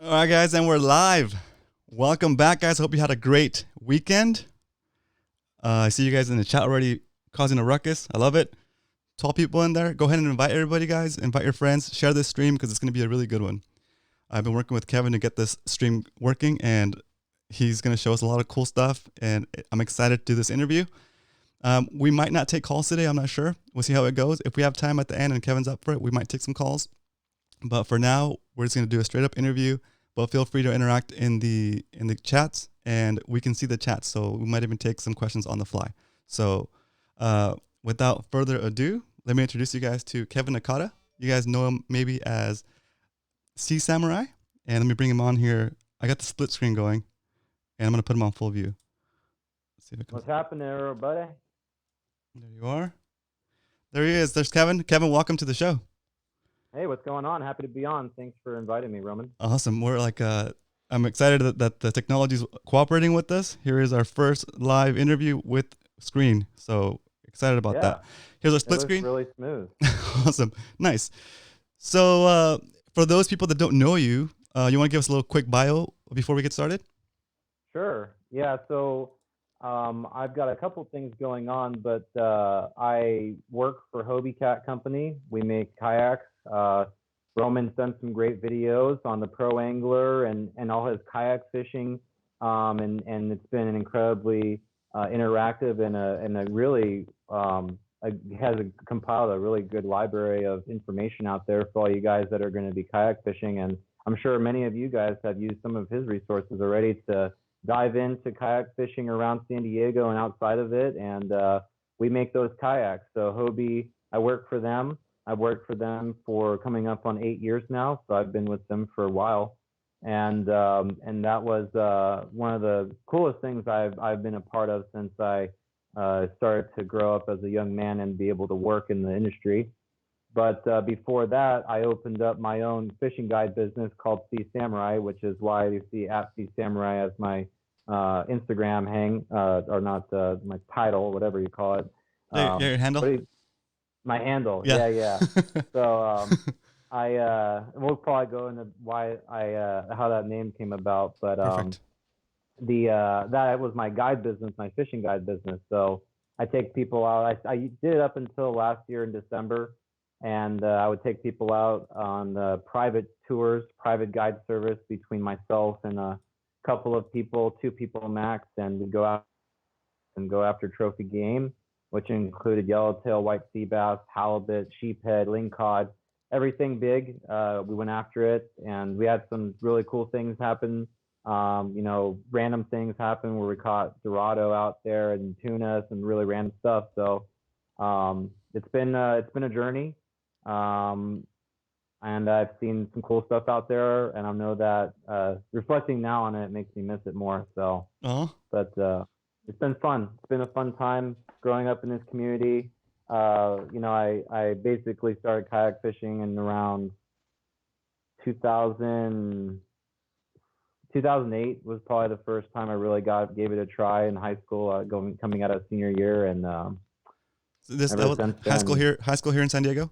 All right, guys, and we're live. Welcome back, guys. Hope you had a great weekend. I see you guys in the chat already causing a ruckus. I love it. 12 people in there. Go ahead and invite everybody, guys. Invite your friends. Share this stream because it's going to be a really good one. I've been working with Kevin to get this stream working, and he's going to show us a lot of cool stuff, and I'm excited to do this interview. We might not take calls today. I'm not sure. We'll see how it goes. If we have time at the end and Kevin's up for it, we might take some calls. But for now, we're just going to do a straight up interview, but feel free to interact in the chats, and we can see the chats. So we might even take some questions on the fly. So without further ado, let me introduce you guys to Kevin Nakada. You guys know him maybe as Sea Samurai. And let me bring him on here. I got the split screen going, and I'm going to put him on full view. Let's see if it comes. What's happening, everybody? There you are. There he is. There's Kevin. Kevin, welcome to the show. Hey, what's going on? Happy to be on. Thanks for inviting me, Roman. Awesome. We're like, I'm excited that the technology is cooperating with us. Here is our first live interview with screen. So excited about that. Here's our split screen. Really smooth. Awesome. Nice. So for those people that don't know you, you want to give us a little quick bio before we get started? Sure. Yeah. So I've got a couple things going on, but I work for Hobie Cat Company. We make kayaks. Roman's done some great videos on the Pro Angler and all his kayak fishing, and it's been an incredibly interactive and a really has compiled a really good library of information out there for all you guys that are going to be kayak fishing. And I'm sure many of you guys have used some of his resources already to dive into kayak fishing around San Diego and outside of it. And we make those kayaks. So Hobie, I work for them. I've worked for them for coming up on 8 years now, so I've been with them for a while, and that was one of the coolest things I've been a part of since I started to grow up as a young man and be able to work in the industry. But before that, I opened up my own fishing guide business called Sea Samurai, which is why you see @Sea Samurai as my Instagram or not my title, whatever you call it. Your handle. My handle, yeah. So we'll probably go into why how that name came about, but that was my guide business, my fishing guide business. So I take people out. I did it up until last year in December, and I would take people out on private tours, private guide service between myself and a couple of people, 2 people max, and we'd go out and go after trophy game, which included yellowtail, white sea bass, halibut, sheephead, lingcod, everything big. We went after it, and we had some really cool things happen. Random things happen where we caught dorado out there and tuna, some really random stuff. So it's been a journey, and I've seen some cool stuff out there, and I know that reflecting now on it makes me miss it more. So, but it's been fun. It's been a fun time growing up in this community. I basically started kayak fishing in around 2008 was probably the first time I really gave it a try in high school, coming out of senior year. And so that was high school here in San Diego?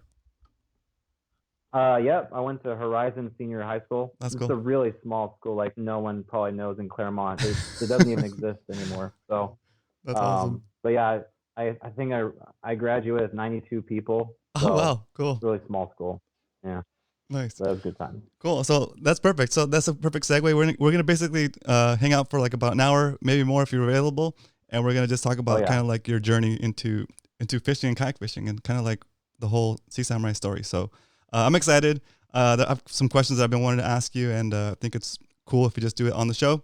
Yep, I went to Horizon Senior High School. That's cool. It's a really small school, like no one probably knows in Claremont. It doesn't even exist anymore. So that's awesome. But yeah, I think I graduated with 92 people. So oh wow, cool. Really small school. Yeah. Nice. That was a good time. Cool. So that's perfect. So that's a perfect segue. We're gonna basically hang out for like about an hour, maybe more if you're available, and we're gonna just talk about kind of like your journey into fishing and kayak fishing and kind of like the whole Sea Samurai story. So I'm excited. I have some questions that I've been wanting to ask you, and I think it's cool if you just do it on the show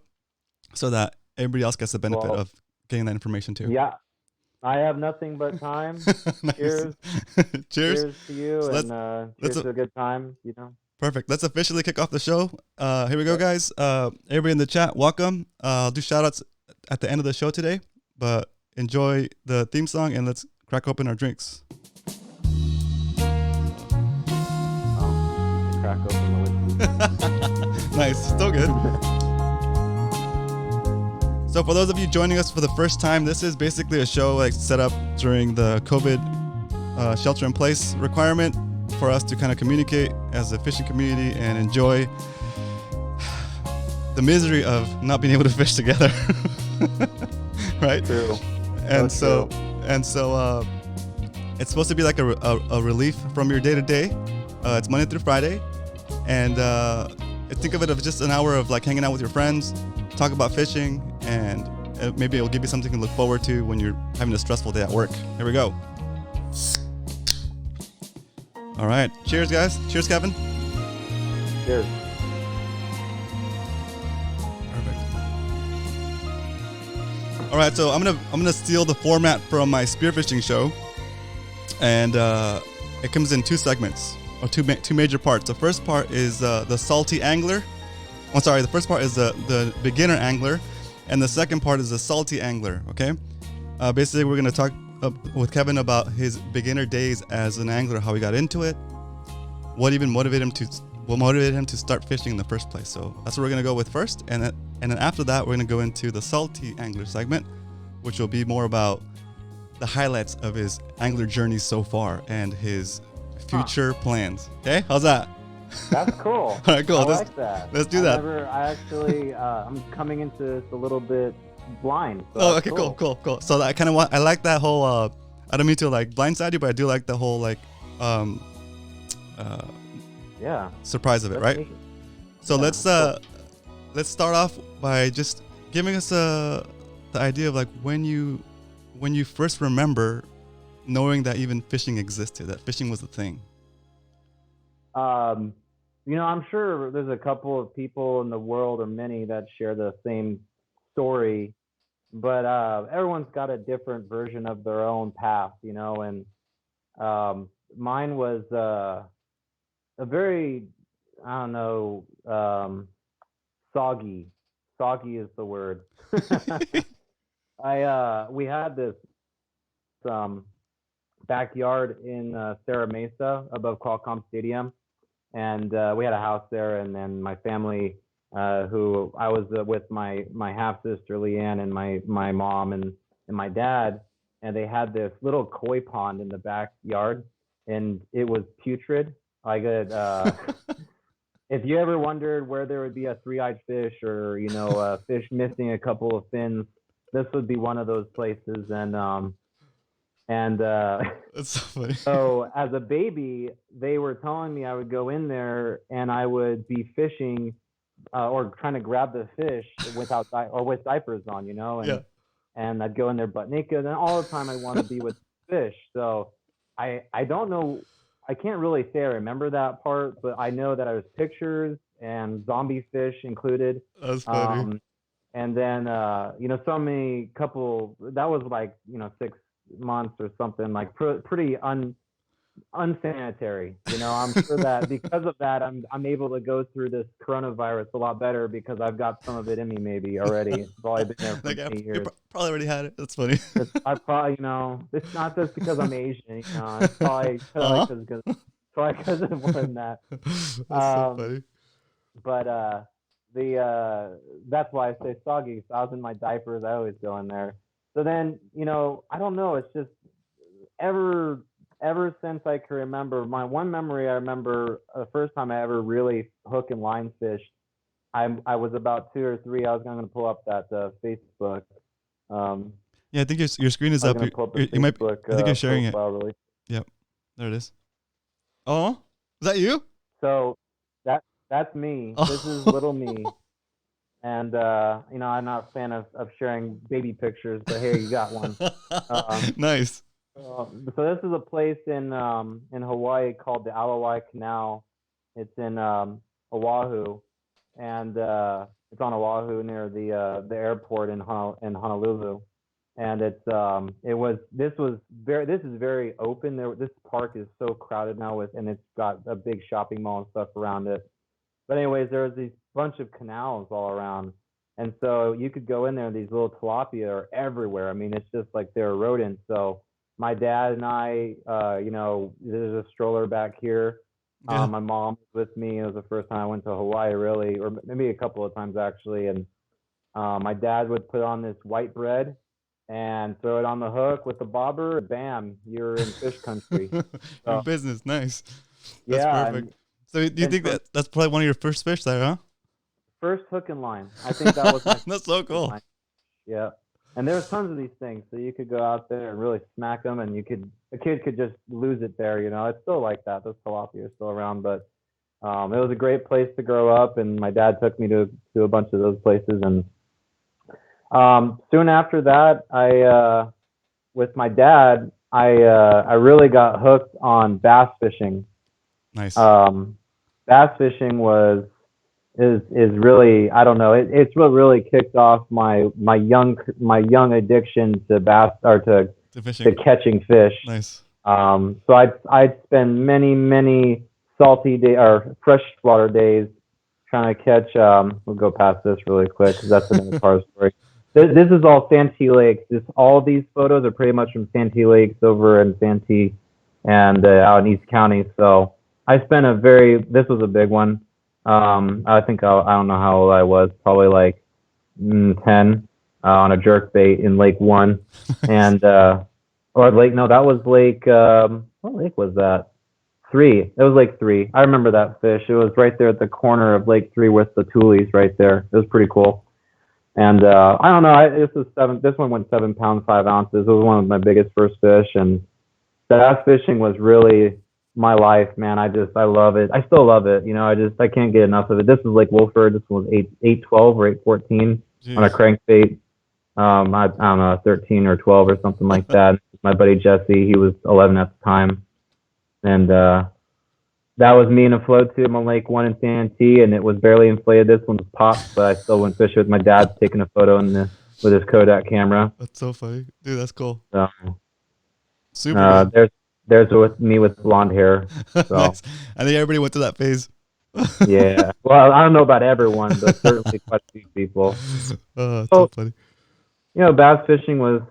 so that everybody else gets the benefit of getting that information too. Yeah. I have nothing but time. Nice. Cheers. Cheers to you, so and cheers to a good time, Perfect. Let's officially kick off the show. Here we go, guys. Everybody in the chat, welcome. I'll do shout outs at the end of the show today, but enjoy the theme song and let's crack open our drinks. Crack open the whiskey. Nice. Still good. So for those of you joining us for the first time, this is basically a show like set up during the COVID shelter in place requirement for us to kind of communicate as a fishing community and enjoy the misery of not being able to fish together. Right? True. And So so it's supposed to be like a relief from your day to day. It's Monday through Friday, and think of it as just an hour of like hanging out with your friends, talk about fishing, and maybe it'll give you something to look forward to when you're having a stressful day at work. Here we go. All right, cheers, guys. Cheers, Kevin. Cheers. Perfect. All right, so I'm gonna steal the format from my spearfishing show, and it comes in two segments or two major parts. The first part is the salty angler. Oh, sorry, the first part is the beginner angler, and the second part is the salty angler. Okay, basically we're gonna talk with Kevin about his beginner days as an angler, how he got into it, what motivated him to start fishing in the first place. So that's what we're gonna go with first, and then after that we're gonna go into the salty angler segment, which will be more about the highlights of his angler journey so far and his future plans. Okay, how's that? That's cool. All right, cool. I like that. Let's do that. I'm coming into this a little bit blind. So oh, okay, cool. So I kind of I like that whole. I don't mean to like blindside you, but I do like the whole like, yeah, surprise of it, right? So let's start off by just giving us the idea of like when you first remember knowing that even fishing existed, that fishing was a thing. I'm sure there's a couple of people in the world, or many, that share the same story, but everyone's got a different version of their own path, and mine was a very, I don't know, soggy is the word. We had this backyard in Serra Mesa above Qualcomm Stadium, and we had a house there, and then my family, who I was with my half sister Leanne and my mom and my dad, and they had this little koi pond in the backyard, and it was putrid. If you ever wondered where there would be a three-eyed fish, or a fish missing a couple of fins, this would be one of those places. And that's so funny. So as a baby, they were telling me I would go in there and I would be fishing or trying to grab the fish with diapers on, and I'd go in there butt naked, and all the time I want to be with fish. So I don't know, I can't really say I remember that part, but I know that I was pictures and zombie fish included. That's funny. And then that was like 6 months or something, like pretty unsanitary. I'm sure that because of that, I'm able to go through this coronavirus a lot better, because I've got some of it in me maybe already. It's probably been there for like 8 years. You probably already had it. That's funny. I probably, it's not just because I'm Asian. It's probably because of more than that. That's so funny. But that's why I say soggy. So I was in my diapers. I always go in there. So then, I don't know. It's just ever since I can remember, my one memory I remember, the first time I ever really hook and line fished, I was about 2 or 3. I was going to pull up that Facebook. Yeah, I think your screen is up. You might. I think you're sharing it. Really. Yep, there it is. Oh, is that you? So that's me. Oh. This is little me. And, I'm not a fan of sharing baby pictures, but here, you got one. Nice. So this is a place in Hawaii called the Alawai Canal. It's in Oahu, and it's on Oahu near the airport in Honolulu. And this is very open. This park is so crowded now and it's got a big shopping mall and stuff around it. But anyways, there's these bunch of canals all around, and so you could go in there, and these little tilapia are everywhere. I mean, it's just like they're rodents. So my dad and I, there's a stroller back here. Yeah. My mom was with me. It was the first time I went to Hawaii, really, or maybe a couple of times actually. And my dad would put on this white bread and throw it on the hook with the bobber. Bam, you're in fish country. Your business, nice. That's yeah, perfect. So do you think that's probably one of your first fish there, huh? First hook and line. I think that was my That's so cool. line. Yeah. And there was tons of these things, so you could go out there and really smack them, and a kid could just lose it there. It's still like that. Those tilapia are still around, but it was a great place to grow up, and my dad took me to a bunch of those places. And soon after that, with my dad, I really got hooked on bass fishing. Nice. Bass fishing is really, I don't know, it's what really kicked off my young addiction to bass, or to catching fish. Nice. So I'd spend many salty day or freshwater days trying to catch. We'll go past this really quick because that's another part of the story. This is all Santee Lakes. All these photos are pretty much from Santee Lakes over in Santee and out in East County. So I spent this was a big one. I think I don't know how old I was, probably like 10 on a jerk bait in Lake One, and that was Lake. What lake was that? 3. It was Lake 3. I remember that fish. It was right there at the corner of Lake 3 with the tulies right there. It was pretty cool. And I don't know. This one went 7 pounds 5 ounces. It was one of my biggest first fish, and bass fishing was really my life, man. I love it. I still love it. I can't get enough of it. This was Lake Wolford. This was 812 or 814 on a crankbait. I don't know, 13 or 12 or something like that. My buddy Jesse, he was 11 at the time, and that was me in a float tube on Lake One in Santee, and it was barely inflated. This one was popped, but I still went fishing with my dad, taking a photo with his Kodak camera. That's so funny, dude. That's cool. So, super. There's with me with blonde hair. So. Nice. I think everybody went through that phase. Yeah. Well, I don't know about everyone, but certainly quite a few people. So funny. Bass fishing was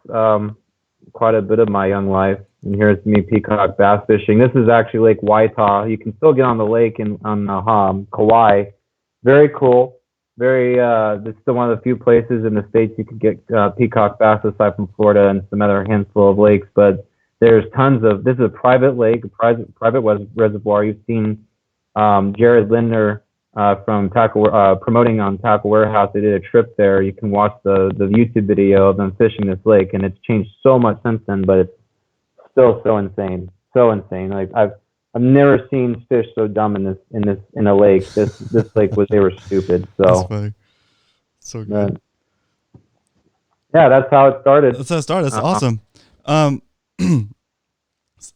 quite a bit of my young life. And here's me peacock bass fishing. This is actually Lake Waitaw. You can still get on the lake on Kauai. Very cool. It's still one of the few places in the States you can get peacock bass aside from Florida and some other handful of lakes. But there's tons of, this is a private lake, private reservoir. You've seen Jared Lindner from promoting on Tackle Warehouse. They did a trip there. You can watch the YouTube video of them fishing this lake, and it's changed so much since then, but it's still so insane. Like I've never seen fish so dumb in a lake. This lake they were stupid. So that's funny. So good. Yeah, that's how it started. That's awesome.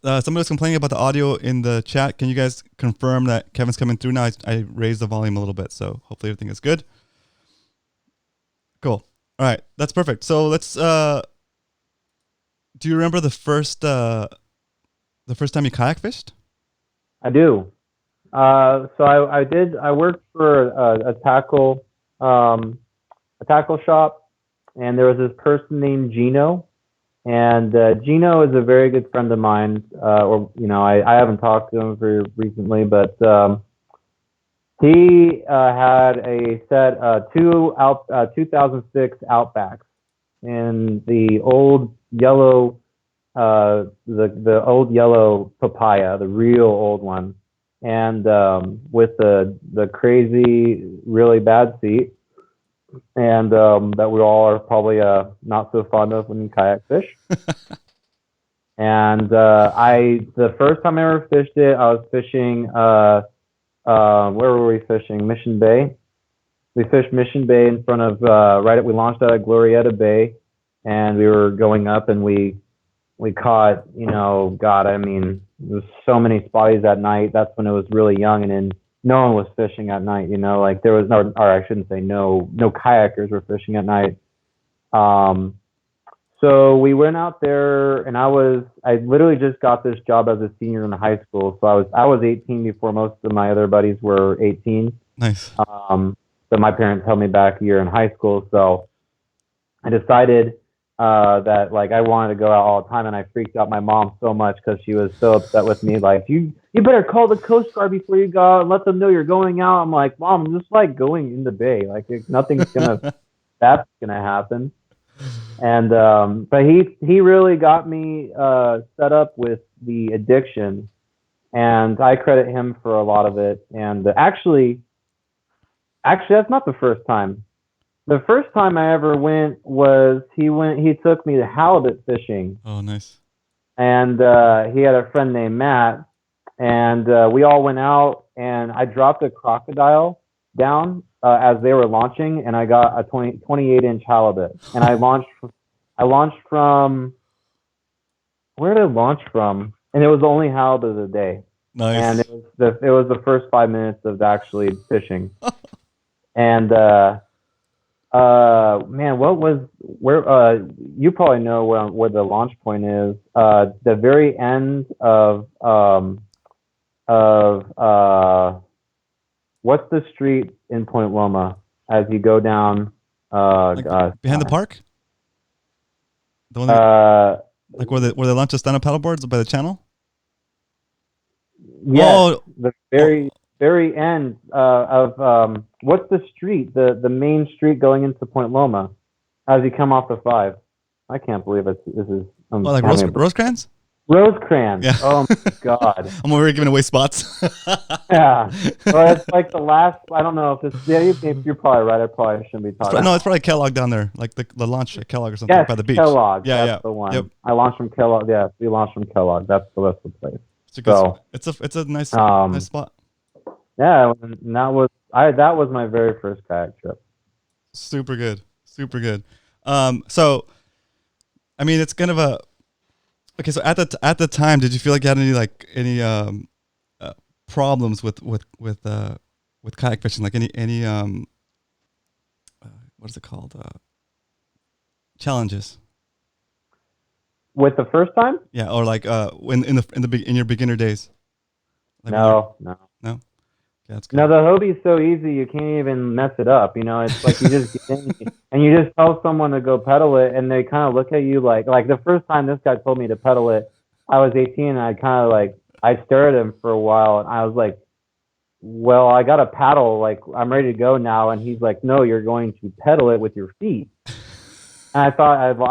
Somebody was complaining about the audio in the chat. Can you guys confirm that Kevin's coming through now? I raised the volume a little bit, so hopefully everything is good. Cool. All right, that's perfect. So let's. Do you remember the first time you kayak fished? I do. So I did. I worked for a tackle shop, and there was this person named Gino. And Gino is a very good friend of mine. I haven't talked to him very recently, but he had a set 2006 Outbacks in the old yellow, the old yellow papaya, the real old one, and with the crazy, really bad seat. And that we all are probably not so fond of when you kayak fish. And the first time I ever fished it, I was fishing, where were we fishing? Mission Bay. We fished Mission Bay in front of, we launched out of Glorieta Bay, and we were going up, and we caught, there was so many spotties that night. That's when it was really young, and then no one was fishing at night, like there was no kayakers were fishing at night. So we went out there, and I literally just got this job as a senior in high school. So I was 18 before most of my other buddies were 18. Nice. So my parents held me back a year in high school. So I decided that I wanted to go out all the time, and I freaked out my mom so much because she was so upset with me. Like, you better call the Coast Guard before you go out and let them know you're going out. I'm like, Mom, I'm just going in the bay. Nothing's that's gonna happen. And but he really got me set up with the addiction, and I credit him for a lot of it. And actually Actually, that's not the first time. The first time I ever went was he took me to halibut fishing, Oh, nice. and he had a friend named Matt, and we all went out, and I dropped a crocodile down as they were launching, and I got a 28-inch halibut, and I launched from, where did I launch from? And it was the only halibut of the day, and Nice. it was the first 5 minutes of actually fishing, and man, you probably know where the launch point is. The very end of what's the street in Point Loma as you go down? Behind the park. The one like where they launch the stand-up paddleboards by the channel. Yes, the very end of what's the street? The main street going into Point Loma as you come off the 5. I can't believe this is. Like Rosecrans? Rosecrans. Yeah. Oh my God. I'm already giving away spots. Yeah. Well, it's like the last. I don't know if it's. Yeah, you're probably right. I probably shouldn't be talking. No, it's probably Kellogg down there, like the launch at Kellogg or something by the beach. Kellogg. Yeah, that's the one. Yep. I launched from Kellogg. Yeah, we launched from Kellogg. That's the place. It's a nice spot. Yeah, and that was my very first kayak trip. Super good. So, I mean, it's kind of a okay. So at the time, did you feel like you had any problems with kayak fishing? Like any what is it called? Challenges. With the first time? Yeah, or like in your beginner days. Like no. Yeah, that's good. No, the hobie's so easy you can't even mess it up. You know, it's like you just get in and you just tell someone to go pedal it, and they kind of look at you like the first time this guy told me to pedal it, I was 18, and I stared at him for a while, and I was like, well, I got a paddle, like I'm ready to go now, and he's like, no, you're going to pedal it with your feet. And I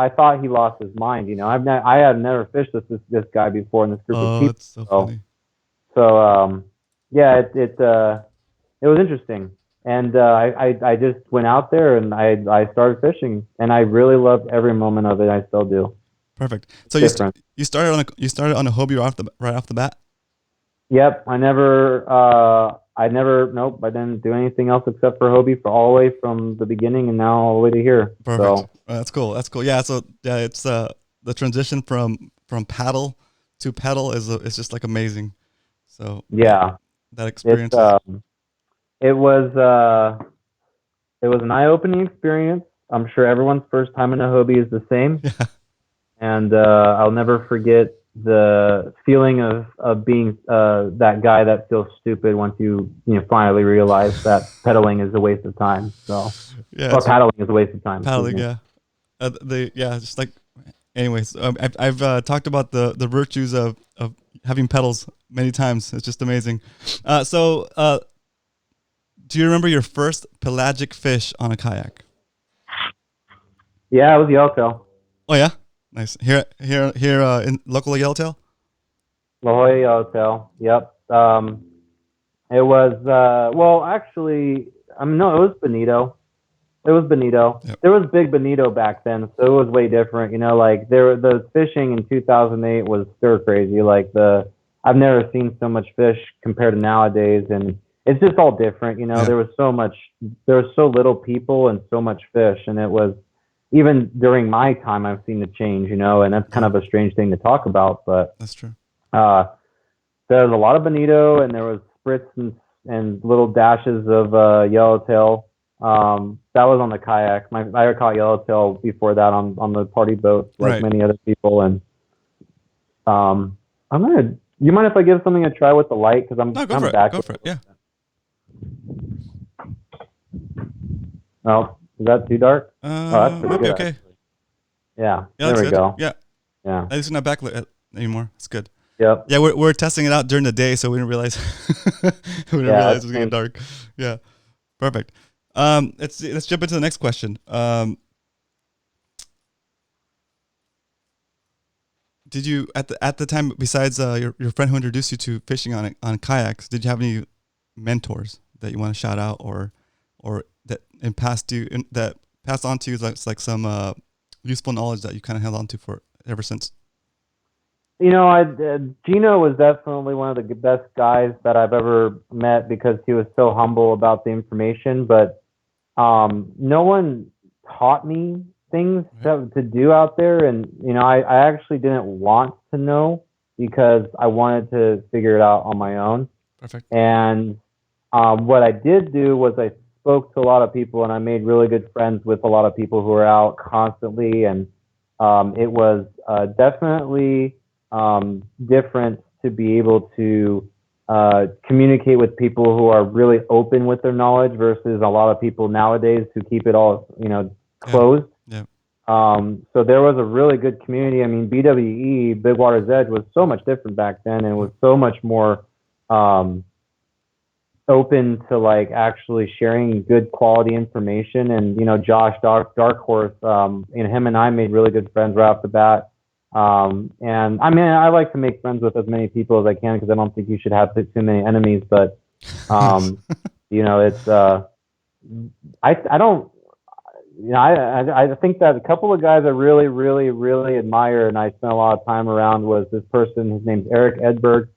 thought he lost his mind. You know, I had never fished with this guy before in this group of people. That's so funny. So yeah, it was interesting, and I just went out there and I started fishing, and I really loved every moment of it. I still do. Perfect. So you started on a hobie right off the bat. Yep, I didn't do anything else except for hobie for all the way from the beginning and now all the way to here. Perfect. So, That's cool. Yeah. So yeah, it's the transition from paddle to pedal is just like amazing. So yeah, that experience. It was an eye-opening experience. I'm sure everyone's first time in a hobie is the same. Yeah. And I'll never forget the feeling of being that guy that feels stupid once you finally realize that pedaling is a waste of time. So yeah, paddling is a waste of time. Paddling, yeah. Just like, anyways, I've talked about the virtues of having pedals many times. It's just amazing. So do you remember your first pelagic fish on a kayak? Yeah, it was Yellowtail. Oh yeah, nice. Here in local Yellowtail. La Jolla Yellowtail. Yep. It was actually, no, it was Bonito. It was Bonito. Yep. There was big Bonito back then, so it was way different. You know, like the fishing in 2008 was stir crazy. Like I've never seen so much fish compared to nowadays, and it's just all different. You know, yeah. There was so little people and so much fish, and it was, even during my time, I've seen the change. You know, and that's kind of a strange thing to talk about, but that's true. There was a lot of Bonito, and there was spritz and little dashes of Yellowtail. That was on the kayak. I caught Yellowtail before that on the party boat, like many other people. And you mind if I give something a try with the light? Because I'm back. Go for it. Yeah. Oh, is that too dark? That's might be okay. Yeah, there we go. Yeah. At least it's not backlit anymore. It's good. Yep. Yeah, we're testing it out during the day, so we didn't realize it was getting dark. Yeah. Perfect. Let's jump into the next question. Did you at the time, besides your friend who introduced you to fishing on kayaks, did you have any mentors that you want to shout out or or that and passed you and that passed on to you like some useful knowledge that you kind of held on to for ever since? You know, Gino was definitely one of the best guys that I've ever met because he was so humble about the information. But no one taught me things to do out there, and you know, I actually didn't want to know because I wanted to figure it out on my own. Perfect. And what I did do was I spoke to a lot of people, and I made really good friends with a lot of people who were out constantly, and it was definitely different to be able to communicate with people who are really open with their knowledge versus a lot of people nowadays who keep it all, you know, closed. Yeah. So there was a really good community. I mean, BWE, Big Water's Edge, was so much different back then, and it was so much more open to like actually sharing good quality information. And you know, Josh Dark Horse, him and I made really good friends right off the bat. And I mean, I like to make friends with as many people as I can because I don't think you should have too many enemies. But you know, it's I don't. You know, I think that a couple of guys I really, really, really admire and I spent a lot of time around was this person. His name's Eric Edberg.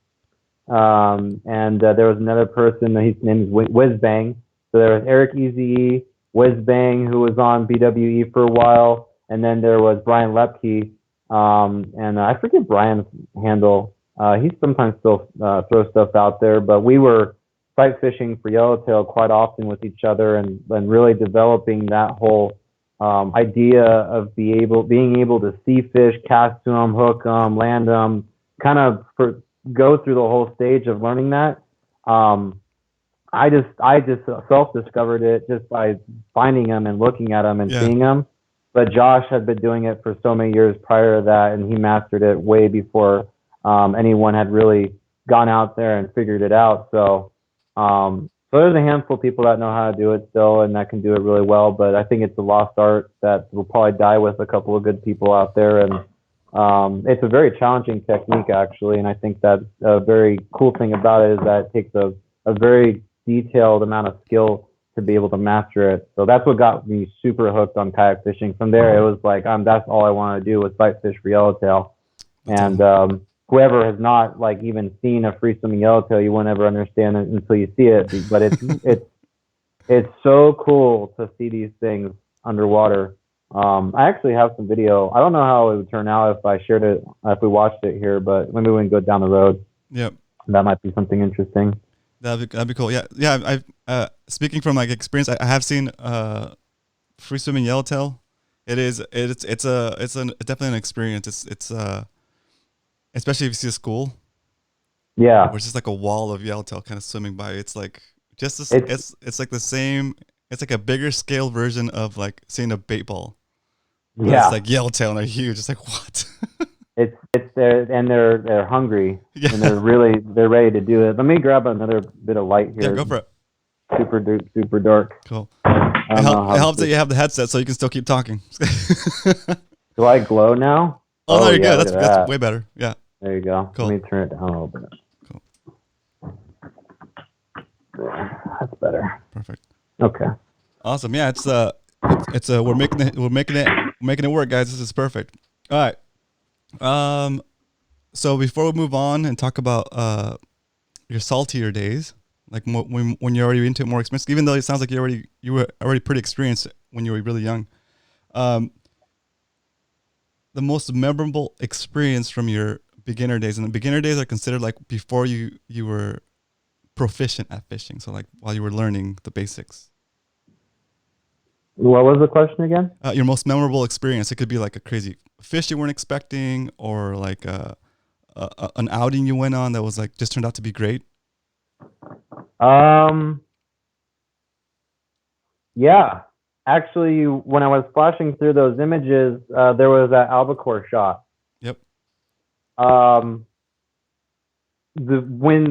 And there was another person, his name is Whizbang. So there was Eric Eazy, Whizbang, who was on BWE for a while. And then there was Brian Lepke. And I forget Brian's handle. He sometimes still throws stuff out there. But we were sight fishing for yellowtail quite often with each other and really developing that whole idea of being able to see fish, cast to them, hook them, land them, kind of go through the whole stage of learning that. I just self-discovered it just by finding them and looking at them and seeing them. But Josh had been doing it for so many years prior to that, and he mastered it way before anyone had really gone out there and figured it out. So there's a handful of people that know how to do it still and that can do it really well, but I think it's a lost art that will probably die with a couple of good people out there. And it's a very challenging technique, actually, and I think that a very cool thing about it is that it takes a very detailed amount of skill to be able to master it. So that's what got me super hooked on kayak fishing. From there, it was like that's all I wanted to do was sight fish for yellowtail. And whoever has not like even seen a free swimming yellowtail, you won't ever understand it until you see it. But it's so cool to see these things underwater. I actually have some video. I don't know how it would turn out if I shared it, if we watched it here, but maybe we can go down the road. Yep. That might be something interesting. That'd be cool. Yeah. I've speaking from like experience, I have seen free swimming yellowtail. It's definitely an experience. It's especially if you see a school. Yeah. Where it's just like a wall of yellowtail kind of swimming by. It's like it's like the same. It's like a bigger scale version of like seeing a bait ball. Yeah. It's like yellowtail and they're huge. It's like what? it's they're hungry and they're ready to do it. Let me grab another bit of light here. Yeah, go for it. Super dark. Cool. It helps that you have the headset so you can still keep talking. Do I glow now? Oh, no, you're good. That's way better. Yeah. There you go. Cool. Let me turn it down a little bit. Cool. That's better. Perfect. Okay. Awesome. Yeah, we're making it work, guys. This is perfect. All right. So before we move on and talk about your saltier days, like when you're already into it, more experienced, even though it sounds like you were already pretty experienced when you were really young. The most memorable experience from your beginner days, and the beginner days are considered like before you were proficient at fishing. So like while you were learning the basics. What was the question again? Your most memorable experience. It could be like a crazy fish you weren't expecting, or like an outing you went on that was like just turned out to be great. Yeah. Actually, when I was flashing through those images, there was that albacore shot. Yep. When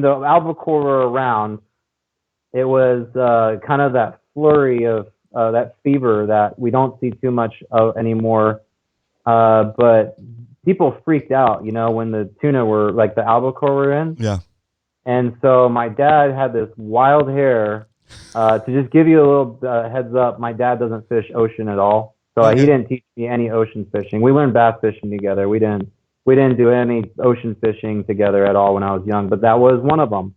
the albacore were around, it was kind of that flurry of that fever that we don't see too much of anymore. But people freaked out, when the tuna the albacore were in. Yeah. And so my dad had this wild hair To just give you a little heads up, my dad doesn't fish ocean at all, so he Okay. didn't teach me any ocean fishing. We learned bass fishing together. We didn't do any ocean fishing together at all when I was young, but that was one of them.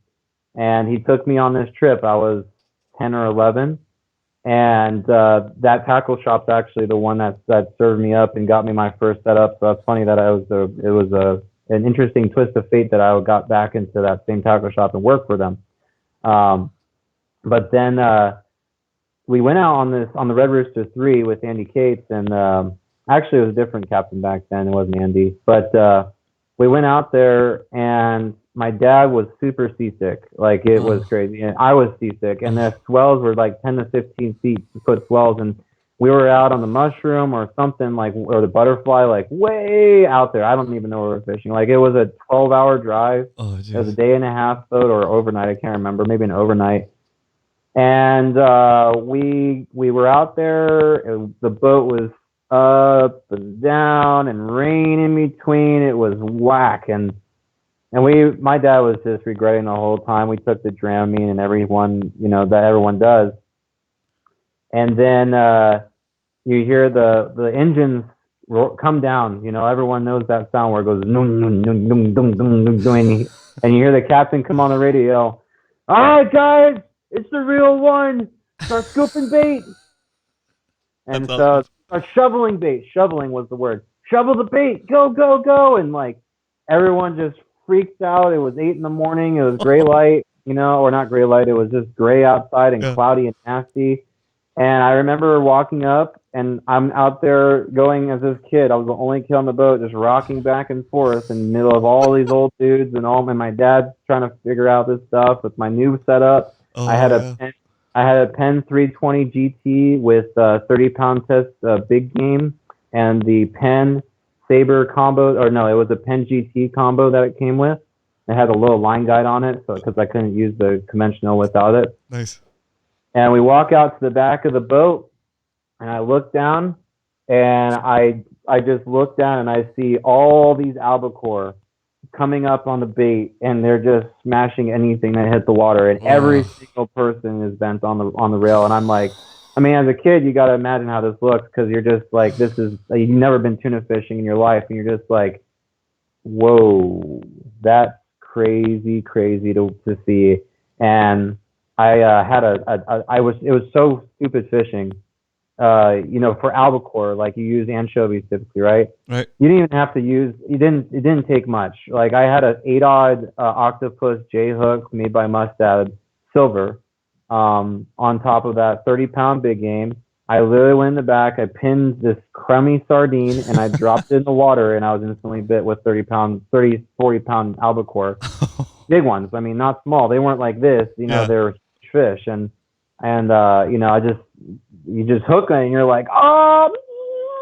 And he took me on this trip. I was 10 or 11, and that tackle shop's actually the one that served me up and got me my first setup. So that's funny that it was an interesting twist of fate that I got back into that same tackle shop and worked for them. Um, but then we went out on the Red Rooster 3 with Andy Cates, and actually it was a different captain back then. It wasn't Andy, but we went out there, and my dad was super seasick. Like, it was crazy, and I was seasick. And the swells were like 10 to 15 foot swells, and we were out on the Mushroom or something, like, or the Butterfly, like way out there. I don't even know where we were fishing. Like, it was a 12-hour drive. Oh, It was a jeez. day and a half boat or overnight. I can't remember. Maybe an overnight. And we were out there. The boat was up and down and rain in between. It was whack, and my dad was just regretting the whole time. We took the Dramamine and everyone, that everyone does. And then you hear the engines come down. Everyone knows that sound where it goes noom, noom, noom, noom, noom, noom, noom, noom, and you hear the captain come on the radio. All right, guys, it's the real one. Start scooping bait. And That's so awesome. shoveling bait. Shoveling was the word. Shovel the bait. Go, go, go. And like everyone just freaked out. It was 8 in the morning. It was gray light, or not gray light. It was just gray outside and Yeah. cloudy and nasty. And I remember walking up, and I'm out there going as this kid. I was the only kid on the boat, just rocking back and forth in the middle of all these old dudes and my dad's trying to figure out this stuff with my new setup. Oh, I had yeah. I had a Penn 320 GT with 30-pound test big game, and the Penn Saber combo, or no, it was a Penn GT combo that it came with. It had a little line guide on it, so because I couldn't use the conventional without it. Nice. And we walk out to the back of the boat, and I look down, and I just look down, and I see all these albacore coming up on the bait, and they're just smashing anything that hits the water, and every single person is bent on the rail. And I'm like, I mean, as a kid, you got to imagine how this looks, because you're just like, you've never been tuna fishing in your life, and you're just like, whoa, that's crazy to see. And I it was so stupid fishing. For albacore, like, you use anchovies typically, right? Right. You didn't even have to use. It didn't take much. Like, I had an 8-odd octopus J hook made by Mustad, silver. On top of that, 30-pound big game. I literally went in the back. I pinned this crummy sardine, and I dropped it in the water, and I was instantly bit with 40-pound albacore. Big ones. I mean, not small. They weren't like this. Yeah. They were huge fish, and you just hook it, and you're like, oh,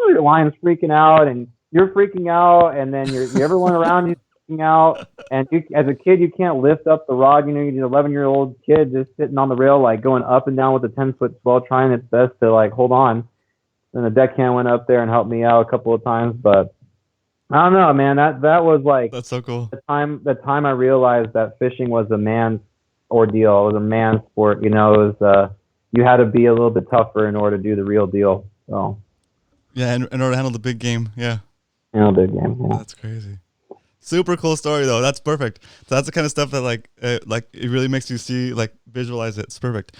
your line's freaking out, and you're freaking out, and then everyone around you freaking out, and as a kid, you can't lift up the rod. You're an 11-year-old kid just sitting on the rail, like, going up and down with a 10-foot swell, trying its best to, like, hold on. And the deckhand went up there and helped me out a couple of times, but I don't know, man. That was like That's so cool. the time I realized that fishing was a man's ordeal. It was a man's sport. It was you had to be a little bit tougher in order to do the real deal. So Yeah, in order to handle the big game. Yeah. big game. Yeah. That's crazy. Super cool story though. That's perfect. So that's the kind of stuff that like it really makes you see, like, visualize it. It's perfect.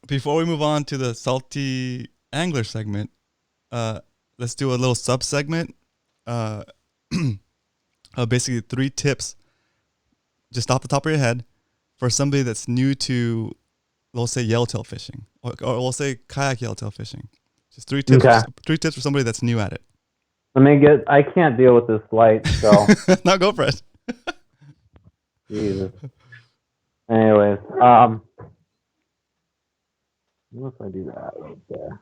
Before we move on to the salty angler segment, let's do a little sub segment. Basically 3 tips, just off the top of your head, for somebody that's new to, we'll say, yellowtail fishing, or we'll say kayak yellowtail fishing. Just 3 tips. Okay. 3 tips for somebody that's new at it. I can't deal with this light, so Now go for it. Jesus. Anyways, what if I do that right there?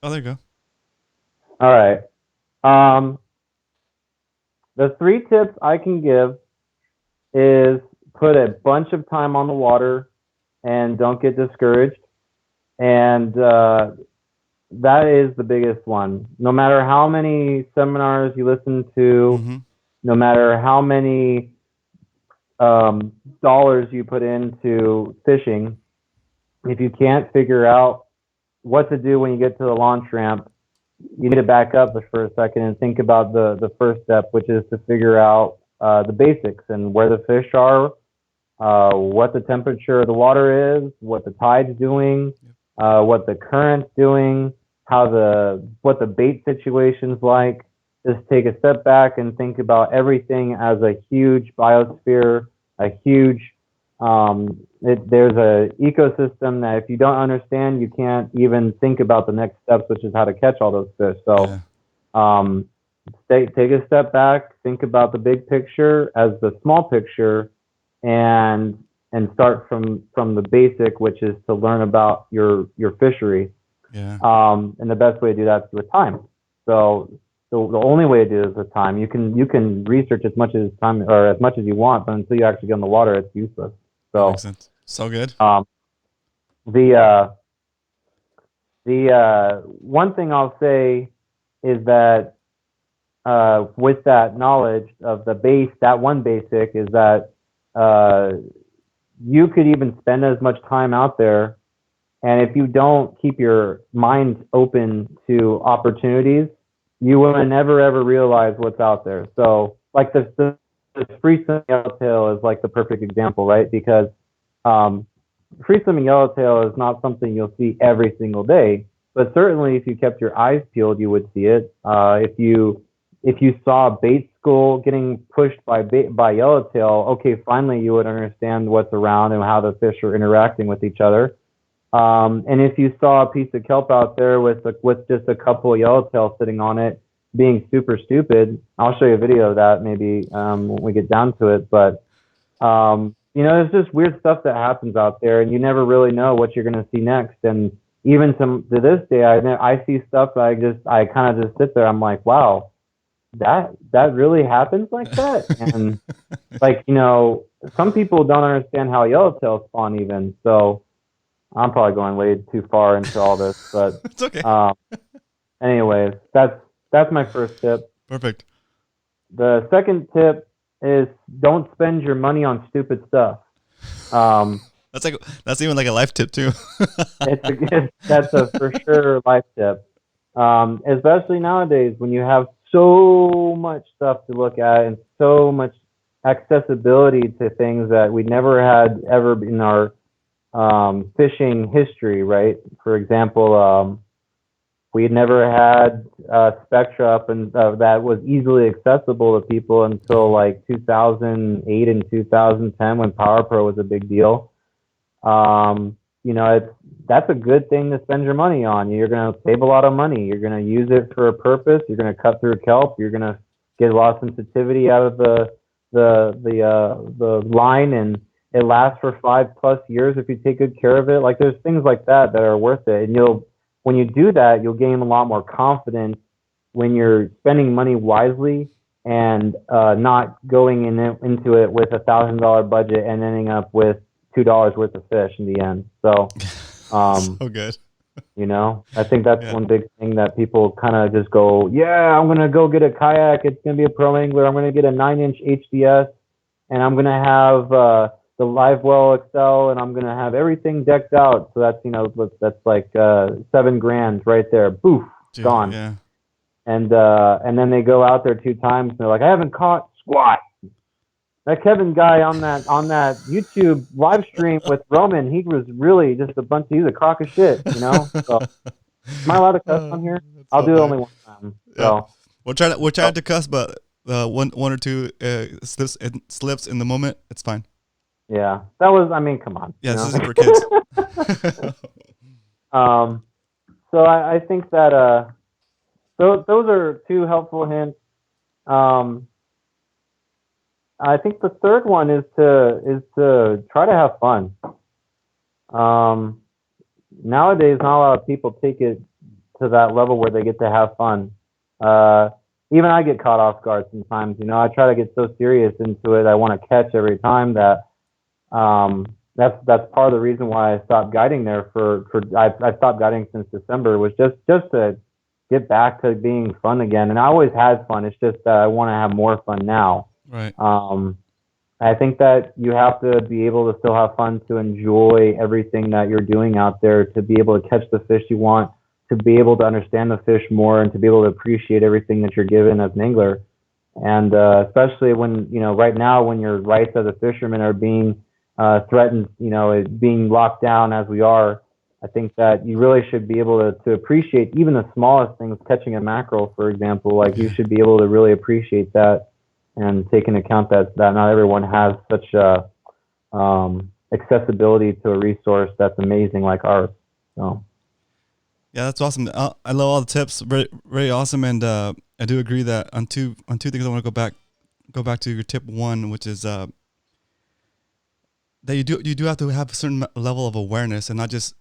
Oh, there you go. All right. The 3 tips I can give is put a bunch of time on the water and don't get discouraged. And that is the biggest one. No matter how many seminars you listen to, Mm-hmm. no matter how many dollars you put into fishing, if you can't figure out what to do when you get to the launch ramp, you need to back up for a second and think about the first step, which is to figure out the basics and where the fish are, what the temperature of the water is, what the tide's doing, what the current's doing, what the bait situation's like. Just take a step back and think about everything as a huge biosphere, a huge there's a ecosystem that if you don't understand, you can't even think about the next steps, which is how to catch all those fish. So take a step back, think about the big picture as the small picture, and start from the basic, which is to learn about your fishery. And the best way to do that is with time. So the only way to do it is with time. You can research as much as you want, but until you actually get in the water, it's useless. So makes sense. So good. The one thing I'll say is that with that knowledge of that one basic is that you could even spend as much time out there, and if you don't keep your mind open to opportunities, you will never ever realize what's out there. So like the free swimming yellowtail is like the perfect example, right? Because free swimming yellowtail is not something you'll see every single day, but certainly if you kept your eyes peeled, you would see it. If you saw a bait school getting pushed by yellowtail, okay, finally you would understand what's around and how the fish are interacting with each other. And if you saw a piece of kelp out there with just a couple of yellowtail sitting on it being super stupid, I'll show you a video of that maybe when we get down to it. But there's just weird stuff that happens out there, and you never really know what you're going to see next. And even to this day, I see stuff that I kind of just sit there. I'm like, wow, that really happens like that. And like, some people don't understand how yellowtail spawn even. So I'm probably going way too far into all this, but it's okay. Anyways, that's my first tip. Perfect. The second tip is don't spend your money on stupid stuff. That's even like a life tip too. That's a for sure life tip. Especially nowadays when you have so much stuff to look at and so much accessibility to things that we never had ever in our fishing history, right? For example, we had never had Spectra up and that was easily accessible to people until like 2008 and 2010 when Power Pro was a big deal. That's a good thing to spend your money on. You're going to save a lot of money. You're going to use it for a purpose. You're going to cut through kelp. You're going to get a lot of sensitivity out of the line, and it lasts for 5+ years if you take good care of it. Like there's things like that are worth it. And when you do that, you'll gain a lot more confidence when you're spending money wisely and not going into it with $1,000 budget and ending up with $2 worth of fish in the end. So, so good. I think that's one big thing that people kind of just go, yeah, I'm going to go get a kayak. It's going to be a pro angler. I'm going to get a 9-inch HDS, and I'm going to have the live well Excel, and I'm going to have everything decked out. So that's like $7,000 right there. Boof, gone. Yeah. And then they go out there 2 times and they're like, I haven't caught squat. That Kevin guy on that YouTube live stream with Roman, he was really just he's a crock of shit, So am I allowed to cuss on here? I'll do it only one time. So we'll try to cuss, but one or two slips in the moment, it's fine. Yeah, that was. I mean, come on. Yeah, this is for kids. So I think that those are 2 helpful hints. I think the third one is to try to have fun. Nowadays, not a lot of people take it to that level where they get to have fun. Even I get caught off guard sometimes. I try to get so serious into it. I want to catch every time that. That's part of the reason why I stopped guiding there. I stopped guiding since December, was just to get back to being fun again. And I always had fun. It's just that I want to have more fun now. Right. I think that you have to be able to still have fun, to enjoy everything that you're doing out there, to be able to catch the fish you want, to be able to understand the fish more, and to be able to appreciate everything that you're given as an angler. And especially when, right now, when your rights as a fisherman are being threatened, being locked down as we are, I think that you really should be able to appreciate even the smallest things. Catching a mackerel, for example, like you should be able to really appreciate that and take into account that not everyone has such accessibility to a resource that's amazing like ours. So. Yeah, that's awesome. I love all the tips. Very, very awesome. And I do agree that on two things I want to go back to your tip one, which is that you do have to have a certain level of awareness and not just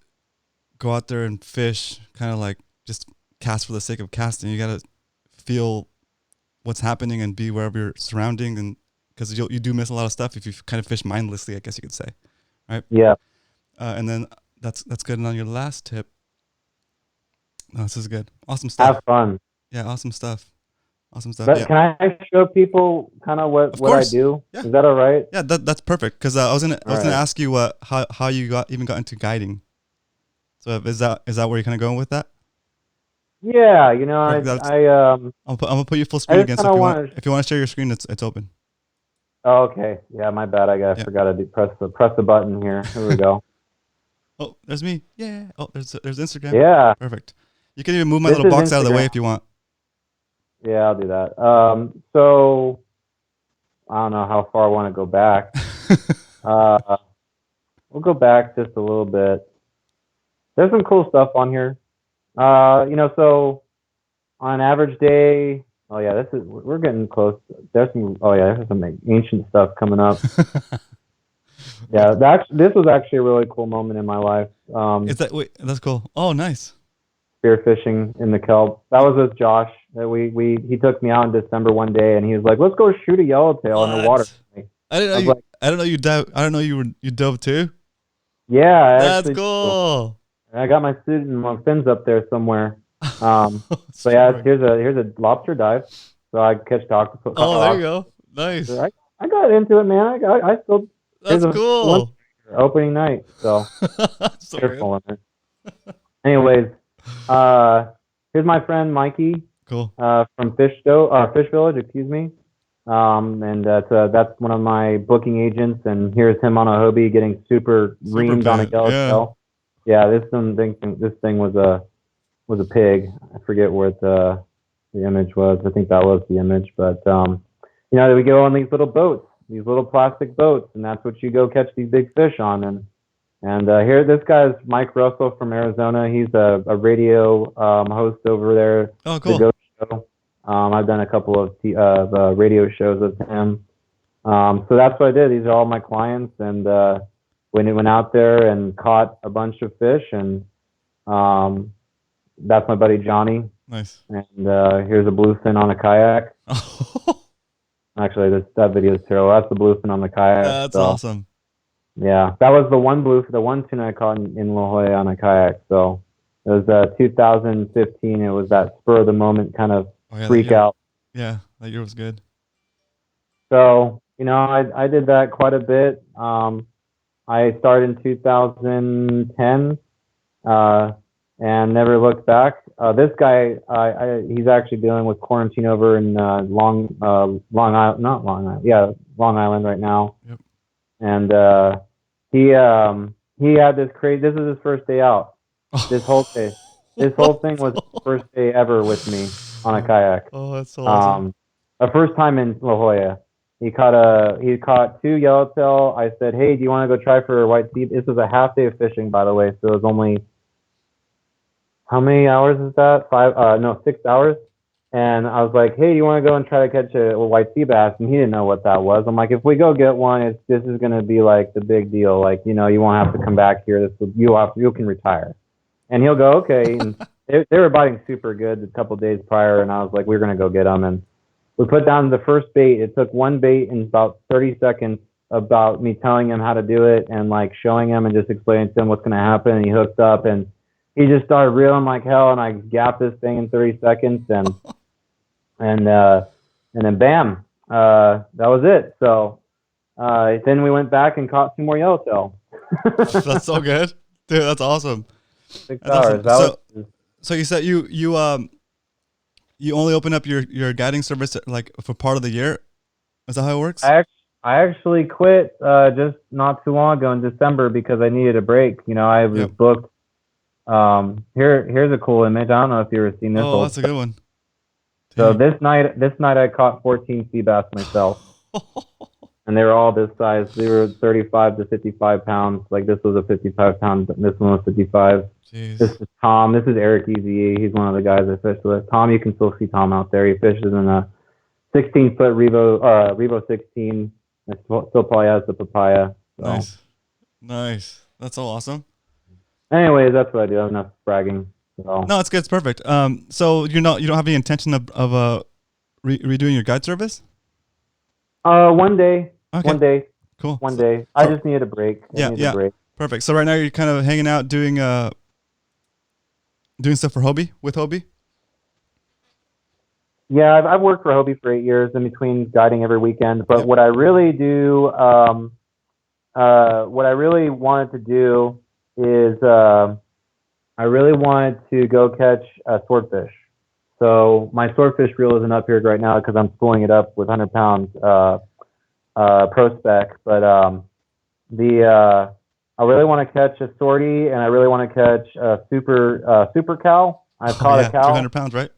go out there and fish kind of like just cast for the sake of casting. You got to feel what's happening and be wherever you're surrounding, and because you do miss a lot of stuff if you kind of fish mindlessly, I guess you could say, right? Yeah. And then that's good. And on your last tip, this is good. Awesome stuff. Have fun. Yeah, awesome stuff. Awesome stuff. But yeah. Can I show people kind of what I do? Yeah. Is that all right? Yeah, that's perfect. Because I was gonna ask you how you got into guiding. So is that where you're kind of going with that? Yeah, I'm gonna put you full screen again. So if you want to share your screen, it's open. Oh, okay. Yeah, my bad. I forgot to press the button here. Here we go. Oh, there's me. Yeah. Oh, there's Instagram. Yeah. Perfect. You can even move my little box out of the way if you want. Yeah, I'll do that. So I don't know how far I want to go back. We'll go back just a little bit. There's some cool stuff on here. So on an average day, we're getting close. There's some ancient stuff coming up. Yeah, this was actually a really cool moment in my life. That's cool. Oh, nice. Spearfishing in the kelp. That was with Josh. He took me out in December one day, and he was like, "Let's go shoot a yellowtail in the water." I didn't know you dove. I didn't know you dove too. Yeah, that's cool. I got my suit and my fins up there somewhere. So yeah, here's a lobster dive. So I catch octopus. Oh, there you go. Nice. So I got into it, man. I still. That's cool. Opening night, so careful. Anyways, here's my friend Mikey. Cool. From Fish Village, excuse me. And that's one of my booking agents. And here's him on a hobie getting super reamed on a yellowtail. Yeah, this thing was a pig. I forget what the image was. I think that was the image. But we go on these little boats, these little plastic boats, and that's what you go catch these big fish on. And here, this guy's Mike Russell from Arizona. He's a radio host over there. Oh, cool. The Go Show. I've done a couple of radio shows with him. So that's what I did. These are all my clients. And when he went out there and caught a bunch of fish, and that's my buddy Johnny. Nice. And here's a bluefin on a kayak. Actually, that video is terrible. That's the bluefin on the kayak. That's awesome. Yeah, that was the one tuna I caught in La Jolla on a kayak. So it was 2015. It was that spur of the moment kind of freak out. Yeah, that year was good. So I did that quite a bit. I started in 2010 and never looked back. This guy, he's actually dealing with quarantine over in Long Island right now. Yep. And he had this crazy. This is his first day out. This whole thing was his first day ever with me on a kayak. Oh, that's so awesome. A first time in La Jolla. He caught 2 yellowtail. I said, "Hey, do you want to go try for a white sea?" This was a half day of fishing, by the way. So it was only, how many hours is that? 6 hours. And I was like, "Hey, do you want to go and try to catch a white sea bass?" And he didn't know what that was. I'm like, "If we go get one, this is gonna be like the big deal. Like, you won't have to come back here. You can retire." And he'll go, "Okay." And they were biting super good a couple days prior, and I was like, "We're gonna go get them." And we put down the first bait. It took one bait in about 30 seconds about me telling him how to do it and like showing him and just explaining to him what's gonna happen. And he hooked up and he just started reeling like hell, and I gapped this thing in 30 seconds, and then bam, that was it. So Then we went back and caught 2 more yellowtail. That's so good, dude. That's awesome. 6 That's hours. awesome. That So you said you only open up your guiding service like for part of the year. Is that how it works? I actually quit just not too long ago in December because I needed a break. You know, I was booked. Here's a cool image. I don't know if you've ever seen this. Oh, that's a good one. So this night I caught 14 sea bass myself. And they were all this size. They were 35 to 55 pounds. Like this was a 55 pound. This one was 55. Jeez. This is Tom. This is Eric Easy. He's one of the guys I fished with. Tom, you can still see Tom out there. He fishes in a 16-foot Revo 16. It still probably has the papaya. So. Nice. That's so awesome. Anyways, that's what I do. Enough bragging. So. No, it's good. It's perfect. So you don't have any intention of redoing your guide service? One day. Okay. One day. Cool. One day. I just needed a break. Yeah. Perfect. So right now you're kind of hanging out doing stuff for hobie with hobie. Yeah, I've worked for hobie for 8 years in between guiding every weekend. But what I really do, what I really wanted to do is I really wanted to go catch a swordfish. So my swordfish reel isn't up here right now because I'm spooling it up with 100 pounds pro spec. But I really want to catch a sortie, and I really want to catch a super cow. I've caught a cow. 300 pounds, right?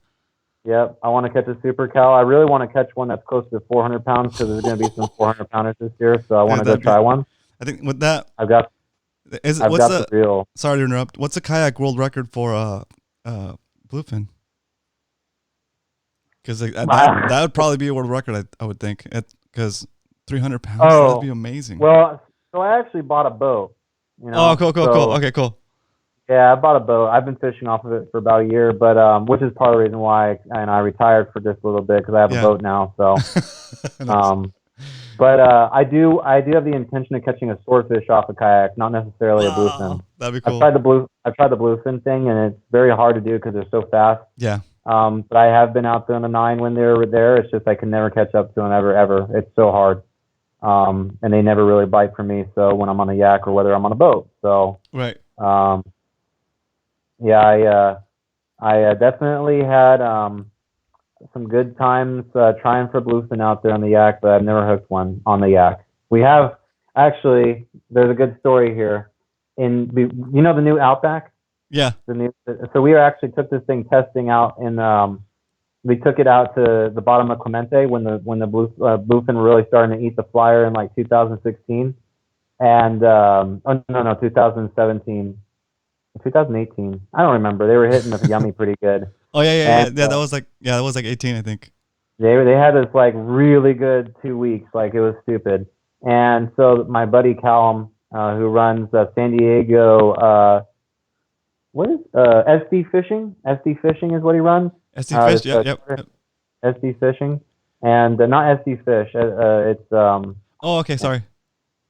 Yep, I want to catch a super cow. I really want to catch one that's close to 400 pounds because there's going to be some 400 pounders this year. So I want to go try one. I think with that, I've got the reel. Sorry to interrupt. What's the kayak world record for bluefin? Because that would probably be a world record, I would think. Because 300 pounds, that'd be amazing. Well, so I actually bought a boat. You know? Oh, cool. Okay, cool. Yeah, I bought a boat. I've been fishing off of it for about a year, but which is part of the reason why I retired for just a little bit because I have a boat now. So, nice. But I do have the intention of catching a swordfish off a kayak, not necessarily a bluefin. That'd be cool. I've tried the bluefin thing, and it's very hard to do because they're so fast. Yeah. But I have been out there on the 9 when they were there. It's just I can never catch up to them ever. It's so hard. And they never really bite for me. So when I'm on a yak or whether I'm on a boat. So right. Yeah, I definitely had some good times trying for bluefin out there on the yak, but I've never hooked one on the yak. We have actually. There's a good story here. The new Outback. Yeah. So we actually took this thing testing out in. We took it out to the bottom of Clemente when the bluefin were really starting to eat the flyer in like 2016, and 2017. 2018. I don't remember. They were hitting the yummy pretty good. Oh yeah. That was like 18, I think. They had this like really good 2 weeks. Like it was stupid. And so my buddy Callum, who runs San Diego, what is SD Fishing? SD Fishing is what he runs. SD Fish, yep. SD Fishing, and not SD Fish. It's Oh, okay. Sorry.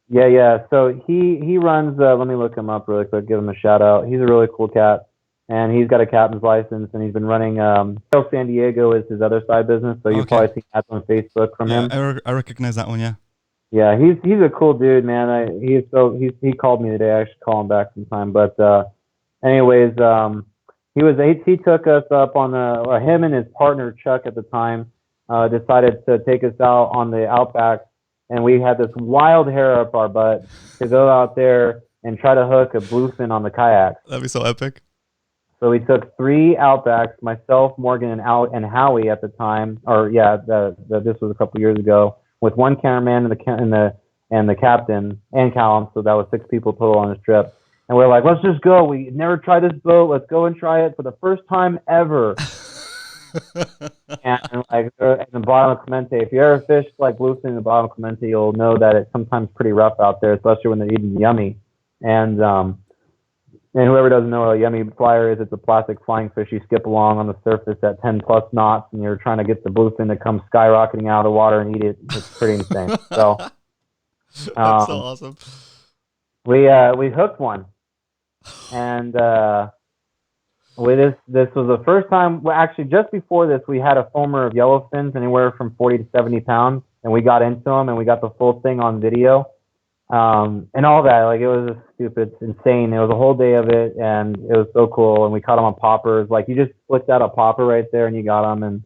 Yeah. So he runs. Let me look him up really quick. Give him a shout out. He's a really cool cat, and he's got a captain's license, and he's been running. San Diego is his other side business, so you've probably seen ads on Facebook from him. I recognize that one. Yeah. Yeah, he's a cool dude, man. He called me today. I should call him back sometime. But anyways, he took us up on him and his partner Chuck at the time decided to take us out on the Outback. And we had this wild hair up our butt to go out there and try to hook a bluefin on the kayak. That'd be so epic. So we took 3 Outbacks, myself, Morgan, and Howie at the time. This was a couple years ago, with one cameraman and the captain and Callum. So that was 6 people total on this trip. And we're like, let's just go. We never tried this boat. Let's go and try it for the first time ever. And like in the bottom of Clemente, if you ever fished like bluefin in the bottom of Clemente, you'll know that it's sometimes pretty rough out there, especially when they're eating yummy. And whoever doesn't know what a yummy flyer is, it's a plastic flying fish you skip along on the surface at 10 plus knots, and you're trying to get the bluefin to come skyrocketing out of the water and eat it. It's pretty insane. So that's so awesome. We hooked one, and this was the first time. Well, actually, just before this, we had a foamer of yellowfins, anywhere from 40 to 70 pounds. and we got into them, and we got the full thing on video, and all that. Like, it was just stupid, insane. It was a whole day of it, and it was so cool. And we caught them on poppers. Like, you just flicked out a popper right there, and you got them. And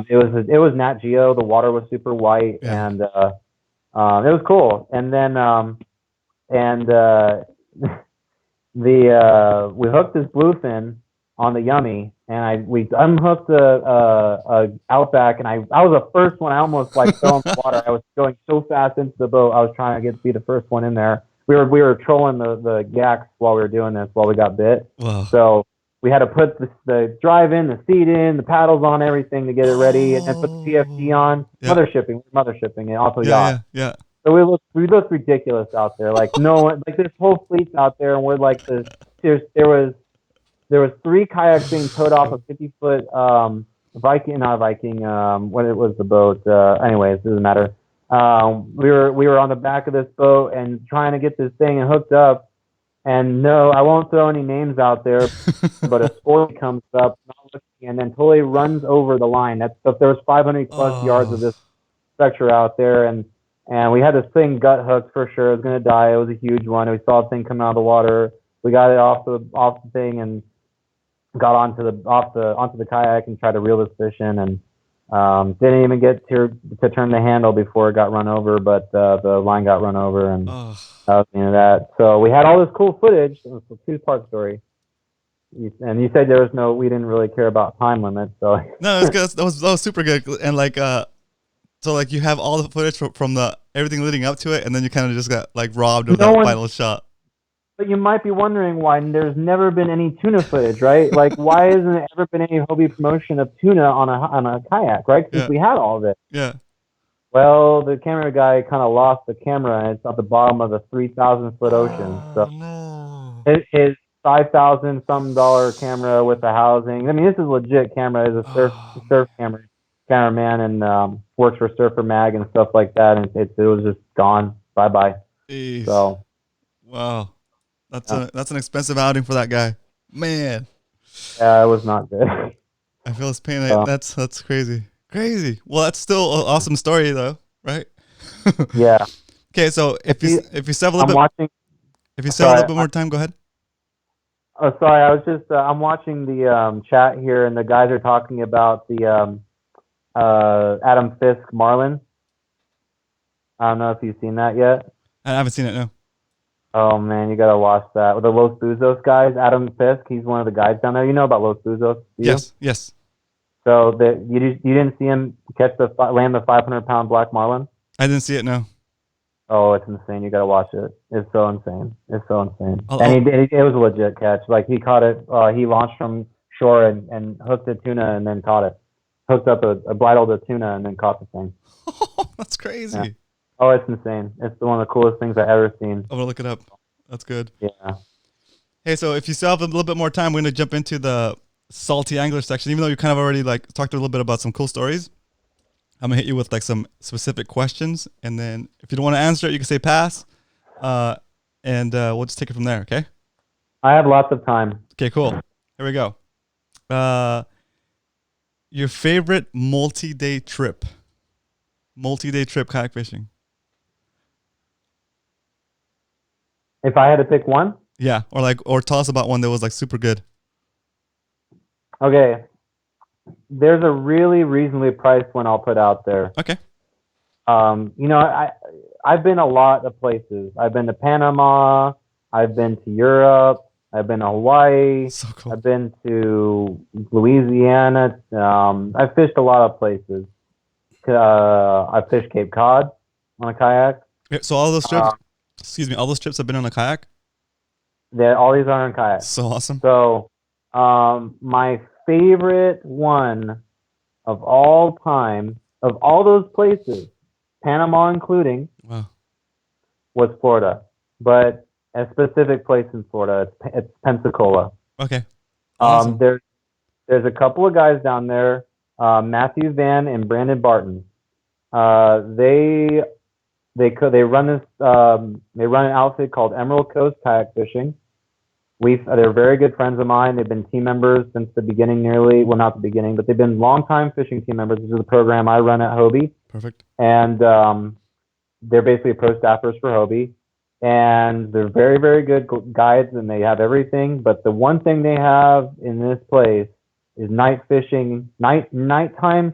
it was Nat Geo. The water was super white, and it was cool. And then we hooked this bluefin on the Yummy, and we unhooked a Outback, and I was the first one. I almost like fell in the water. I was going so fast into the boat. I was trying to be the first one in there. We were trolling the yaks while we were doing this, while we got bit. Wow. So we had to put the drive in, the seat in, the paddles on, everything to get it ready, and then put the PFD on. Mother shipping, and also yacht. Yeah. So we looked ridiculous out there. Like, no one, like, there's whole fleets out there, and we're like there was 3 kayaks being towed off a 50-foot what it was, the boat. Anyways, it doesn't matter. We were on the back of this boat and trying to get this thing and hooked up. And no, I won't throw any names out there, but a Squid comes up and then totally runs over the line. There was 500 plus yards of this structure out there, and we had this thing gut hooked for sure. It was gonna die. It was a huge one. And we saw the thing coming out of the water. We got it off the thing and got onto the kayak and tried to reel this fish in, and didn't even get to turn the handle before it got run over, but the line got run over, and that was the end of that. So we had all this cool footage. It was a 2-part story. And you said we didn't really care about time limits, so no, it was good. That was super good. And like so like you have all the footage from the everything leading up to it, and then you kind of just got like robbed of that final shot. But you might be wondering why there's never been any tuna footage, right? Like, why hasn't there ever been any hobie promotion of tuna on a kayak, right? Because we had all of it. Yeah. Well, the camera guy kind of lost the camera, and it's at the bottom of the 3,000-foot ocean. So his $5,000-something camera with the housing. I mean, this is a legit camera. It's a surf cameraman, and works for Surfer Mag and stuff like that. And it was just gone. Bye. So. Wow. That's an expensive outing for that guy, man. Yeah, it was not good. I feel his pain. That's crazy. Well, that's still an awesome story, though, right? Yeah. Okay, so if you still have a little bit more time, go ahead. Oh, sorry. I was just I'm watching the chat here, and the guys are talking about the Adam Fisk Marlin. I don't know if you've seen that yet. I haven't seen it, no. Oh man, you gotta watch that. With the Los Buzos guys, Adam Fisk, he's one of the guys down there. You know about Los Buzos? Yes. So you didn't see him land the 500-pound black marlin? I didn't see it, no. Oh, it's insane. You gotta watch it. It's so insane. And it was a legit catch. Like, he caught it. He launched from shore and hooked a tuna and then caught it. Hooked up bridled a tuna and then caught the thing. That's crazy. Yeah. Oh, it's insane. It's one of the coolest things I've ever seen. I'm going to look it up. That's good. Yeah. Hey, so if you still have a little bit more time, we're going to jump into the salty angler section. Even though you kind of already like talked a little bit about some cool stories, I'm going to hit you with like some specific questions. And then if you don't want to answer it, you can say pass. And we'll just take it from there, okay? I have lots of time. Okay, cool. Here we go. Your favorite multi-day trip kayak fishing? If I had to pick one? Yeah, or tell us about one that was like super good. Okay. There's a really reasonably priced one I'll put out there. Okay. I've been a lot of places. I've been to Panama. I've been to Europe. I've been to Hawaii. So cool. I've been to Louisiana. I've fished a lot of places. I fished Cape Cod on a kayak. Yeah, so all those trips, all those trips have been on a kayak? All these are on kayak. So awesome. So my favorite one of all time, of all those places, Panama including, was Florida. But a specific place in Florida, it's Pensacola. Okay. Awesome. There's a couple of guys down there, Matthew Van and Brandon Barton. They run an outfit called Emerald Coast Kayak Fishing, They're very good friends of mine. They've been team members since the beginning, nearly. Well, not the beginning, but they've been longtime fishing team members. This is the program I run at Hobie. Perfect. And they're basically pro staffers for Hobie. And they're very, very good guides, and they have everything. But the one thing they have in this place is nighttime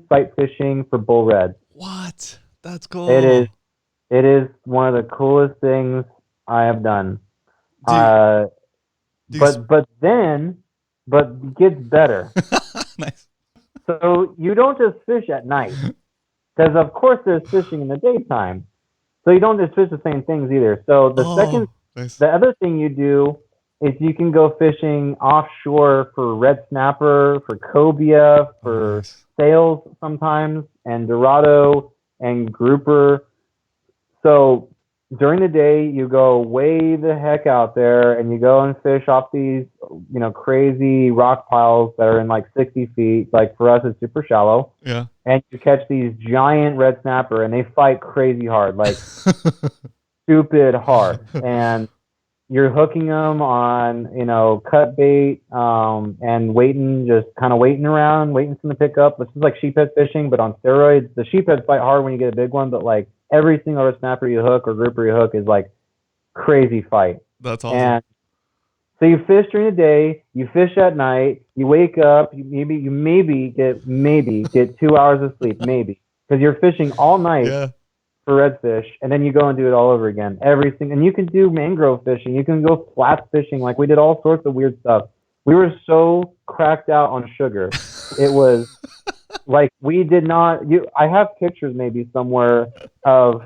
sight fishing for bull red. What? That's cool. It is one of the coolest things I have done. But it gets better. Nice. So you don't just fish at night, because of course there's fishing in the daytime. So you don't just fish the same things either. So the other thing you do is you can go fishing offshore for red snapper, for cobia, for sails sometimes, and dorado and grouper. So during the day, you go way the heck out there and you go and fish off these, crazy rock piles that are in like 60 feet. Like for us, it's super shallow. Yeah. And you catch these giant red snapper and they fight crazy hard, like stupid hard. And you're hooking them on, cut bait, and waiting around, waiting for them to pick up. This is like sheephead fishing, but on steroids. The sheepheads fight hard when you get a big one, but like every single red snapper you hook or grouper you hook is like crazy fight. That's awesome. And so you fish during the day, you fish at night, you wake up, you maybe get 2 hours of sleep, maybe, because you're fishing all night. Yeah. For redfish, and then you go and do it all over again. And you can do mangrove fishing. You can go flat fishing. Like we did all sorts of weird stuff. We were so cracked out on sugar. It was like we did not. I have pictures maybe somewhere of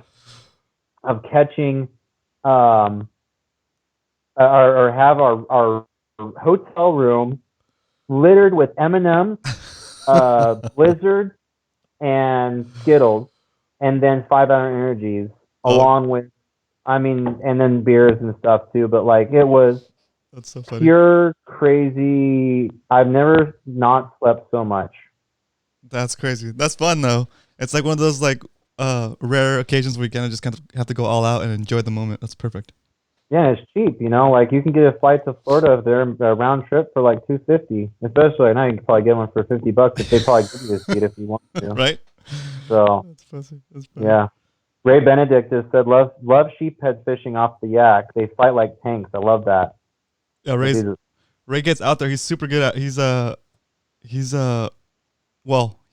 catching, or have our hotel room littered with M&Ms, Blizzard, and Skittles. And then 5 Hour Energies, along with, and then beers and stuff too. But like it was That's so funny. Pure crazy. I've never not slept so much. That's crazy. That's fun though. It's like one of those like rare occasions where you kind of have to go all out and enjoy the moment. That's perfect. Yeah, it's cheap. Like you can get a flight to Florida if they're a round trip for like $250. Especially now, you can probably get one for $50 if they probably give you this seat if you want to. Right. So that's funny. Yeah. Ray Benedict just said, love sheephead fishing off the yak. They fight like tanks. I love that. Yeah, Ray gets out there. He's super good at. He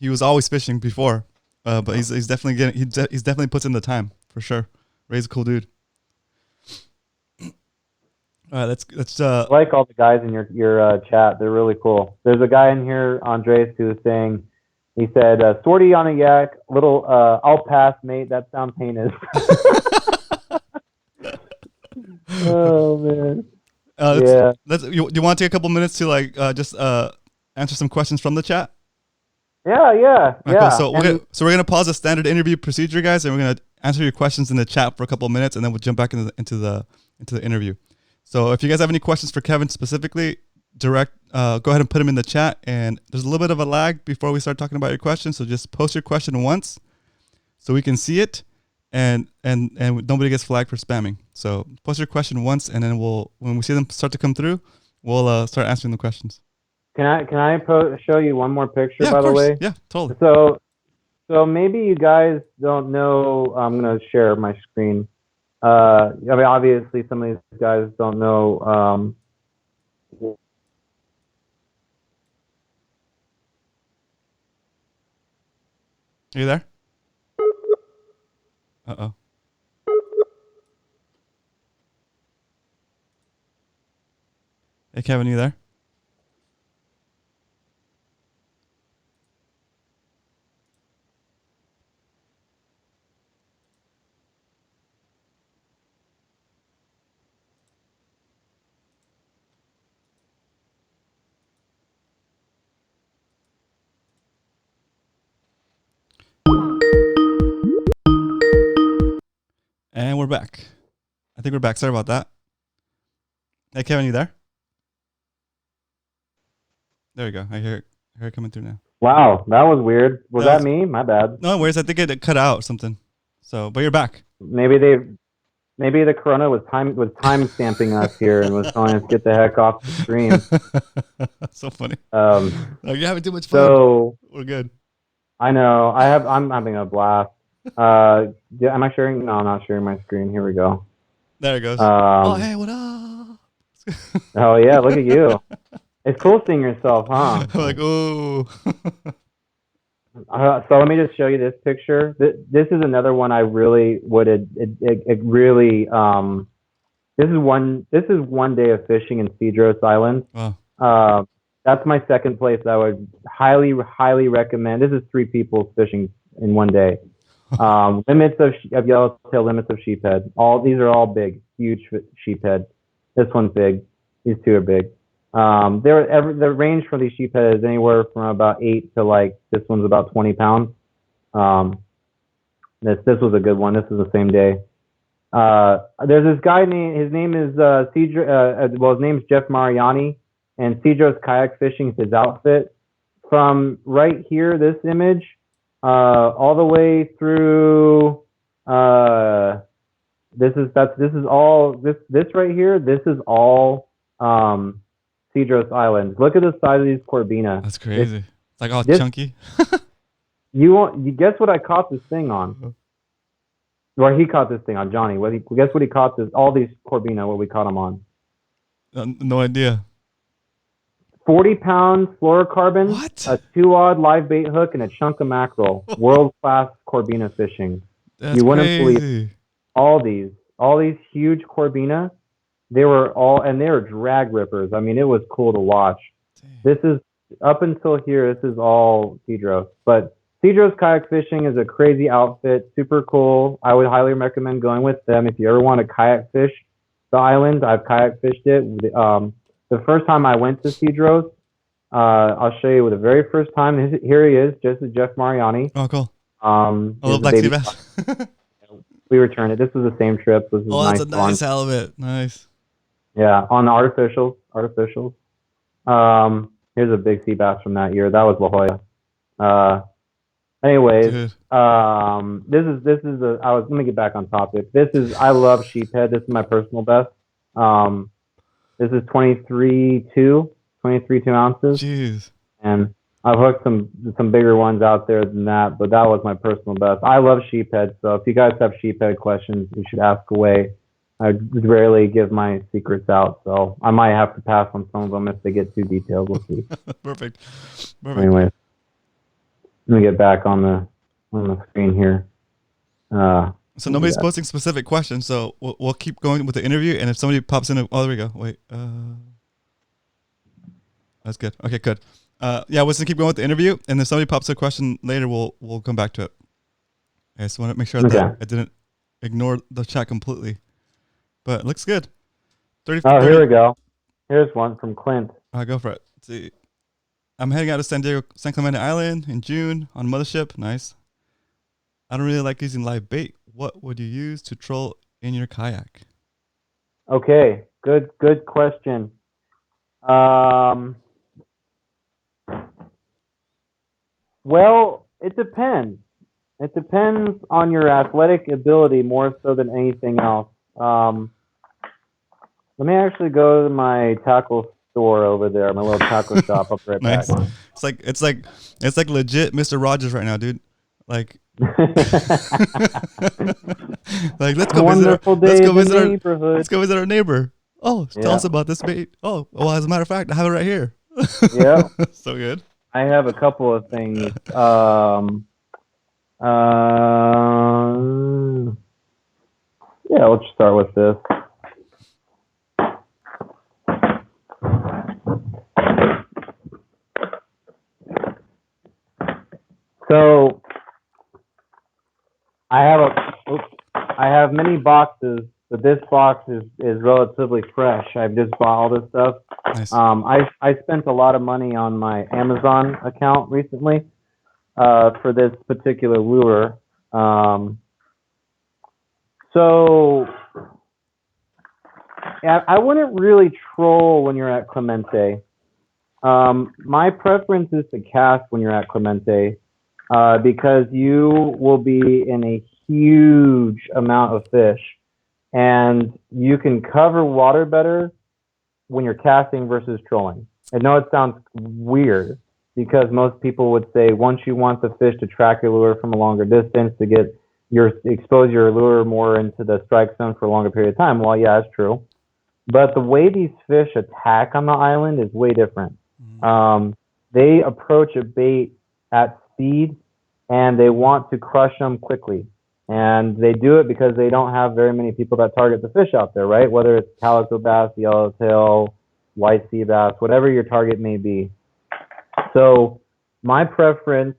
was always fishing before, but he's definitely he's definitely puts in the time for sure. Ray's a cool dude. All right, let's. I like all the guys in your chat. They're really cool. There's a guy in here, Andres, who was saying. He said, sortie on a yak, little, I'll pass, mate. That sounds heinous. Oh, man. Yeah. Do you want to take a couple minutes to just answer some questions from the chat? Yeah. Cool. So we're gonna pause the standard interview procedure, guys, and we're gonna answer your questions in the chat for a couple of minutes, and then we'll jump back into the interview. So if you guys have any questions for Kevin specifically, go ahead and put them in the chat, and there's a little bit of a lag before we start talking about your question, so just post your question once so we can see it, and nobody gets flagged for spamming. So post your question once, and then when we see them start to come through, we'll start answering the questions. Can I show you one more picture, by the way? Yeah, totally. So maybe you guys don't know. I'm gonna share my screen. Obviously some of these guys don't know. Are you there? Uh-oh. Hey, Kevin, you there? And we're back. I think we're back. Sorry about that. Hey, Kevin, you there? There we go. I hear it coming through now. Wow, that was weird. Was that me? My bad. No worries. I think it cut out something. So, but you're back. Maybe they Maybe the Corona was time stamping us here and was telling us get the heck off the stream. That's so funny. Like you're having too much fun. So we're good. I know. I'm having a blast. Am I sharing? No, I'm not sharing my screen. Here we go. There it goes. Oh, hey, what up? Oh yeah, look at you. It's cool seeing yourself, huh? I'm like, oh. So let me just show you this picture. This is another one I really would. It really. This is one day of fishing in Cedros Island. Wow. That's my second place. I would highly recommend. This is 3 people fishing in one day. Limits of yellowtail, limits of sheephead. These are all big, huge sheephead. This one's big. These 2 are big. The range for these sheephead is anywhere from about 8 to like this one's about 20 pounds. This was a good one. This is the same day. There's this guy his name is his name's Jeff Mariani, and Cedros Kayak Fishing is his outfit. From right here, this image, all the way through this right here. This is all Cedros Island. Look at the size of these corbina. That's crazy. It's like all chunky. You guess what I caught this thing on? Or he caught this thing on, Johnny. Guess what he caught all these corbina, what we caught him on? No idea. 40 pounds fluorocarbon, what? A 2-aught live bait hook, and a chunk of mackerel. World-class corbina fishing. That's you wouldn't crazy. Believe all these huge corbina. They were drag rippers. I mean, it was cool to watch. Dang. This is up until here. This is all Cedros, but Cedros Kayak Fishing is a crazy outfit, super cool. I would highly recommend going with them if you ever want to kayak fish the island. I've kayak fished it. The first time I went to Cedros, I'll show you the very first time. Here he is, just Jeff Mariani. Oh, cool. A little black sea bass. We returned it. This was the same trip. This is that's a nice halibut. Nice. Yeah, on the artificials. Here's a big sea bass from that year. That was La Jolla. Anyways, let me get back on topic. I love sheephead. This is my personal best. This is 23.2 ounces. Jeez. And I've hooked some bigger ones out there than that, but that was my personal best. I love sheephead, so if you guys have sheephead questions, you should ask away. I rarely give my secrets out, so I might have to pass on some of them if they get too detailed. We'll see. Perfect. Anyways, let me get back on the screen here. So nobody's posting specific questions, so we'll keep going with the interview, and if somebody pops in, there we go. Wait, that's good. Okay, good. Yeah, we'll just keep going with the interview, and if somebody pops a question later, we'll come back to it. I just want to make sure that I didn't ignore the chat completely, but it looks good. 30. Here we go. Here's one from Clint. All right, go for it. Let's see, I'm heading out to San Clemente Island in June on Mothership. Nice. I don't really like using live bait. What would you use to troll in your kayak? Okay, good question. Well, it depends. It depends on your athletic ability more so than anything else. Let me actually go to my tackle store over there, my little tackle shop. Up right nice. back. It's like legit Mr. Rogers right now, dude. Like, like let's go visit our neighbor. Oh, tell us about this bait. Oh, well, as a matter of fact, I have it right here. Yeah. So good. I have a couple of things. Yeah, let's start with this. So I have many boxes, but this box is relatively fresh. I've just bought all this stuff. Nice. I spent a lot of money on my Amazon account recently for this particular lure. So I wouldn't really troll when you're at Clemente. My preference is to cast when you're at Clemente because you will be in a huge amount of fish. and you can cover water better when you're casting versus trolling. I know it sounds weird because most people would say once you want the fish to track your lure from a longer distance to get expose your lure more into the strike zone for a longer period of time. Well, yeah, that's true. But the way these fish attack on the island is way different. They approach a bait at speed and they want to crush them quickly. And they do it because they don't have very many people that target the fish out there, right? Whether it's calico bass, yellowtail, white sea bass, whatever your target may be. So my preference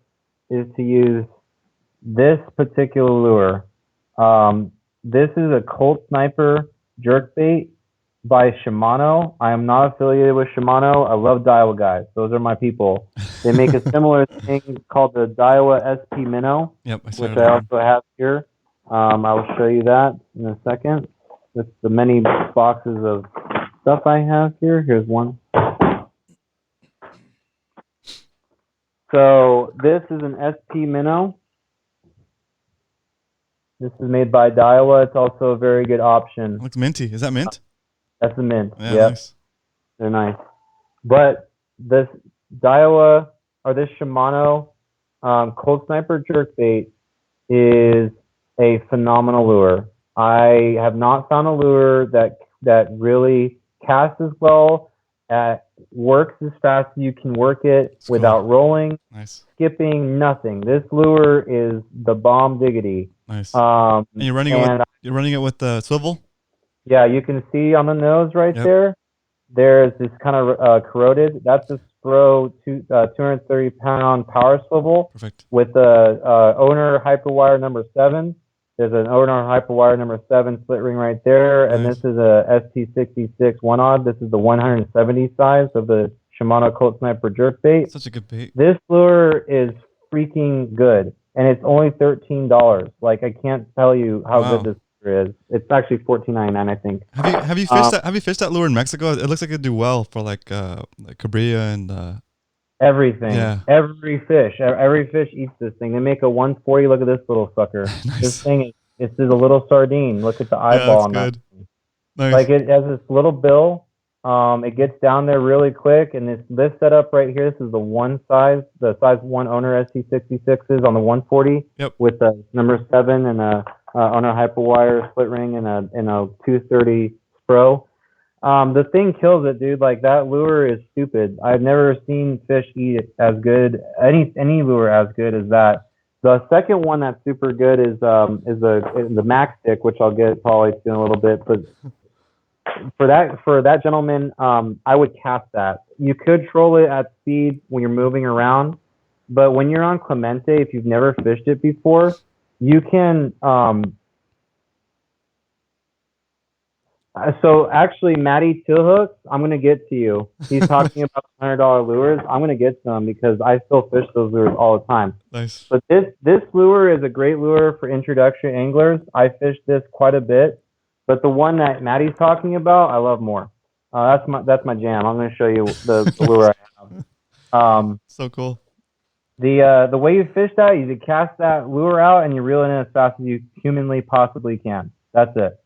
is to use this particular lure. This is a Colt Sniper jerkbait by Shimano. I am not affiliated with Shimano. I love Daiwa guys. Those are my people. They make a similar thing called the Daiwa SP Minnow, which I also have here. I will show you that in a second. It's the many boxes of stuff I have here. Here's one. So this is an SP Minnow. This is made by Daiwa. It's also a very good option. It looks minty. Is that mint? That's a mint. Yeah, yep. Nice. They're nice. But this Daiwa or this Shimano Cold Sniper jerkbait is a phenomenal lure. I have not found a lure that really casts as well, works as fast as you can work it without rolling, skipping, nothing. This lure is the bomb diggity. Nice. And you're running it with the swivel? Yeah, you can see on the nose right there. There's this kind of corroded. That's a Spro 230-pound power swivel. Perfect. With the owner hyperwire number 7. There's an owner hyperwire number 7 split ring right there, and this is a ST66 one-odd. This is the 170 size of the Shimano Colt Sniper jerkbait. Such a good bait. This lure is freaking good, and it's only $13. Like, I can't tell you how good this lure is. It's actually $14.99, I think. Have you fished that lure in Mexico? It looks like it'd do well for like cabrilla and everything. Yeah. Every fish eats this thing. They make a 140. Look at this little sucker. Nice. This thing is a little sardine. Look at the eyeball on that. Nice. Like it has this little bill. It gets down there really quick, and this setup right here. This is the size 1 owner ST66s on the 140 with the number 7 and a owner hyperwire split ring and a 230 Spro. The thing kills it, dude. Like, that lure is stupid. I've never seen fish eat it as good, any lure as good as that. The second one that's super good is the Max Stick, which I'll get probably to in a little bit. But for that gentleman, I would cast that. You could troll it at speed when you're moving around, but when you're on Clemente, if you've never fished it before, you can. So actually, Matty Tillhooks, I'm gonna get to you. He's talking about $100 lures. I'm gonna get to them because I still fish those lures all the time. Nice. But this lure is a great lure for introductory anglers. I fish this quite a bit, but the one that Matty's talking about, I love more. That's my jam. I'm gonna show you the lure I have. So cool. The way you fish that, you cast that lure out and you reel it in as fast as you humanly possibly can. That's it.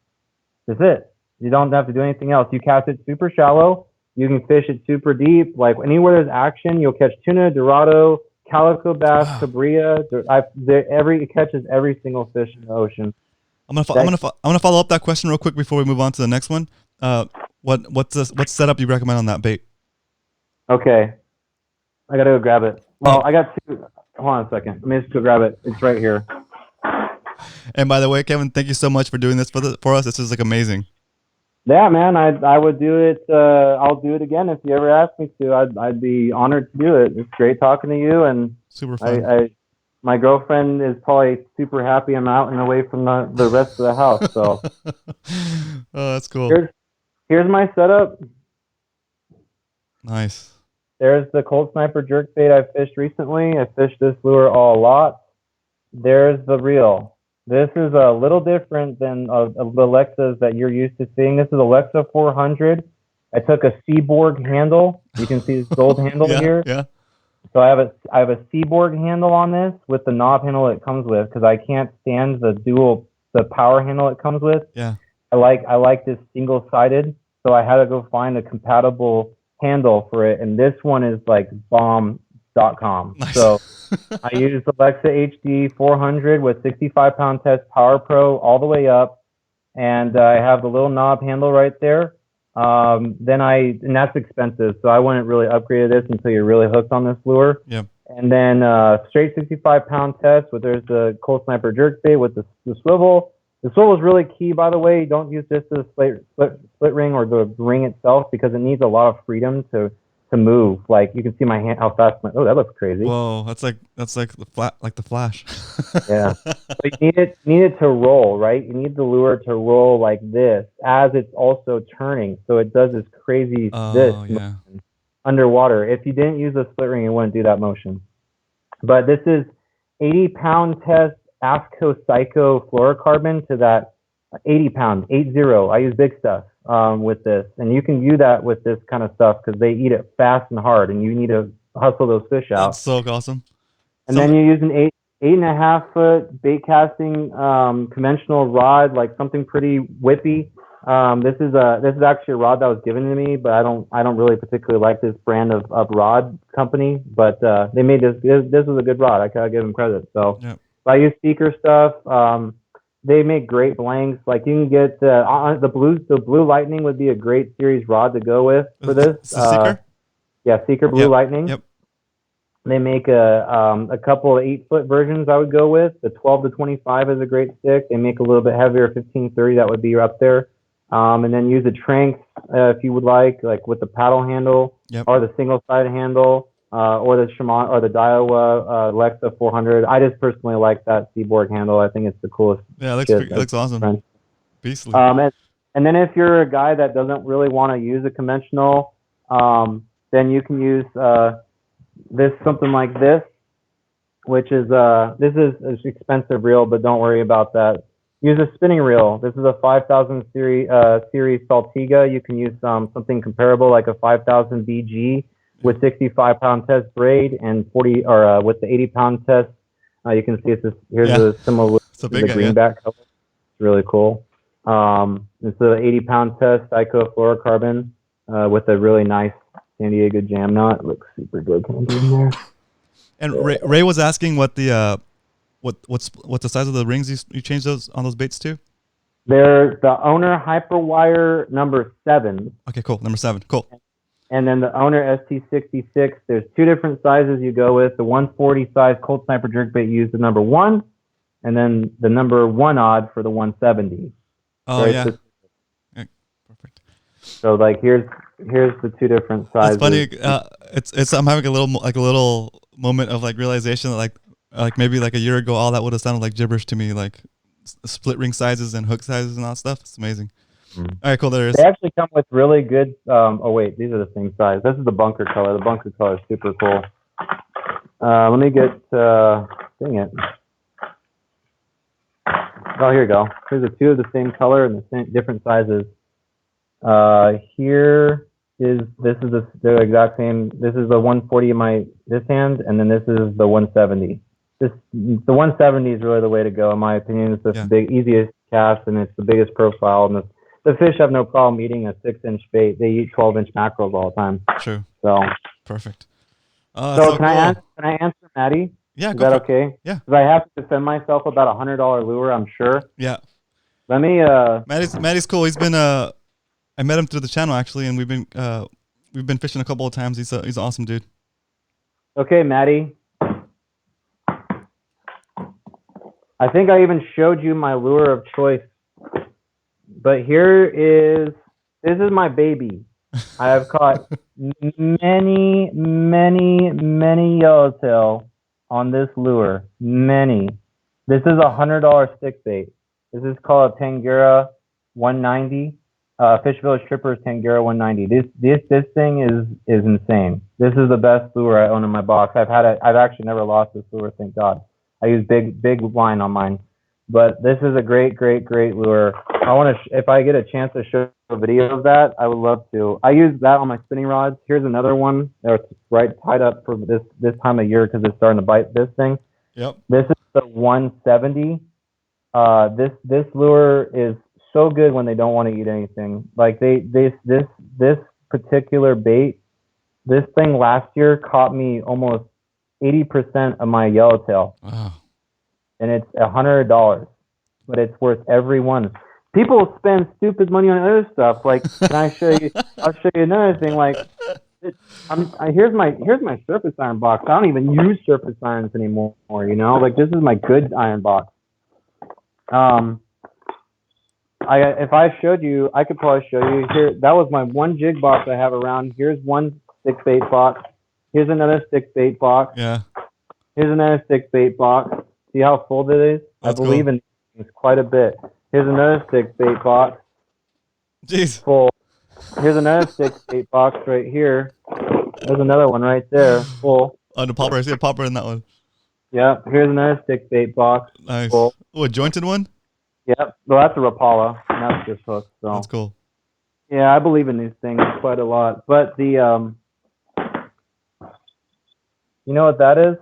That's it. You don't have to do anything else. You cast it super shallow. You can fish it super deep. Like, anywhere there's action, you'll catch tuna, dorado, calico bass, cabrilla. It catches every single fish in the ocean. I'm gonna follow up that question real quick before we move on to the next one. What setup you recommend on that bait? Okay, I gotta go grab it. Well, I got two. Hold on a second. Let me just go grab it. It's right here. And by the way, Kevin, thank you so much for doing this for us. This is like amazing. Yeah, man, I would do it. I'll do it again if you ever ask me to. I'd be honored to do it. It's great talking to you, and super fun. My girlfriend is probably super happy I'm out and away from the rest of the house. So, oh, that's cool. Here's my setup. Nice. There's the Colt Sniper jerkbait I fished recently. I fished this lure a lot. There's the reel. This is a little different than the Alexas that you're used to seeing. This is Alexa 400. I took a Seaborg handle. You can see this gold handle here. Yeah. So I have a Seaborg handle on this with the knob handle it comes with because I can't stand the power handle it comes with. Yeah. I like this single sided, so I had to go find a compatible handle for it, and this one is like bomb.com. Nice. So I use Alexa HD 400 with 65-pound test Power Pro all the way up, and I have the little knob handle right there. And that's expensive, so I wouldn't really upgrade this until you're really hooked on this lure. Yep. And then straight 65-pound test, but there's the Cold Sniper jerkbait with the swivel. The swivel is really key, by the way. Don't use this as a split ring or the ring itself, because it needs a lot of freedom to move. Like you can see my hand, how fast oh, that looks crazy. Whoa, that's like the Flash. Yeah. But you need it to roll, right? You need the lure to roll like this as it's also turning. So it does this crazy motion underwater. If you didn't use a split ring, it wouldn't do that motion. But this is 80-pound test AFCO Psycho fluorocarbon to that 80-pound, 80. I use big stuff with this. And you can view that with this kind of stuff because they eat it fast and hard, and you need to hustle those fish out. That's so awesome. And then you use an 8.5 foot bait casting conventional rod, like something pretty whippy. This is actually a rod that was given to me, but I don't really particularly like this brand of rod company. But they made this. This was a good rod. I gotta give them credit. So I use Seeker stuff. They make great blanks. Like you can get the blue lightning would be a great series rod to go with for this. Seeker? Yeah, Seeker Blue Lightning. Yep. They make a couple of 8-foot versions I would go with. The 12 to 25 is a great stick. They make a little bit heavier, 15, 30, that would be up there. And then use a Tranx if you would like with the paddle handle or the single side handle or the Shimano or the Daiwa Alexa 400. I just personally like that Seaboard handle. I think it's the coolest. Yeah, it looks awesome. Beastly. And then if you're a guy that doesn't really want to use a conventional, then you can use something like this, which is this is an expensive reel, but don't worry about that. Use a spinning reel. This is a 5000 series Saltiga. You can use something comparable like a 5000 BG with 65-pound test braid and 40 or with the 80-pound test. You can see here's a similar it's a big greenback color. It's really cool. It's the 80-pound test Psycho fluorocarbon with a really nice San Diego jam knot. It looks super good. Can I do in there? And Ray was asking what the what's the size of the rings you changed those on those baits to? They're the Owner Hyperwire number 7. Okay, cool. Number 7. Cool. And then the Owner ST66. There's 2 different sizes you go with. The 140 size Cold Sniper jerkbait use the number 1, and then the number 1 odd for the 170. Oh yeah. Perfect. So like here's the 2 different sizes. It's funny. I'm having a little moment of like realization that like maybe like a year ago all that would have sounded like gibberish to me, like split ring sizes and hook sizes and all that stuff. It's amazing. All right, cool. There it is. They actually come with really good. Oh wait, these are the same size. This is the bunker color. The bunker color is super cool. Let me get. Dang it. Oh, here you go. Here's the 2 of the same color and the same different sizes. Here is the exact same. This is the 140 in this hand, and then this is the 170. The 170 is really the way to go, in my opinion. It's the easiest cast, and it's the biggest profile. And the fish have no problem eating a 6-inch bait. They eat 12-inch mackerels all the time. True. So perfect. So can I answer Maddie? Yeah. Is that okay? Yeah. Because I have to defend myself about a $100 lure, I'm sure. Yeah. Let me. Maddie's cool. He's been I met him through the channel actually, and we've been fishing a couple of times. He's an awesome dude. Okay, Maddie. I think I even showed you my lure of choice, but this is my baby. I have caught many yellowtail on this lure. Many. This is a $100 stick bait. This is called a Tangera 190. Fish Village Trippers Tangera 190. This thing is insane. This is the best lure I own in my box. I've actually never lost this lure, thank God. I use big line on mine, but this is a great lure. I want to, if I get a chance to show a video of that, I would love to. I use that on my spinning rods. Here's another one that's right tied up for this time of year because it's starting to bite this thing. Yep. This is the 170. This lure is so good when they don't want to eat anything. Like this particular bait, this thing last year caught me almost 80% of my yellowtail, Wow. and it's $100, but it's worth every one. People spend stupid money on other stuff. Like, can I show you? I'll show you another thing. Like, here's my surface iron box. I don't even use surface irons anymore. You know, like this is my good iron box. If I showed you, I could probably show you here. That was my one jig box I have around. Here's one stick bait box. Here's another stick bait box. Yeah. Here's another stick bait box. See how full it is? That's I believe cool. in things quite a bit. Here's another stick bait box. Jeez. Full. Here's another stick bait box right here. There's another one right there. Full. Oh, the popper. I see a popper in that one. Yep. Here's another stick bait box. Nice. Full. Oh, a jointed one? Yep. Well, that's a Rapala, and that's just hooked. So. That's cool. Yeah, I believe in these things quite a lot. But the you know what that is?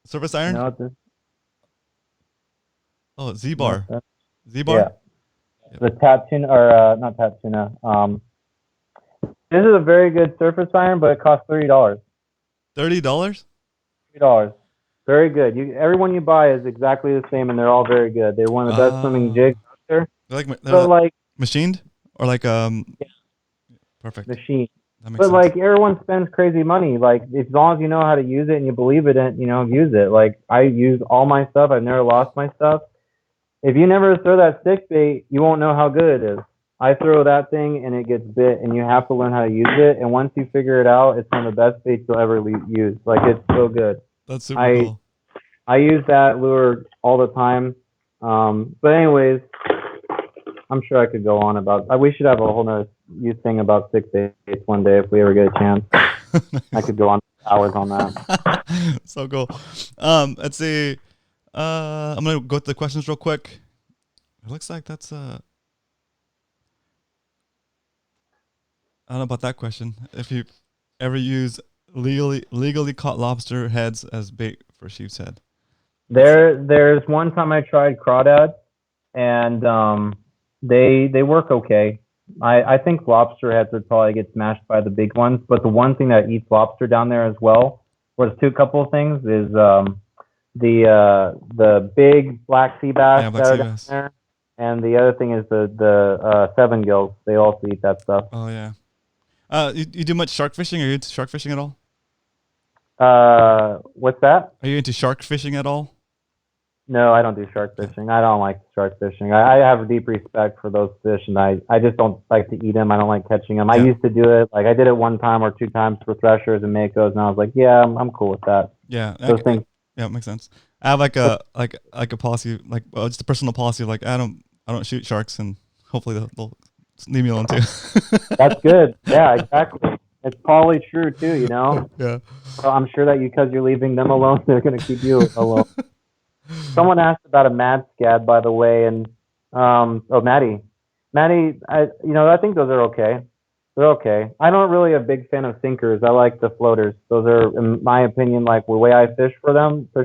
Surface iron? You know what this? Oh, Z-bar. You know Z-bar? Yeah. Yep. The tap tuna, or not tap tuna. This is a very good surface iron, but it costs $30. $30? $30. Very good. Everyone you buy is exactly the same, and they're all very good. They're one of the best swimming jigs out there. They're like machined? Or like Yeah. Perfect. machine. That makes But sense. like everyone spends crazy money. Like as long as you know how to use it and you believe it, and use it. Like I use all my stuff. I've never lost my stuff. If you never throw that stick bait, you won't know how good it is. I throw that thing and it gets bit, and you have to learn how to use it. And once you figure it out, it's one of the best baits you'll ever use. Like it's so good. That's super cool. I use that lure all the time. But anyways, I'm sure I could go on about. We should have a whole nother thing about stick baits one day if we ever get a chance. I could go on hours on that. So cool. Let's see. I'm gonna go to the questions real quick. It looks like that's I don't know about that question. If you ever use legally caught lobster heads as bait for sheep's head. There's one time I tried crawdads, and they work okay. I think lobster heads would probably get smashed by the big ones, but the one thing that eats lobster down there as well, or there's couple of things, is the big black sea bass that are down there, and the other thing is the seven gills. They also eat that stuff. Oh yeah. You do much shark fishing? Are you into shark fishing at all? What's that? Are you into shark fishing at all? No, I don't do shark fishing. I don't like shark fishing. I have a deep respect for those fish, and I just don't like to eat them. I don't like catching them. Yeah. I used to do it. Like I did it one time or two times for threshers and makos, and I was like, yeah, I'm cool with that. Yeah. Those things. Yeah, it makes sense. I have like a policy, like just a personal policy. Like I don't shoot sharks, and hopefully they'll leave me alone too. That's good. Yeah, exactly. It's probably true too. Yeah. So I'm sure that because you're leaving them alone, they're gonna keep you alone. Someone asked about a mad scad, by the way, and Maddie, I think those are okay. They're okay. I'm not really a big fan of sinkers. I like the floaters. Those are, in my opinion, like the way I fish for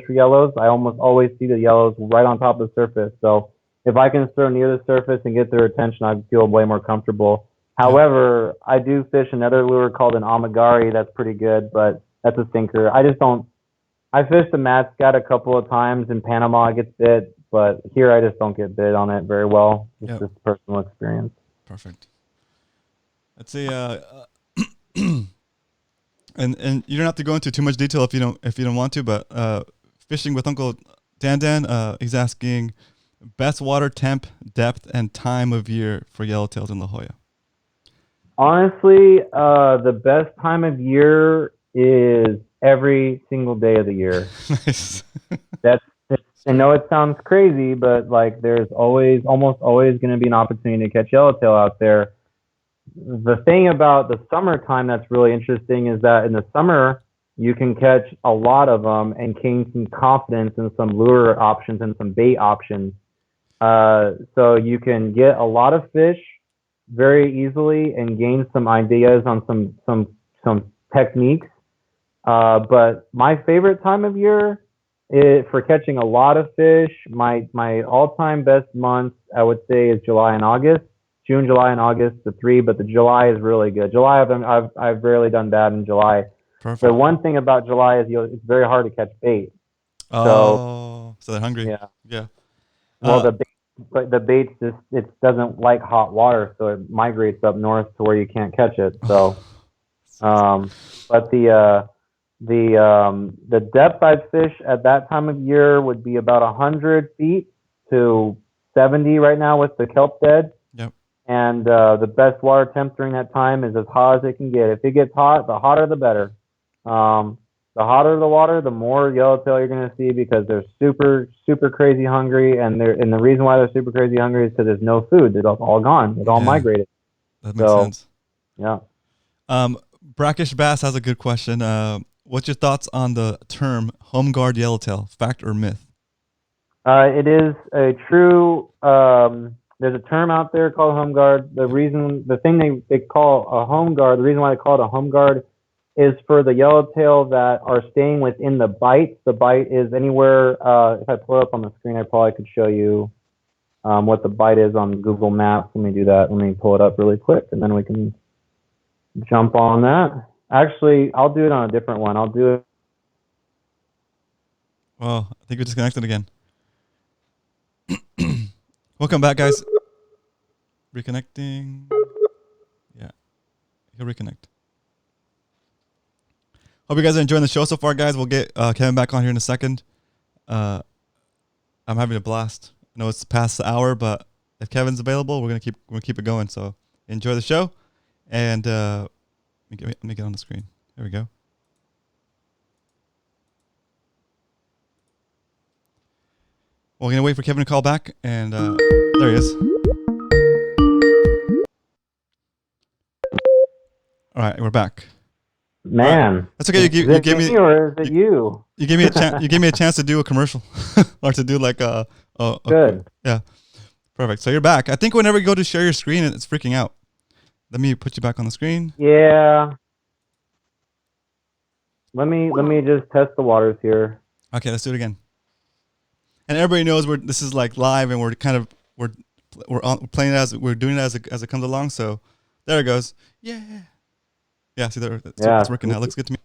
yellows. I almost always see the yellows right on top of the surface. So if I can throw near the surface and get their attention, I feel way more comfortable. However, I do fish another lure called an amagari. That's pretty good, but that's a sinker. I fished the mad scat a couple of times in Panama. I get bit, but here I just don't get bit on it very well. It's just personal experience. Perfect. Let's see. And you don't have to go into too much detail if you don't want to. But fishing with Uncle Dan, he's asking best water temp, depth, and time of year for yellowtails in La Jolla. Honestly, the best time of year is every single day of the year. Nice. I know it sounds crazy, but like there's almost always going to be an opportunity to catch yellowtail out there. The thing about the summertime that's really interesting is that in the summer you can catch a lot of them and gain some confidence in some lure options and some bait options. So you can get a lot of fish very easily and gain some ideas on some techniques. But my favorite time of year for catching a lot of fish, my all-time best months I would say is July and August. June, July, and August, the three, but the July is really good. July, I've rarely done bad in July. Perfect. The one thing about July is it's very hard to catch bait. Oh, so they're hungry. Yeah. Yeah. Well, the bait just it doesn't like hot water, so it migrates up north to where you can't catch it. So, but the depth I'd fish at that time of year would be about 100 feet to 70 right now with the kelp dead. Yep. And the best water temp during that time is as hot as it can get. If it gets hot, the hotter the better. The hotter the water, the more yellowtail you're going to see because they're super, super crazy hungry. And the reason why they're super crazy hungry is because there's no food. They're all gone. It's all migrated. That makes sense. Yeah. Brackish Bass has a good question. What's your thoughts on the term home guard yellowtail? Fact or myth? It is a true. There's a term out there called home guard. The thing they call a home guard, the reason why they call it a home guard is for the yellowtail that are staying within the bite. The bite is anywhere. If I pull it up on the screen, I probably could show you what the bite is on Google Maps. Let me do that. Let me pull it up really quick, and then we can jump on that. Actually, I'll do it on a different one. I'll do it. Well, I think we disconnected again. Welcome back, guys. Reconnecting. Yeah, he'll reconnect. Hope you guys are enjoying the show so far, guys. We'll get Kevin back on here in a second. I'm having a blast. I know it's past the hour, but if Kevin's available, we're gonna keep it going. So enjoy the show, and let me get on the screen. There we go. Well, we're gonna wait for Kevin to call back, and there he is. All right, we're back. Man, right. That's okay. You gave me, or is it you? You gave me a chance. You gave me a chance to do a commercial, or to do like good. Yeah, perfect. So you're back. I think whenever you go to share your screen, it's freaking out. Let me put you back on the screen. Yeah. Let me just test the waters here. Okay, let's do it again. And everybody knows this is like live, and we're playing it as we're doing it as it comes along. So there it goes. Yeah. Yeah, see there. It's working now. Looks good to me.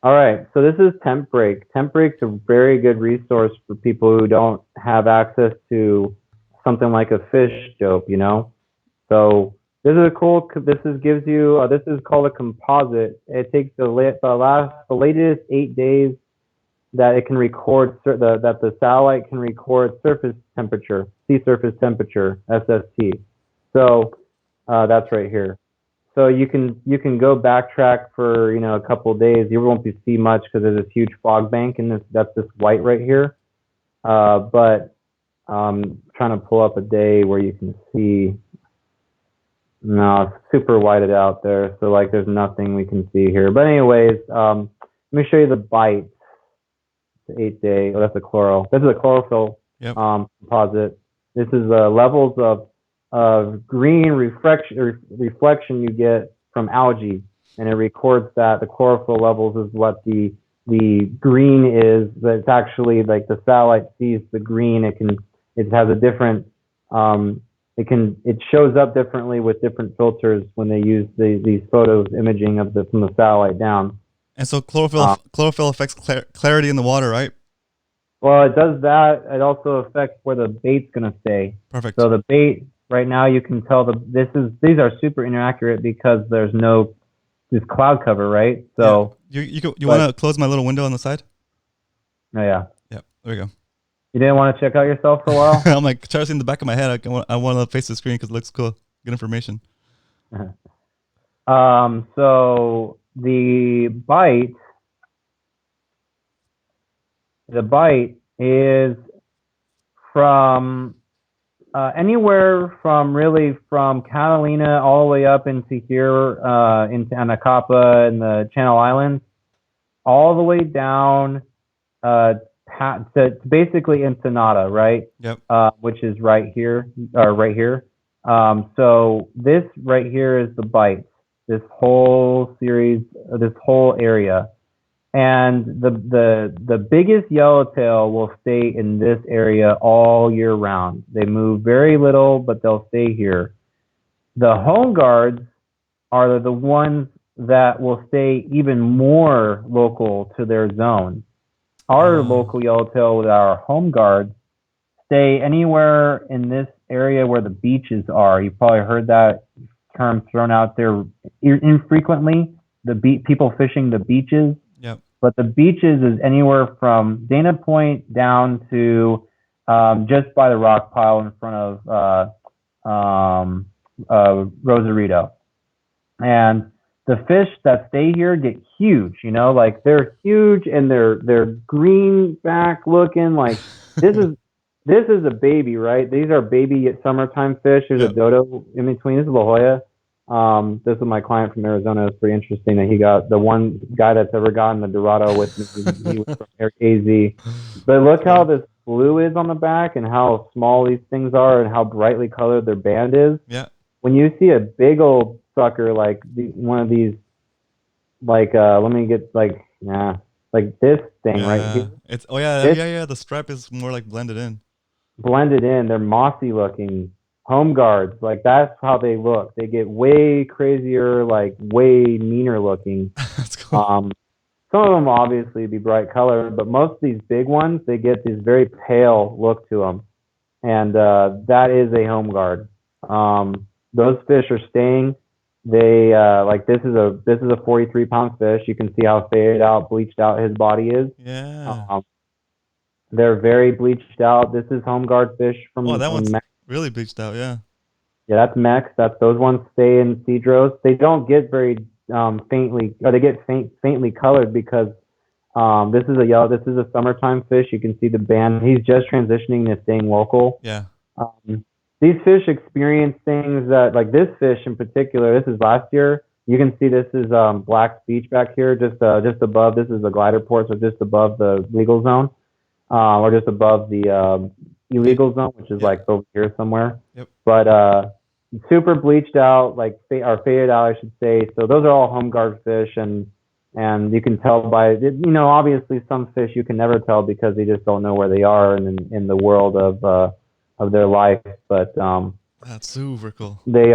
All right, so this is Temp Break. Temp Break's a very good resource for people who don't have access to something like a fish dope, you know. So this is cool. This gives you. This is called a composite. It takes the latest 8 days that it can record that the satellite can record surface temperature, sea surface temperature, SST. So that's right here. So you can go backtrack for a couple of days. You won't see much because there's this huge fog bank and that's this white right here. But trying to pull up a day where you can see. No, it's super whited out there. So like there's nothing we can see here. But anyways, let me show you the bite. The 8 day. Oh, that's a chloral. This is a chlorophyll composite. This is levels of green reflection you get from algae, and it records that the chlorophyll levels is what the green is. But it's actually like the satellite sees the green. It has a different it shows up differently with different filters when they use these photos imaging from the satellite down. And so chlorophyll affects clarity in the water, right? Well, it does that. It also affects where the bait's gonna stay. Perfect. So the bait right now, you can tell these are super inaccurate because there's this cloud cover, right? So you want to close my little window on the side? Oh yeah. Yeah. There we go. You didn't want to check out yourself for a while? I'm like trying to see in the back of my head. I want to face the screen because it looks cool. Good information. So the bite is from anywhere from Catalina all the way up into here, into Anacapa and the Channel Islands, all the way down to basically Ensenada, right? Yep. Which is right here. So this right here is the bite. This whole series, this whole area. And the biggest yellowtail will stay in this area all year round. They move very little, but they'll stay here. The home guards are the ones that will stay even more local to their zone. Our local yellowtail with our home guards stay anywhere in this area where the beaches are. You've probably heard that term thrown out there infrequently. People fishing the beaches. Yep. But the beaches is anywhere from Dana Point down to just by the rock pile in front of Rosarito. And the fish that stay here get huge, you know, like they're huge and they're greenback looking. Like this is a baby, right? These are baby summertime fish. There's a dodo in between. This is La Jolla. This is my client from Arizona. It's pretty interesting that he got the one guy that's ever gotten the Dorado with me. He was from AZ. But look how this blue is on the back and how small these things are and how brightly colored their band is. Yeah. When you see a big old sucker like one of these, like let me get like this thing right here. It's the stripe is more like blended in. They're mossy looking home guards. Like that's how they look. They get way crazier, like way meaner looking. That's cool. Some of them obviously be bright colored, but most of these big ones, they get this very pale look to them, and that is a home guard. Those fish are staying. They like this is a 43-pound fish. You can see how faded out, bleached out his body is. Yeah. They're very bleached out. This is home guard fish from. Oh, that one's really bleached out. Yeah. Yeah, that's Mex. Those ones stay in Cedros. They don't get very faintly, or they get faintly colored because this is a summertime fish. You can see the band. He's just transitioning to staying local. Yeah. These fish experience things that, like this fish in particular, this is last year. You can see this is Black's Beach back here, just above. This is the glider port, so just above the legal zone, or just above the illegal zone, which is like over here somewhere. Yep. But super bleached out, like or faded out, I should say. So those are all home guard fish, and you can tell by, you know, obviously some fish you can never tell because they just don't know where they are in the world of their life. But that's super cool. They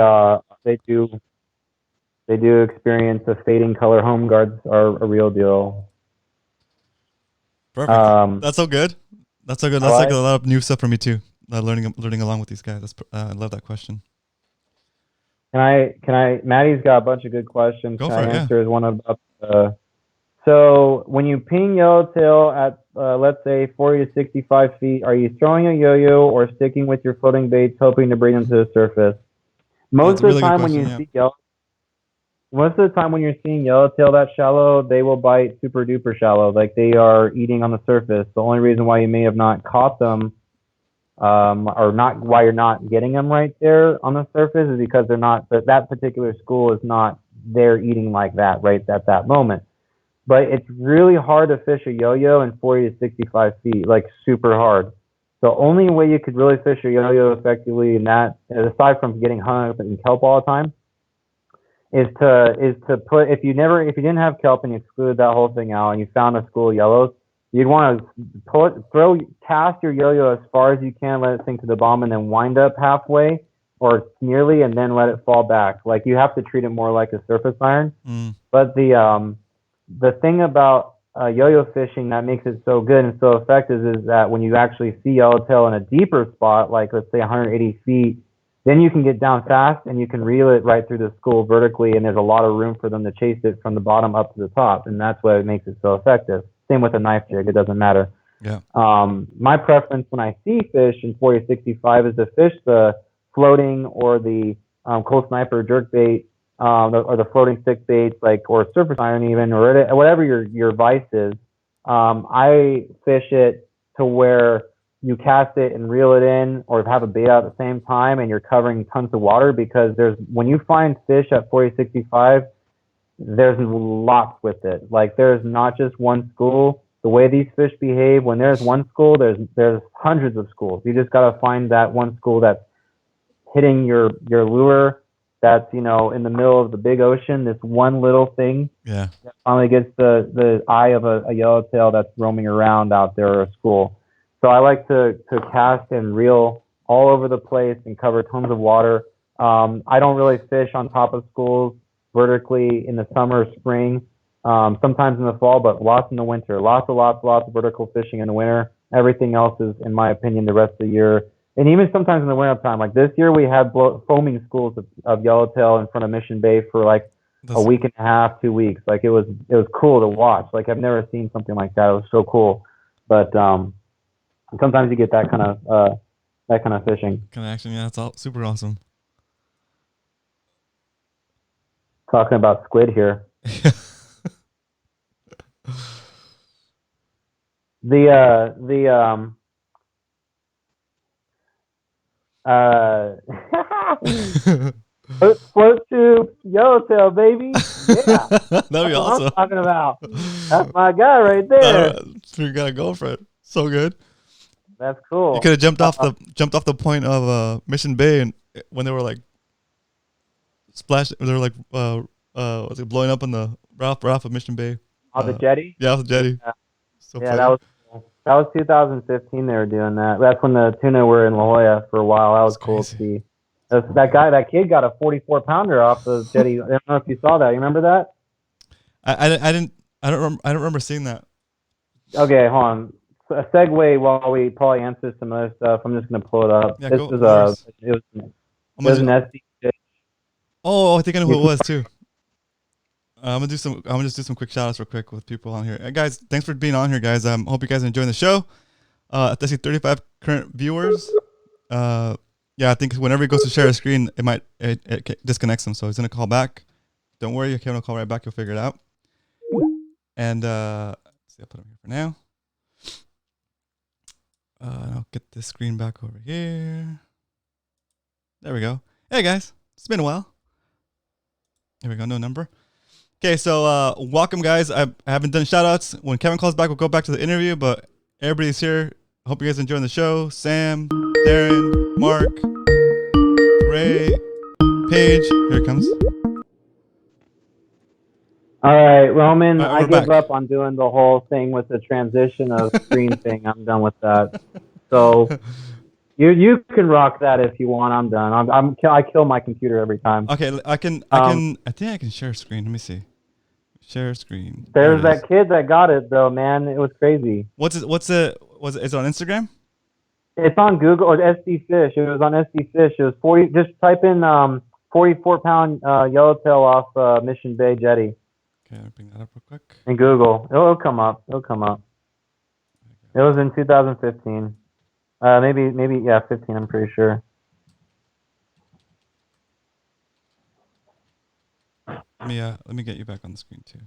do experience a fading color. Home guards are a real deal. Perfect. That's so good. That's so good. That's like a lot of new stuff for me too. Learning along with these guys. I love that question. Can I? Maddie's got a bunch of good questions. Go for it. Answer is one about. So when you ping yellowtail at let's say 40 to 65 feet, are you throwing a yo-yo or sticking with your floating baits, hoping to bring them to the surface? Most of the time when you see most of the time when you're seeing yellowtail that shallow, they will bite super duper shallow, like they are eating on the surface. The only reason why you may have not caught them, or not why you're not getting them right there on the surface, is because they're not. That particular school is not there eating like that right at that moment. But it's really hard to fish a yo-yo in 40 to 65 feet, like super hard. The only way you could really fish a yo-yo effectively in that, aside from getting hung up in kelp all the time, is to put, if you didn't have kelp and you excluded that whole thing out and you found a school of yellows, you'd want to cast your yo-yo as far as you can, let it sink to the bottom, and then wind up halfway or nearly, and then let it fall back. Like you have to treat it more like a surface iron. But the thing about yo-yo fishing that makes it so good and so effective is that when you actually see yellowtail in a deeper spot, like let's say 180 feet, then you can get down fast and you can reel it right through the school vertically, and there's a lot of room for them to chase it from the bottom up to the top, and that's what makes it so effective. Same with a knife jig, it doesn't matter. Yeah. My preference when I see fish in 40-65 is to fish the floating or the cold sniper jerk bait, or the floating stick baits, like, or surface iron even, or whatever your vice is. I fish it to where you cast it and reel it in, or have a bait out at the same time, and you're covering tons of water, because when you find fish at 40-65, there's lots with it. Like there's not just one school. The way these fish behave, when there's one school, there's hundreds of schools. You just gotta find that one school that's hitting your lure that's, you know, in the middle of the big ocean. This one little thing Yeah. that finally gets the eye of a yellowtail that's roaming around out there, or a school. So I like to cast and reel all over the place and cover tons of water. I don't really fish on top of schools vertically in the summer, spring, sometimes in the fall, but lots in the winter. Lots of vertical fishing in the winter. Everything else is, in my opinion, the rest of the year. And even sometimes in the winter time, like this year, we had foaming schools of yellowtail in front of Mission Bay for like a week and a half, 2 weeks. Like it was cool to watch. Like I've never seen something like that. It was so cool. But sometimes you get that kind of fishing. Kind of action. Yeah, it's all super awesome. Talking about squid here. Float tube yellowtail, baby. Yeah, That'd be awesome. I'm talking about. That's my guy right there. You gotta go for it. So good. That's cool. You could have jumped off the point of Mission Bay, and when they were like splash, they were like was it blowing up on the Ralph of Mission Bay? On the jetty. Yeah, off the jetty. Yeah, So yeah, that was 2015. They were doing that. That's when the tuna were in La Jolla for a while. That was cool to see. That kid got a 44-pounder off the jetty. I don't know if you saw that. You remember that? I don't remember seeing that. Okay, hold on. A segue while we probably answer some other stuff. I'm just gonna pull it up. Yeah, this was it was an SD. Oh, I think I know who it was too. I'm gonna just do some quick shout outs real quick with people on here. Guys, thanks for being on here, guys. Hope you guys are enjoying the show. I see 35 current viewers. Yeah, I think whenever he goes to share a screen, it disconnects him. So he's gonna call back. Don't worry, Kevin will call right back. You'll figure it out. And let's see, I'll put him here for now. I'll get this screen back over here. There we go. Hey guys, it's been a while. Here we go, no number. Okay, so welcome guys. I haven't done shout outs. When Kevin calls back, we'll go back to the interview, but everybody's here. I hope you guys are enjoying the show. Sam, Darren, Mark, Ray, Paige. Here it comes. All right, Roman, All right, I give back. up on doing the whole thing with the transition of screen thing. I'm done with that. So you can rock that if you want. I'm done. I kill my computer every time. Okay, I think I can share screen. Let me see. Share screen. There's that kid that got it though, man. It was crazy. Is it on Instagram? It's on Google or SD Fish. It was on SD Fish. It was 40. Just type in 44-pound yellowtail off Mission Bay jetty. Okay, I'll bring that up real quick. In Google, it'll come up. It was in 2015. Maybe 15. I'm pretty sure. Let me get you back on the screen too.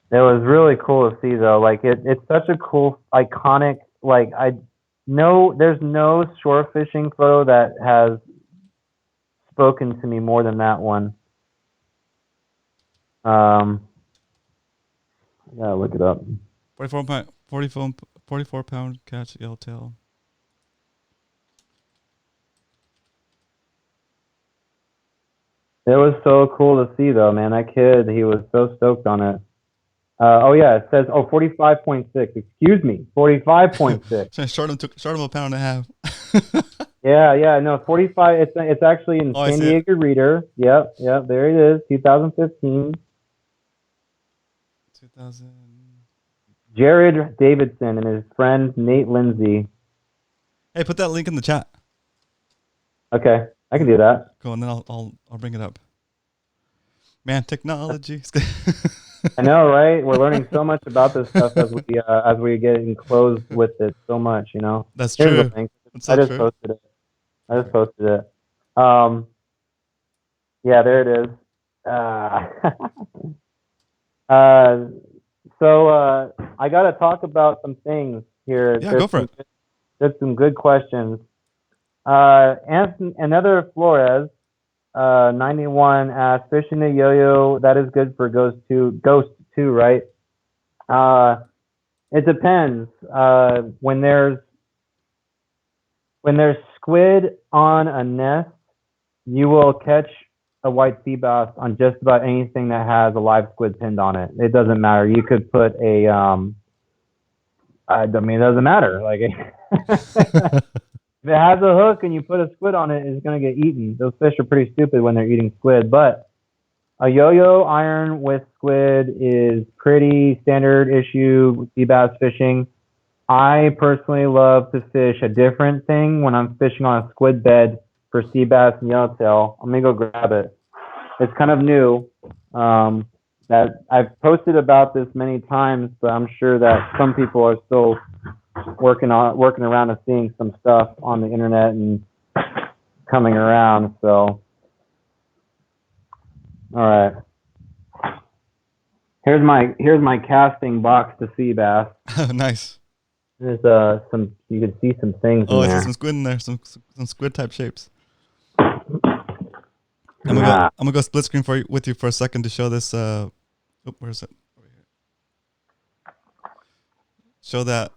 It was really cool to see though. Like it's such a cool, iconic. Like there's no shore fishing photo that has spoken to me more than that one. I gotta look it up. 44-pound catch yellowtail. It was so cool to see though, man. That kid, he was so stoked on it. It says 45.6. Excuse me, 45.6. Short him a pound and a half. Yeah, no, 45. It's actually in San Diego Reader. Yep, there it is, 2015. 2000. Jared Davidson and his friend Nate Lindsay. Hey, put that link in the chat. Okay, I can do that. Cool, and then I'll bring it up. Man, technology. I know, right? We're learning so much about this stuff as we get enclosed with it so much, you know. That's true. I just posted it. Yeah, there it is. So I got to talk about some things here. Yeah, go for it. There's some good questions. Another Flores, 91 asks, fishing a yo-yo, that is good for Ghost 2, right? It depends. When there's squid on a nest, you will catch a white sea bass on just about anything that has a live squid pinned on it. It doesn't matter. You could put a I mean, it doesn't matter. Like, if it has a hook and you put a squid on it, it's gonna get eaten. Those fish are pretty stupid when they're eating squid. But a yo-yo iron with squid is pretty standard issue sea bass fishing. I personally love to fish a different thing when I'm fishing on a squid bed for sea bass and yellowtail. I'm gonna go grab it. It's kind of new. That I've posted about this many times, but I'm sure that some people are still working around and seeing some stuff on the internet and coming around. So, all right. Here's my casting box to sea bass. Nice. There's you can see some things in there. I see some squid in there, some squid type shapes. I'm gonna go split screen with you for a second to show this. Where is it? Over here. Show that.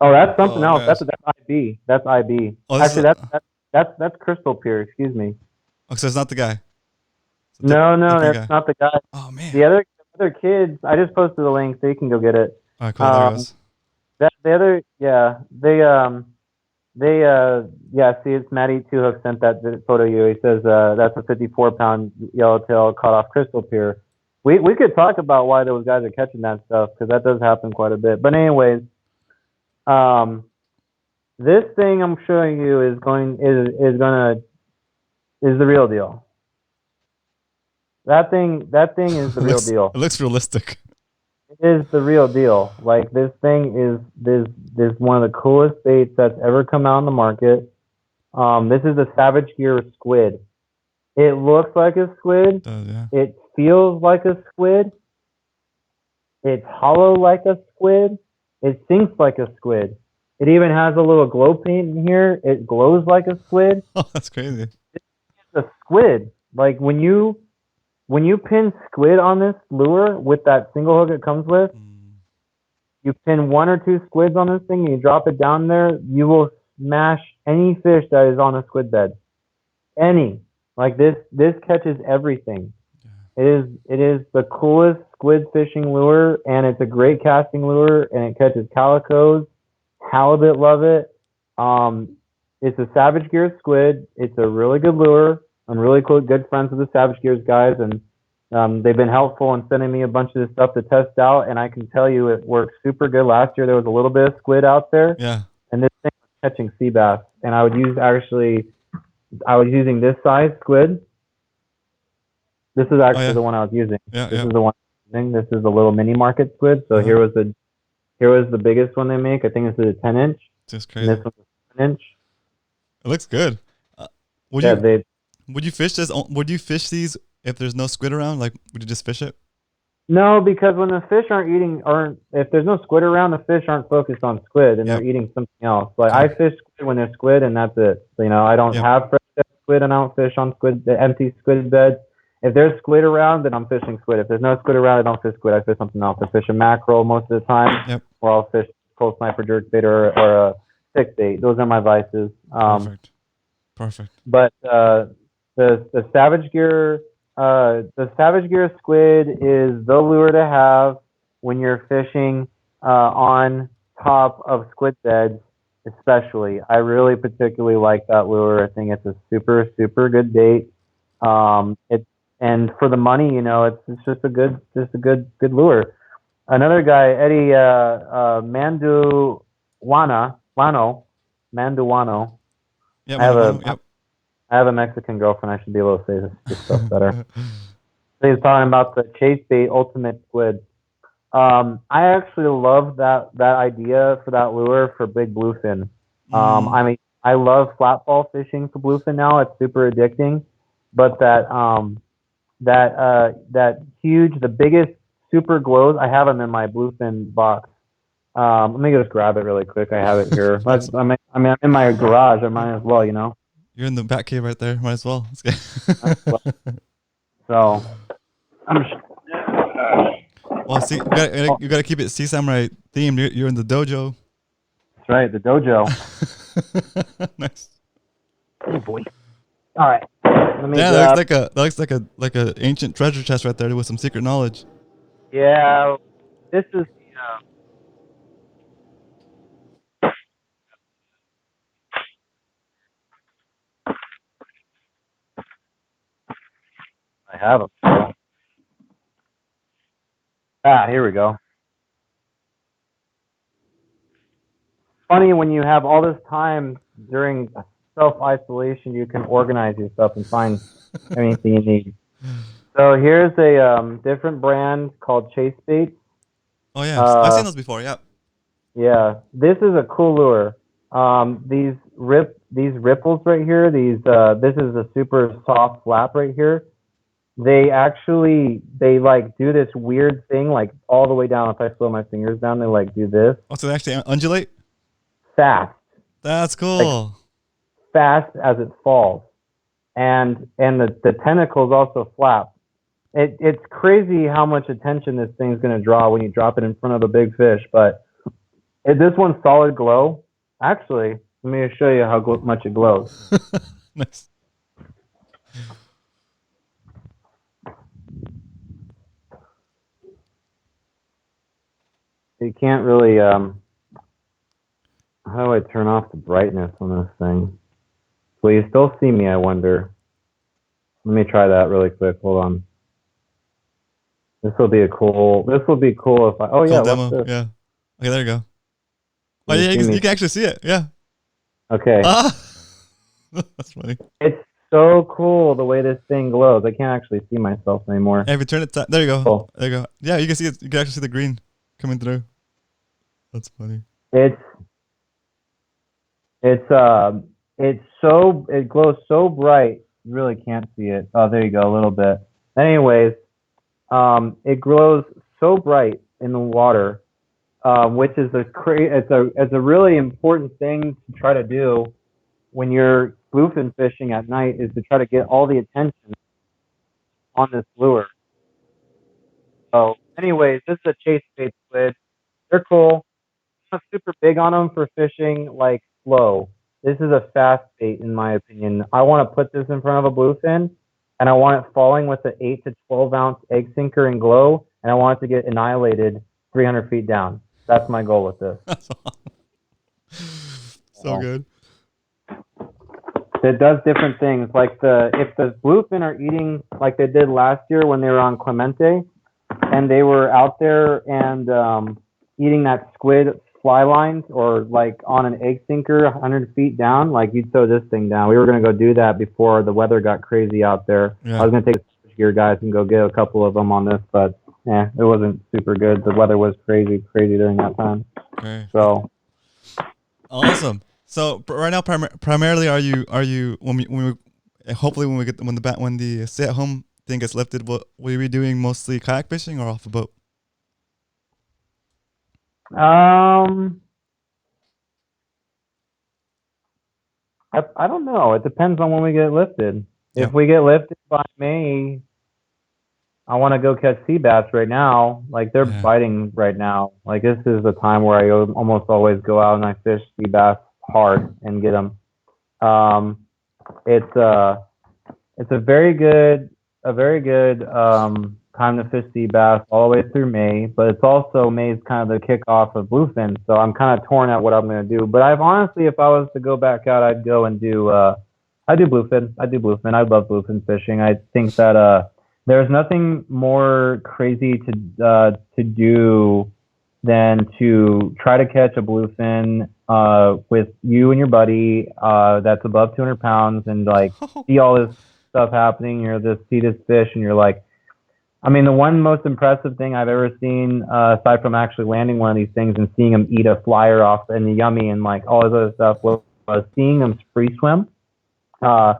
Oh, that's something else. That's IB. That's IB. Oh, actually, that's crystal pier. Excuse me. Oh, so it's not the guy. No, that's not the guy. Oh man. The other kids. I just posted the link so you can go get it. All right, cool. There it goes. See, it's Matty Two Hook sent that photo you. He says that's a 54-pound yellowtail caught off crystal pier. We could talk about why those guys are catching that stuff because that does happen quite a bit. But anyways, this thing I'm showing you is the real deal. That thing is the real deal. It looks realistic. It is the real deal. Like, this thing is one of the coolest baits that's ever come out on the market. This is the Savage Gear squid. It looks like a squid. It does, yeah. It feels like a squid. It's hollow like a squid. It sinks like a squid. It even has a little glow paint in here. It glows like a squid. Oh, that's crazy. It's a squid. Like, when you pin squid on this lure with that single hook it comes with, you pin 1 or 2 squids on this thing and you drop it down there, you will smash any fish that is on a squid bed. Any. Like, this catches everything. Yeah. It is the coolest squid fishing lure, and it's a great casting lure, and it catches calicos. Halibut love it. It's a Savage Gear squid. It's a really good lure. I'm really good friends with the Savage Gears guys, and they've been helpful in sending me a bunch of this stuff to test out, and I can tell you it works super good. Last year there was a little bit of squid out there, yeah, and this thing was catching sea bass, and I was using this size squid. This is actually the one I was using. This is the one I'm using. This is the little mini market squid. So here was the biggest one they make. I think this is a 10-inch. Just crazy. And this one's a 10-inch. It looks good. Would you fish this? Would you fish these if there's no squid around? Like, would you just fish it? No, because when the fish if there's no squid around, the fish aren't focused on squid and they're eating something else. Like, I fish squid when there's squid, and that's it. So, I don't have fresh squid, and I don't fish on the empty squid beds. If there's squid around, then I'm fishing squid. If there's no squid around, I don't fish squid. I fish something else. I fish a mackerel most of the time, or I'll fish cold sniper jerkbait or a stick bait. Those are my vices. Perfect. But the Savage Gear squid is the lure to have when you're fishing on top of squid beds, especially. I really particularly like that lure. I think it's a super, super good bait. And for the money, it's just a good lure. Another guy, Eddie Manduano. I have a Mexican girlfriend. I should be able to say this stuff better. So he's talking about the chase bait ultimate squid. I actually love that idea for that lure for big bluefin. I mean, I love flat ball fishing for bluefin now. It's super addicting. But that huge, the biggest super glows, I have them in my bluefin box. Let me just grab it really quick. I have it here. I'm in my garage. I might as well, You're in the back cave right there. Might as well. So, well, see, you gotta keep it Sea Samurai themed. You're in the dojo. That's right, the dojo. Nice. boy. All right. Let me Yeah, grab. that looks like a ancient treasure chest right there with some secret knowledge. Yeah, this is I have them. Here we go. Funny when you have all this time during self-isolation, you can organize yourself and find anything you need. So here's a different brand called Chase Bait. Oh yeah, I've seen those before. Yeah. Yeah, this is a cool lure. These ripples right here. This is a super soft flap right here. They like do this weird thing like all the way down. If I slow my fingers down, they like do this. Oh, so they actually undulate? Fast. That's cool. Like, fast as it falls. And the tentacles also flap. It's crazy how much attention this thing's gonna draw when you drop it in front of a big fish, but this one's solid glow. Actually, let me show you how much it glows. Nice. You can't really how do I turn off the brightness on this thing? Will you still see me, I wonder? Let me try that really quick. Hold on. This will be cool if I Cool yeah, demo. what's this? Yeah. Okay, there you go. Oh Can yeah, you see me? you can actually see it. Yeah. Okay. That's funny. It's so cool the way this thing glows. I can't actually see myself anymore. Hey, if you turn it, there you go. Cool. There you go. Yeah, you can see it. You can actually see the green coming through. That's funny. It glows so bright, you really can't see it. Oh, there you go, a little bit. Anyways, it glows so bright in the water, which is it's a really important thing to try to do when you're bluefin fishing at night, is to try to get all the attention on this lure. So, anyways, this is a chase bait squid. They're cool. I'm not super big on them for fishing like slow. This is a fast bait in my opinion. I want to put this in front of a bluefin, and I want it falling with an 8 to 12 ounce egg sinker and glow, and I want it to get annihilated 300 feet down. That's my goal with this. That's awesome. So good. It does different things. Like if the bluefin are eating like they did last year when they were on Clemente, and they were out there and eating that squid fly lines or like on an egg sinker 100 feet down, like you'd throw this thing down. We were going to go do that before the weather got crazy out there. Yeah. I was going to take the gear guys and go get a couple of them on this, but it wasn't super good. The weather was crazy during that time. Okay. So awesome. So right now, primarily, are you when we hopefully when the stay at home thing gets lifted, will you be doing mostly kayak fishing or off a boat? I don't know. It depends on when we get lifted. Yeah. If we get lifted by May, I want to go catch sea bass right now. Like they're biting right now. Like this is the time where I almost always go out and I fish sea bass hard and get them. It's a very good time to fish sea bass all the way through May, but it's also May's kind of the kickoff of bluefin, so I'm kind of torn at what I'm going to do. But I've honestly, if I was to go back out, I'd go and do I do bluefin. I love bluefin fishing. I think that there's nothing more crazy to do than to try to catch a bluefin with you and your buddy that's above 200 pounds and like see all this stuff happening. You're just see this fish and you're like, I mean, the one most impressive thing I've ever seen, aside from actually landing one of these things and seeing them eat a flyer off and the yummy and like all this other stuff, was seeing them free swim. I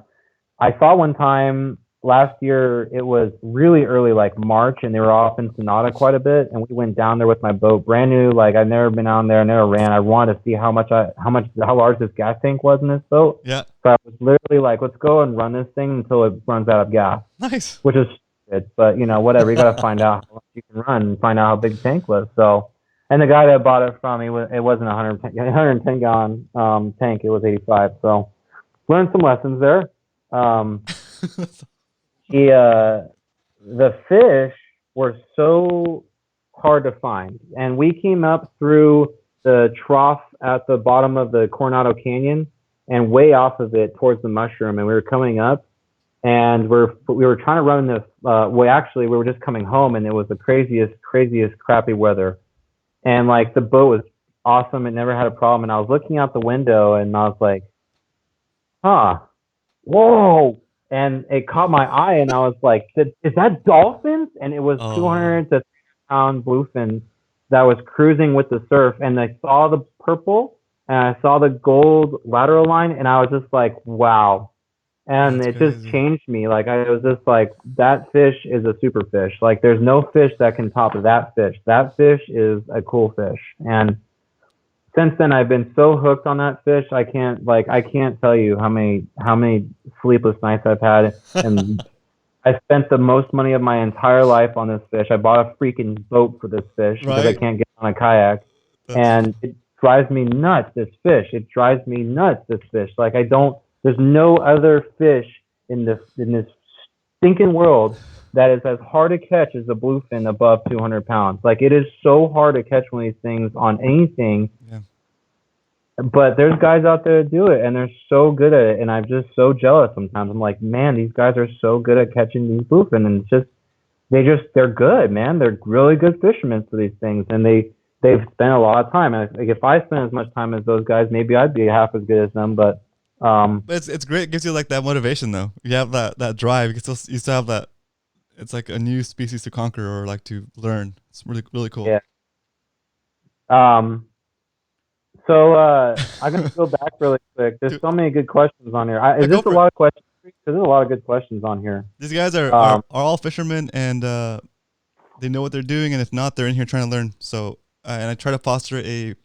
saw one time last year, it was really early, like March, and they were off in Sonata quite a bit. And we went down there with my boat, brand new. Like I've never been on there, I never ran. I wanted to see how large this gas tank was in this boat. Yeah. So I was literally like, let's go and run this thing until it runs out of gas. Nice. Which is stupid, but you know, whatever. You got to find out how much you can run and find out how big the tank was. So, and the guy that bought it from me, it wasn't a 110 gallon tank. It was 85. So learned some lessons there. The fish were so hard to find, and we came up through the trough at the bottom of the Coronado Canyon and way off of it towards the mushroom, and we were coming up, and we were trying to run this. Actually, we were just coming home, and it was the craziest crappy weather, and like the boat was awesome, it never had a problem, and I was looking out the window, and I was like, huh, whoa. And it caught my eye, and I was like, is that dolphins? And it was 200 to 300 pound bluefin that was cruising with the surf. And I saw the purple, and I saw the gold lateral line, and I was just like, wow. And it just changed me. Like, I was just like, that fish is a super fish. Like, there's no fish that can top that fish. That fish is a cool fish. And since then, I've been so hooked on that fish. I can't tell you how many sleepless nights I've had, and I spent the most money of my entire life on this fish. I bought a freaking boat for this fish because I can't get on a kayak, and it drives me nuts. This fish, it drives me nuts. This fish, like there's no other fish in this stinking world that is as hard to catch as a bluefin above 200 pounds. Like, it is so hard to catch one of these things on anything. Yeah. But there's guys out there that do it, and they're so good at it, and I'm just so jealous sometimes. I'm like, man, these guys are so good at catching these bluefin, and they're good, man. They're really good fishermen for these things, and they've spent a lot of time. And like, if I spent as much time as those guys, maybe I'd be half as good as them. But it's great. It gives you like that motivation, though. You have that drive. You still have that. It's like a new species to conquer or like to learn. It's really cool. Yeah. So I'm gonna go back really quick. There's so many good questions on here. Is this a lot of questions? Because there's a lot of good questions on here. These guys are all fishermen, and they know what they're doing. And if not, they're in here trying to learn. So and I try to foster an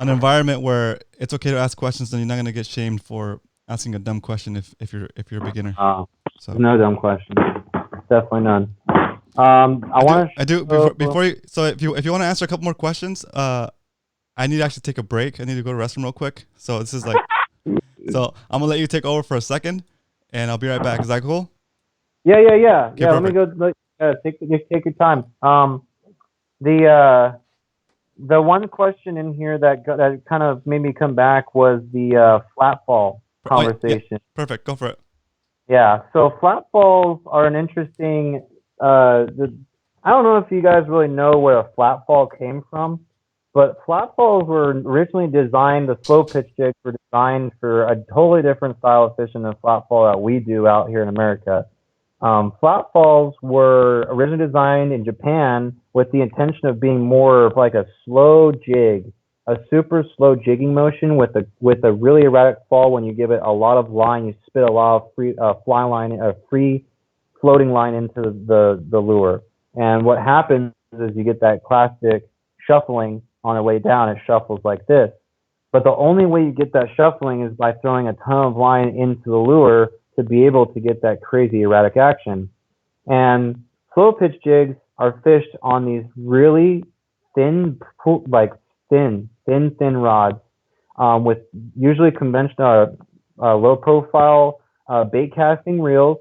environment where it's okay to ask questions, and you're not gonna get shamed for asking a dumb question if you're a beginner. So no dumb questions. Definitely none. Before you. So if you want to answer a couple more questions, I need to actually take a break. I need to go to the restroom real quick. So this is like, so I'm gonna let you take over for a second, and I'll be right back. Is that cool? Yeah. Okay, yeah. Let me go. Take your time. The one question in here that kind of made me come back was the flat fall conversation. Yeah. Perfect. Go for it. Yeah, so flat falls are an interesting. I don't know if you guys really know where a flat fall came from, but flat falls were originally designed. The slow pitch jigs were designed for a totally different style of fishing than flat fall that we do out here in America. Flat falls were originally designed in Japan with the intention of being more of like a slow jig, a super slow jigging motion with a really erratic fall. When you give it a lot of line, you spit a lot of free floating line into the lure. And what happens is you get that classic shuffling on the way down. It shuffles like this. But the only way you get that shuffling is by throwing a ton of line into the lure to be able to get that crazy erratic action. And slow pitch jigs are fished on these really thin rods with usually conventional low profile bait casting reels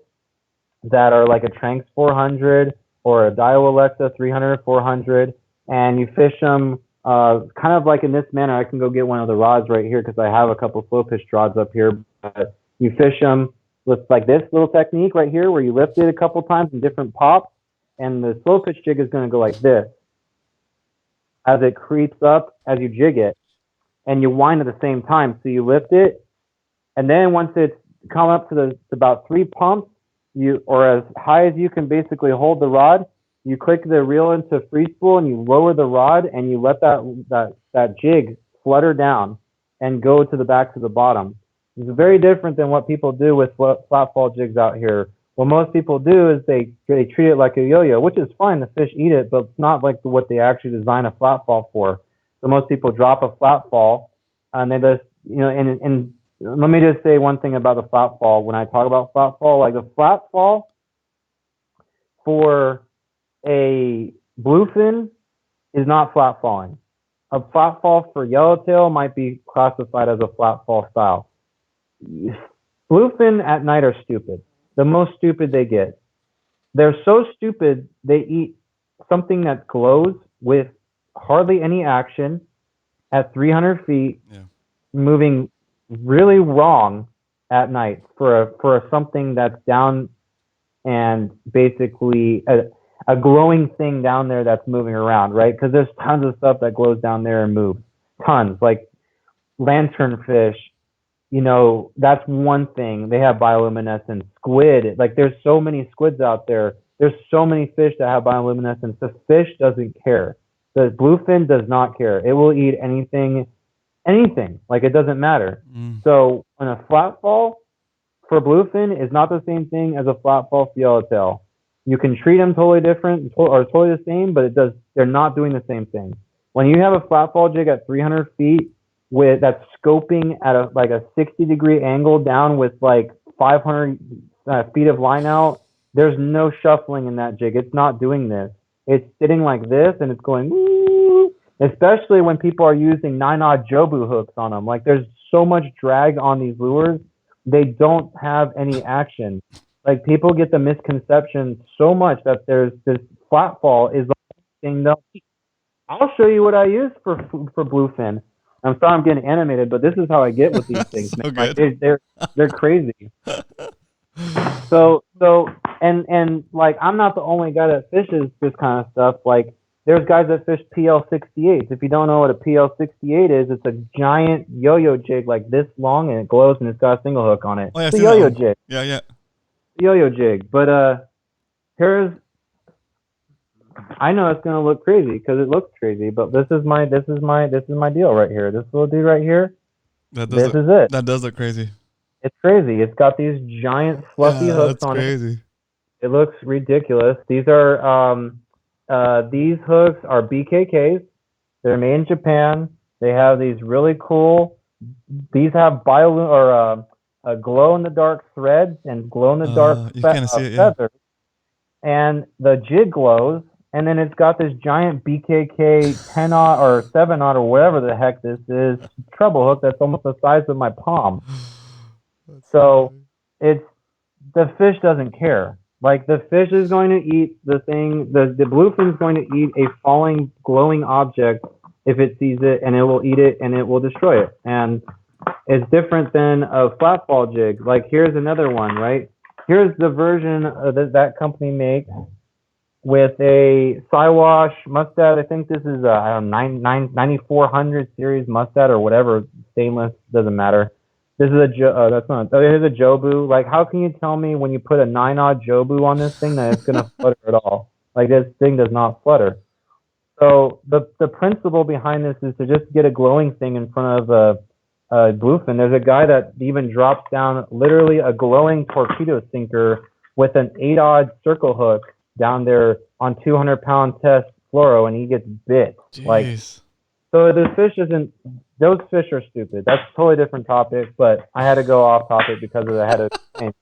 that are like a Tranx 400 or a Daiwa Alexa 300 or 400, and you fish them kind of like in this manner. I can go get one of the rods right here because I have a couple slow pitch rods up here. But you fish them with like this little technique right here where you lift it a couple times in different pops, and the slow pitch jig is going to go like this as it creeps up as you jig it, and you wind at the same time. So you lift it, and then once it's come up to about 3 pumps, or as high as you can basically hold the rod, you click the reel into free spool and you lower the rod and you let that jig flutter down and go to the back to the bottom. It's very different than what people do with flat fall jigs out here. What most people do is they treat it like a yo-yo, which is fine. The fish eat it, but it's not like what they actually design a flat fall for. So most people drop a flat fall, and they just, and let me just say one thing about the flat fall. When I talk about flat fall, like the flat fall for a bluefin is not flat falling. A flat fall for yellowtail might be classified as a flat fall style. bluefin at night are stupid. The most stupid they get. They're so stupid they eat something that glows with hardly any action at 300 feet, moving really wrong at night for something that's down and basically a glowing thing down there that's moving around, right? Because there's tons of stuff that glows down there and moves. Tons, like lanternfish. You know, that's one thing. They have bioluminescence. Squid, like there's so many squids out there. There's so many fish that have bioluminescence. The fish doesn't care. The bluefin does not care. It will eat anything. Like it doesn't matter. So when a flatfall for bluefin is not the same thing as a flatfall for yellowtail. You can treat them totally different or totally the same, but they're not doing the same thing. When you have a flatfall jig at 300 feet that's scoping at a 60-degree angle down with like 500 feet of line out, there's no shuffling in that jig. It's not doing this. It's sitting like this and it's going, woo, especially when people are using 9-odd Jobu hooks on them. Like there's so much drag on these lures, they don't have any action. Like people get the misconception so much that there's this flatfall is the thing they'll eat. I'll show you what I use for bluefin. I'm sorry I'm getting animated, but this is how I get with these things. So like, they're crazy. So and like I'm not the only guy that fishes this kind of stuff. Like there's guys that fish PL68s. If you don't know what a PL68 is, it's a giant yo-yo jig like this long and it glows and it's got a single hook on it. Oh, yeah, it's a yo-yo jig. Yeah. Yo-yo jig. But I know it's gonna look crazy because it looks crazy, but this is my deal right here. This little dude right here. This is it. That does look crazy. It's crazy. It's got these giant fluffy hooks on it. It looks ridiculous. These are these hooks are BKKs. They're made in Japan. They have these really cool. These have glow in the dark threads and glow in the dark feathers, and the jig glows. And then it's got this giant BKK 10-aught or 7-aught or whatever the heck this is treble hook that's almost the size of my palm. So the fish doesn't care. Like the fish is going to eat the thing. The bluefin is going to eat a falling glowing object if it sees it, and it will eat it and it will destroy it. And it's different than a flatfall jig. Like here's another one, right? Here's the version that company makes with a Siwash mustad. I think this is a 9400 series mustad or whatever, stainless, doesn't matter. This is here's a Jobu. Like, how can you tell me when you put a 9-odd Jobu on this thing that it's gonna flutter at all? Like this thing does not flutter. So the principle behind this is to just get a glowing thing in front of a bluefin. There's a guy that even drops down literally a glowing torpedo sinker with an 8-odd circle hook down there on 200-pound test fluoro, and he gets bit. Jeez. Like, so the fish isn't. Those fish are stupid. That's a totally different topic, but I had to go off topic because of the head of the game.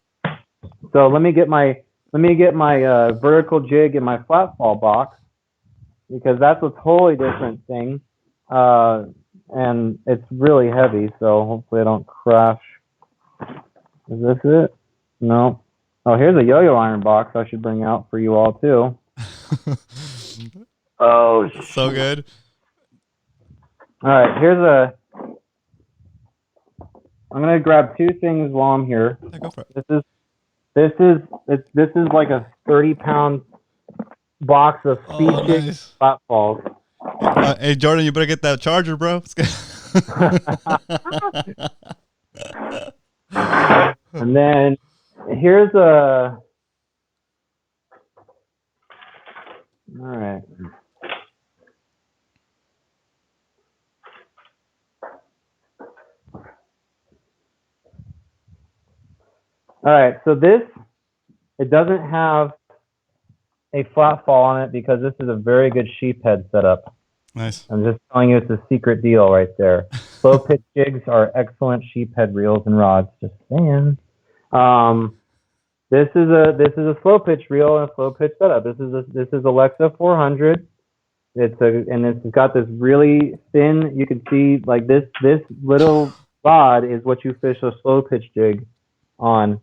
So let me get my vertical jig in my flatfall box, because that's a totally different thing, and it's really heavy. So hopefully I don't crash. Is this it? No. Oh, here's a yo-yo iron box I should bring out for you all too. Oh, so good. All right, I'm gonna grab two things while I'm here. Yeah, go for it. This is like a 30-pound box of speed jig flatfalls. Hey Jordan, you better get that charger, bro. And then here's a. All right. All right, so it doesn't have a flat fall on it because this is a very good sheephead setup. Nice. I'm just telling you, it's a secret deal right there. Slow pitch jigs are excellent sheephead reels and rods. Just saying. This is a slow pitch reel and a slow pitch setup. This is Alexa 400. It's got this really thin. You can see like this little rod is what you fish a slow pitch jig on,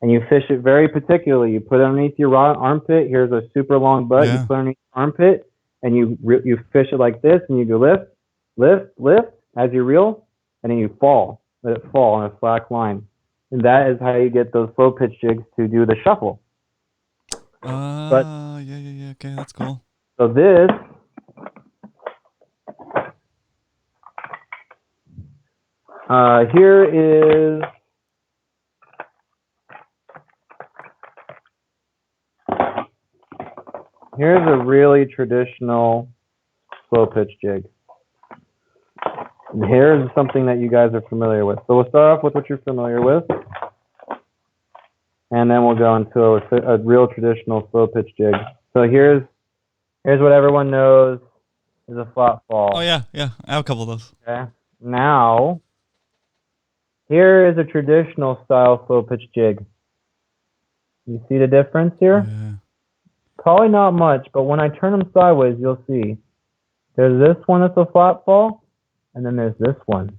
and you fish it very particularly. You put it underneath your armpit. Here's a super long butt. You put it underneath your armpit, and you fish it like this, and you go lift, lift, lift as you reel, and then you fall. Let it fall on a slack line, and that is how you get those slow pitch jigs to do the shuffle. Yeah. Okay, that's cool. So this. Here's a really traditional slow pitch jig. And here's something that you guys are familiar with. So we'll start off with what you're familiar with, and then we'll go into a real traditional slow pitch jig. So here's what everyone knows is a flat fall. Oh yeah. I have a couple of those. Okay. Now, here is a traditional style slow pitch jig. You see the difference here? Yeah. Probably not much, but when I turn them sideways, you'll see. There's this one that's a flat fall, and then there's this one.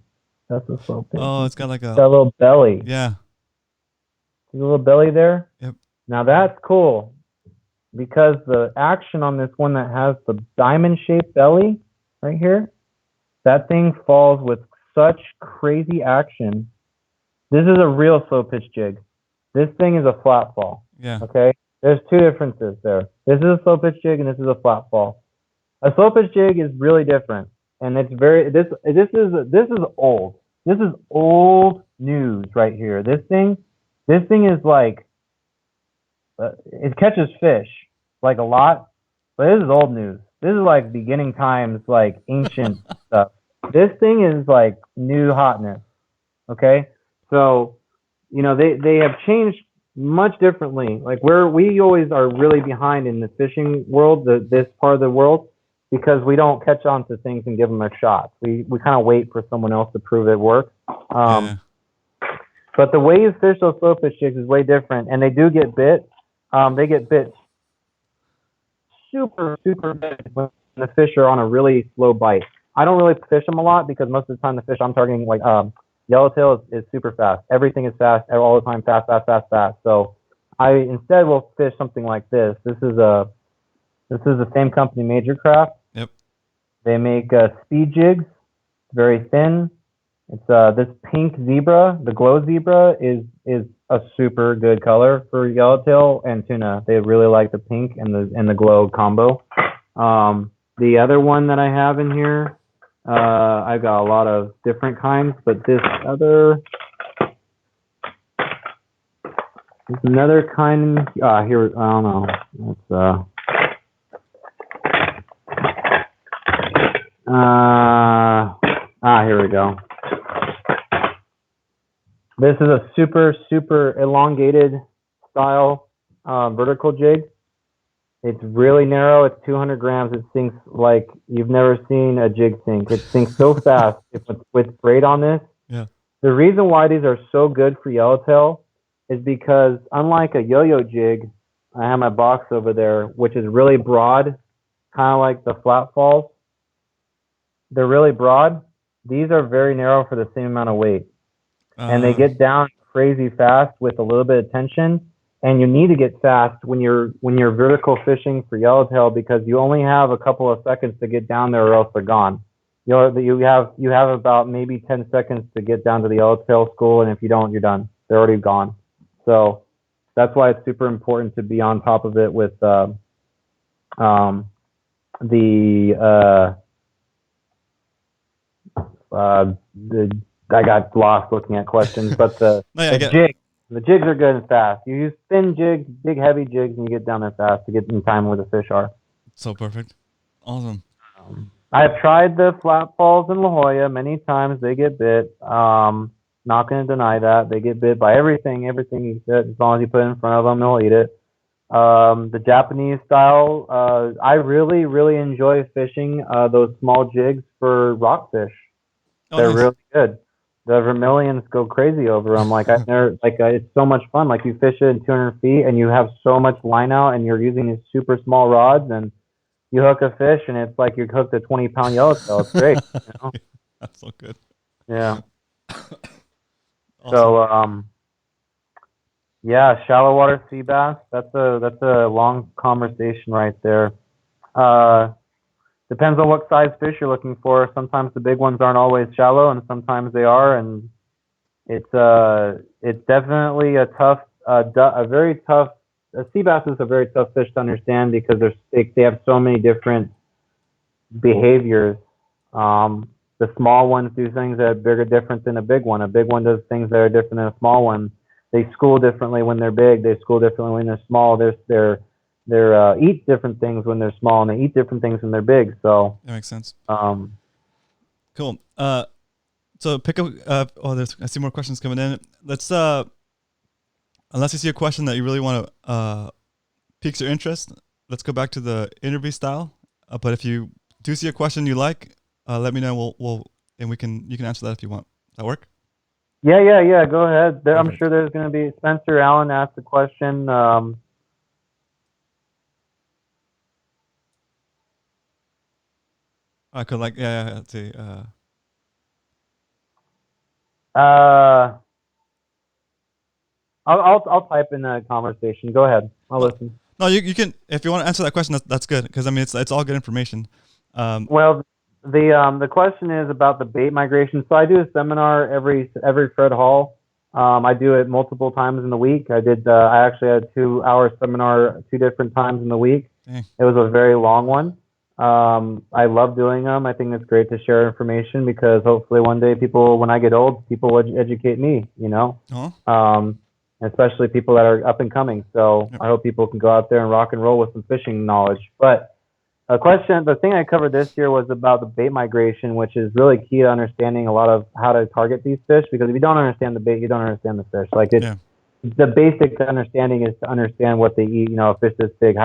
That's a slow pitch. Oh, it's got like a little belly. Yeah. See the little belly there? Yep. Now that's cool because the action on this one that has the diamond-shaped belly right here, that thing falls with such crazy action. This is a real slow pitch jig. This thing is a flat fall. Yeah. Okay? There's two differences there. This is a slow pitch jig and this is a flat fall. A slow pitch jig is really different, and it's this is old. This is old news right here. This thing is like it catches fish like a lot, but this is old news. This is like beginning times, like ancient stuff. This thing is like new hotness. Okay, so they have changed much differently. Like we always are really behind in the fishing world, this part of the world, because we don't catch on to things and give them a shot. We kind of wait for someone else to prove it works. But the way you fish those slow pitch jigs is way different, and they do get bit. They get bit super big when the fish are on a really slow bite. I don't really fish them a lot because most of the time the fish I'm targeting, like Yellowtail, is super fast. Everything is fast all the time, fast. So I instead will fish something like this. This is the same company, Major Craft. Yep. They make speed jigs, very thin. It's this pink zebra. The glow zebra is a super good color for Yellowtail and tuna. They really like the pink and the glow combo. The other one that I have in here, I've got a lot of different kinds, but this other is another kind. Here, I don't know. It's here we go. This is a super elongated style vertical jig. It's really narrow. It's 200 grams. It sinks like you've never seen a jig sink. It sinks so fast with braid on this. Yeah. The reason why these are so good for Yellowtail is because unlike a yo-yo jig, I have my box over there, which is really broad, kind of like the flat falls. They're really broad. These are very narrow for the same amount of weight. And they get down crazy fast with a little bit of tension. And you need to get fast when you're vertical fishing for Yellowtail because you only have a couple of seconds to get down there or else they're gone. You have about maybe 10 seconds to get down to the Yellowtail school, and if you don't, you're done. They're already gone. So that's why it's super important to be on top of it with I got lost looking at questions, but the jigs are good and fast. You use thin jigs, big heavy jigs, and you get down there fast to get in time where the fish are. So perfect. Awesome. I've tried the flat falls in La Jolla many times. They get bit. Not going to deny that. They get bit by everything you get. As long as you put it in front of them, they'll eat it. The Japanese style, I really enjoy fishing those small jigs for rockfish. They're really good. The vermilions go crazy over them. It's so much fun. Like you fish it in 200 feet and you have so much line out and you're using these super small rods and you hook a fish and it's like you hooked a 20-pound yellowtail. It's great. That's so good. Yeah. Awesome. So yeah, shallow water sea bass. That's a long conversation right there. Uh, Depends on what size fish you're looking for. Sometimes the big ones aren't always shallow, and sometimes they are. And it's definitely a tough, a very tough. A sea bass is a very tough fish to understand because they have so many different behaviors. Um, the small ones do things that are bigger different than a big one. A big one does things that are different than a small one. They school differently when they're big. They school differently when they're small. They're eat different things when they're small, and they eat different things when they're big. So That makes sense. um, Cool. So pick up. I see more questions coming in. Let's unless you see a question that you really want to piques your interest, let's go back to the interview style. But if you do see a question you like, let me know. We'll and you can answer that if you want. Does that work? yeah. Go ahead. I'm Perfect. sure there's going to be Spencer Allen asked a question. I could like yeah. Let's see. Uh, I'll type in a conversation. Go ahead. I'll No, listen. no, you can if you want to answer that question. That's good because I mean it's all good information. Well, the question is about the bait migration. So I do a seminar every Fred Hall. I do it multiple times in the week. I actually had a 2 hour seminar 2 different times in the week. Dang. It was a very long one. I love doing them. I think it's great to share information because hopefully one day when I get old, people will educate me, you know, especially people that are up and coming. So Yep. I hope people can go out there and rock and roll with some fishing knowledge. But the thing I covered this year was about the bait migration, which is really key to understanding a lot of how to target these fish. Because if you don't understand the bait, you don't understand the fish. Yeah. The basic understanding is to understand what they eat. You know, a fish this big,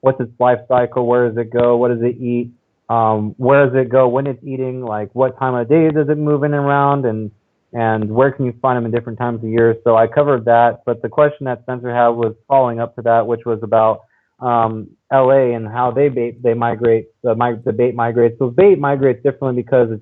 what's its life cycle? Where does it go? What does it eat? Where does it go when it's eating? Like what time of day does it move in and around? And where can you find them in different times of year? So I covered that. But the question that Spencer had was following up to that, which was about LA and how they migrate. The bait migrates. So bait migrates differently because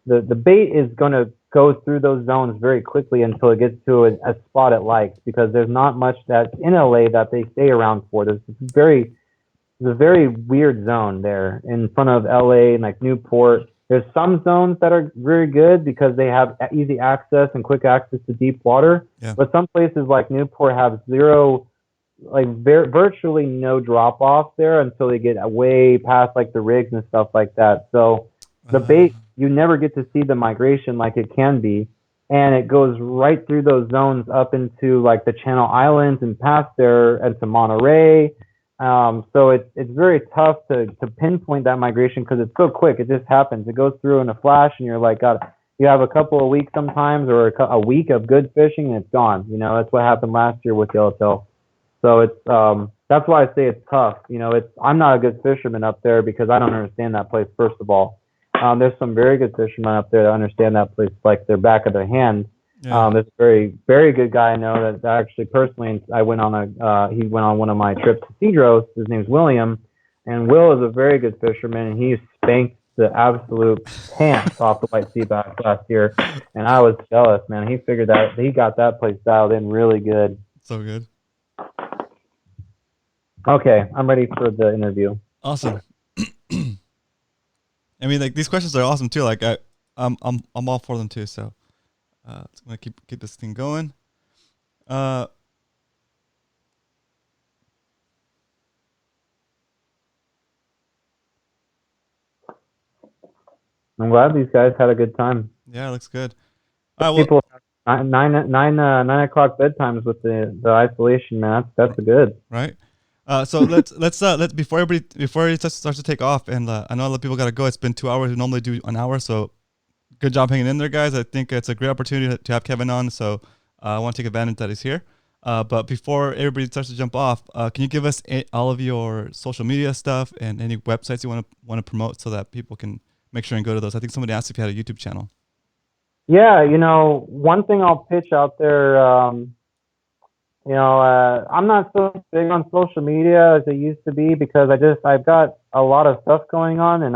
the bait is going to go through those zones very quickly until it gets to a spot it likes, because there's not much that's in LA that they stay around for. It's a very weird zone there in front of LA and like Newport. There's some zones that are very good because they have easy access and quick access to deep water. Yeah. But some places like Newport have zero, like virtually no drop off there until they get way past like the rigs and stuff like that. So the bait, you never get to see the migration like it can be, and it goes right through those zones up into like the Channel Islands and past there and to Monterey. So it's very tough to pinpoint that migration because it's so quick. It just happens. It goes through in a flash, and you're like, God, you have a couple of weeks sometimes, or a week of good fishing, and it's gone. You know, that's what happened last year with Yellowtail. So that's why I say it's tough. You know, I'm not a good fisherman up there because I don't understand that place. First of all, there's some very good fishermen up there that understand that place like their back of their hand. Yeah. There's a very, very good guy I know that actually personally he went on one of my trips to Cedros. His name's William, and Will is a very good fisherman, and he spanked the absolute pants off the white sea bass last year, and I was jealous, man. He got that place dialed in really good. So good. Okay, I'm ready for the interview. Awesome. I mean, like these questions are awesome too. Like I'm all for them too. So I'm gonna keep this thing going. I'm glad these guys had a good time. Yeah, it looks good. All right, well, People, 9 o'clock bedtimes with the isolation, man. That's good. right. So let's before everybody starts to take off, and I know a lot of people gotta go. It's been 2 hours. We normally do an hour, so good job hanging in there, guys. I think it's a great opportunity to have Kevin on, so I want to take advantage that he's here. But before everybody starts to jump off, can you give us all of your social media stuff and any websites you want to promote so that people can make sure and go to those? I think somebody asked if you had a YouTube channel. Yeah, one thing I'll pitch out there, I'm not so big on social media as I used to be because I've got a lot of stuff going on, and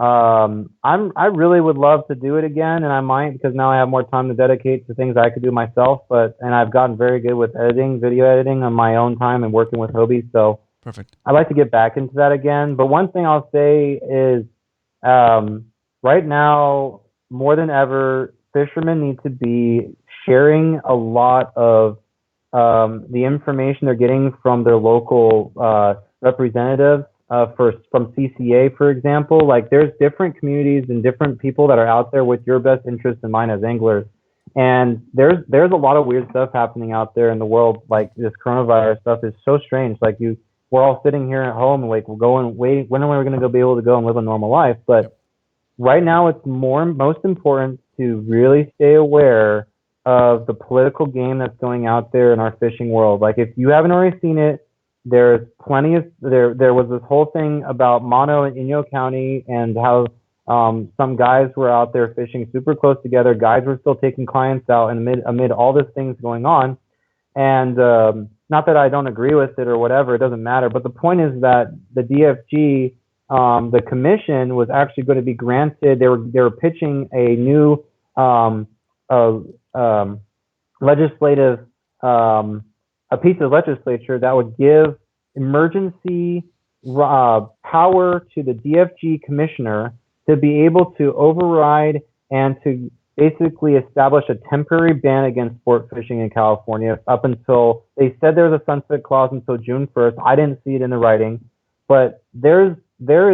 I really would love to do it again, and I might, because now I have more time to dedicate to things I could do myself. And I've gotten very good with editing, video editing on my own time and working with Hobie. So Perfect. I'd like to get back into that again. But one thing I'll say is, right now, more than ever, fishermen need to be sharing a lot of the information they're getting from their local representatives. From CCA, for example, like there's different communities and different people that are out there with your best interest in mind as anglers. And there's a lot of weird stuff happening out there in the world. Like this coronavirus stuff is so strange. Like we're all sitting here at home, like we're going, waiting, when are we going to be able to go and live a normal life? But right now it's most important to really stay aware of the political game that's going out there in our fishing world. Like if you haven't already seen it, there's plenty of there was this whole thing about Mono and Inyo County and how some guys were out there fishing super close together. Guys were still taking clients out and amid all these things going on. And not that I don't agree with it or whatever, it doesn't matter. But the point is that the DFG, the commission, was actually going to be granted. They were pitching a new legislative a piece of legislature that would give emergency power to the DFG commissioner to be able to override and to basically establish a temporary ban against sport fishing in California up until, they said there was a sunset clause until June 1st. I didn't see it in the writing, but there is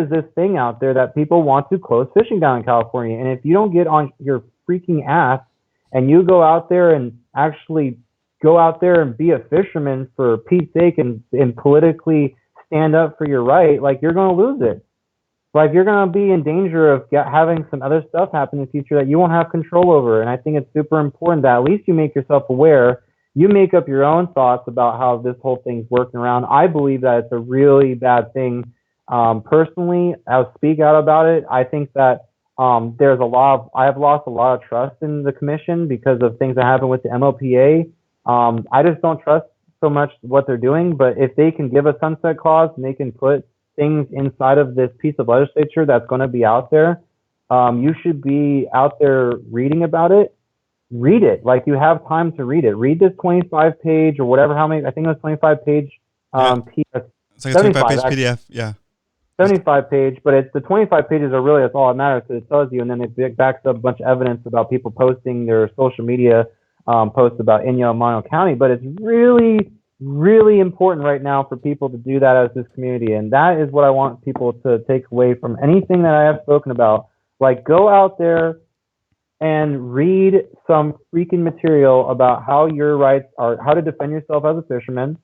this thing out there that people want to close fishing down in California. And if you don't get on your freaking ass and you go out there and actually go out there and be a fisherman for Pete's sake and politically stand up for your right, like you're going to lose it. Like you're going to be in danger of having some other stuff happen in the future that you won't have control over. And I think it's super important that at least you make yourself aware. You make up your own thoughts about how this whole thing's working around. I believe that it's a really bad thing. Personally, I'll speak out about it. I think that I have lost a lot of trust in the commission because of things that happen with the MLPA. I just don't trust so much what they're doing, but if they can give a sunset clause and they can put things inside of this piece of legislature that's going to be out there, you should be out there reading about it. Read it. Like you have time to read it. Read this 25 page or whatever, I think it was 25 page. It's like a 25 page PDF. Yeah. 75 page, but it's the 25 pages are really, that's all that matters, because it tells you, and then it backs up a bunch of evidence about people posting their social media posts about Inyo and Mono County. But it's really, really important right now for people to do that as this community. And that is what I want people to take away from anything that I have spoken about. Like, go out there and read some freaking material about how your rights are, how to defend yourself as a fisherman.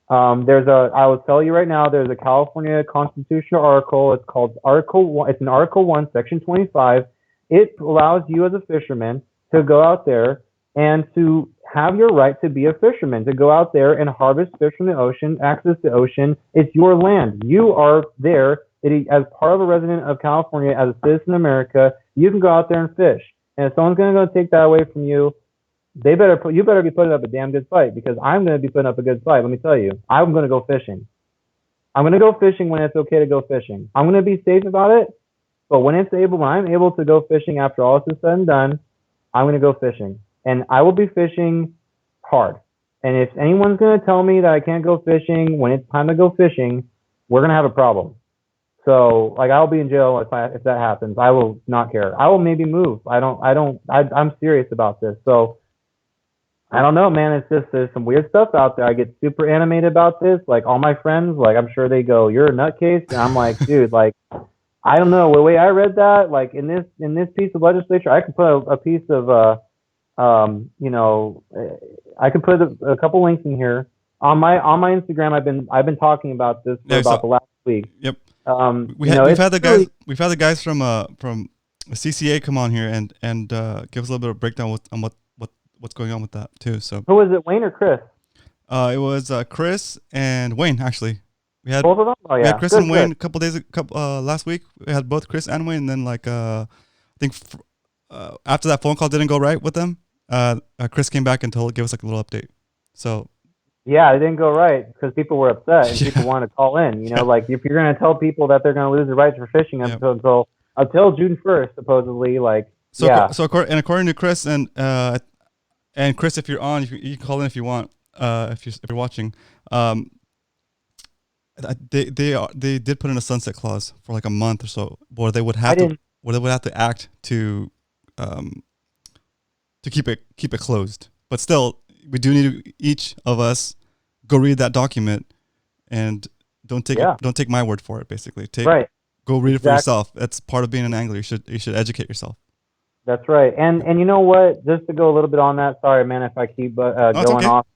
I will tell you right now, there's a California constitutional article. It's called Article 1. It's in Article 1, Section 25. It allows you as a fisherman to go out there and to have your right to be a fisherman, to go out there and harvest fish from the ocean, access the ocean. It's your land. You are there as part of a resident of California, as a citizen of America. You can go out there and fish. And if someone's going to go take that away from you, you better be putting up a damn good fight, because I'm going to be putting up a good fight. Let me tell you, I'm going to go fishing. I'm going to go fishing when it's okay to go fishing. I'm going to be safe about it, but when I'm able to go fishing after all this is said and done, I'm going to go fishing, and I will be fishing hard. And if anyone's going to tell me that I can't go fishing when it's time to go fishing, we're going to have a problem. So, like, I'll be in jail if that happens. I will not care. I will maybe move. I'm serious about this. So, I don't know, man. It's just, there's some weird stuff out there. I get super animated about this. Like, all my friends, like, I'm sure they go, "You're a nutcase," and I'm like, dude, like, I don't know. The way I read that, like, in this piece of legislature, I could put a piece of, I could put a couple links in here on my Instagram. I've been talking about this for about the last week. Yep. We've had the guys from CCA come on here and give us a little bit of breakdown on what's going on with that too. So who was it, Wayne or Chris? It was Chris and Wayne, actually. We had both of them. Oh yeah, we had Chris and Wayne a couple last week. We had both Chris and Wayne, and then I think after that phone call didn't go right with them, Chris came back and gave us like a little update. So yeah, it didn't go right because people were upset and people wanted to call in. Like, if you're going to tell people that they're going to lose their rights for fishing until until June 1st, supposedly. Like, So yeah. So according to Chris and Chris, if you're on, you can call in if you want. If you're watching, they did put in a sunset clause for like a month or so, where they would have to act to keep it closed. But still, we do need to, each of us go read that document, and don't take my word for it. Basically, go read it for yourself. That's part of being an angler. You should educate yourself. That's right. And you know what? Just to go a little bit on that. Sorry, man, if I keep going off,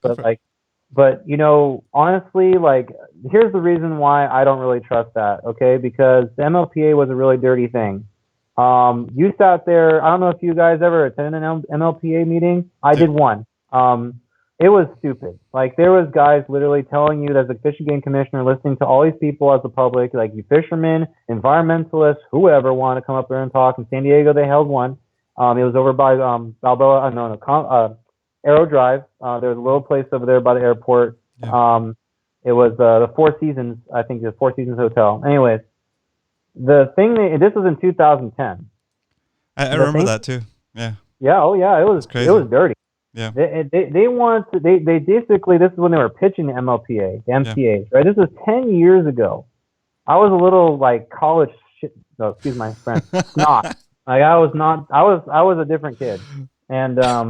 but you know, honestly, like, here's the reason why I don't really trust that. Okay, because the MLPA was a really dirty thing. You sat there. I don't know if you guys ever attended an MLPA meeting. I did one. It was stupid. Like, there was guys literally telling you, as a Fish and Game Commissioner, listening to all these people as the public, like you fishermen, environmentalists, whoever want to come up there and talk. In San Diego, they held one. It was over by Balboa, Arrow Drive. There was a little place over there by the airport. Yeah. It was the Four Seasons, I think, the Four Seasons Hotel. Anyways, the thing, this was in 2010. I remember that too. Yeah. Yeah. Oh yeah. It was crazy. It was dirty. Yeah. They wanted to, they basically, this is when they were pitching the MLPA, the MPAs, right? This was 10 years ago. I was a little like college shit. No, excuse my French. Not. Like, I was a different kid. And I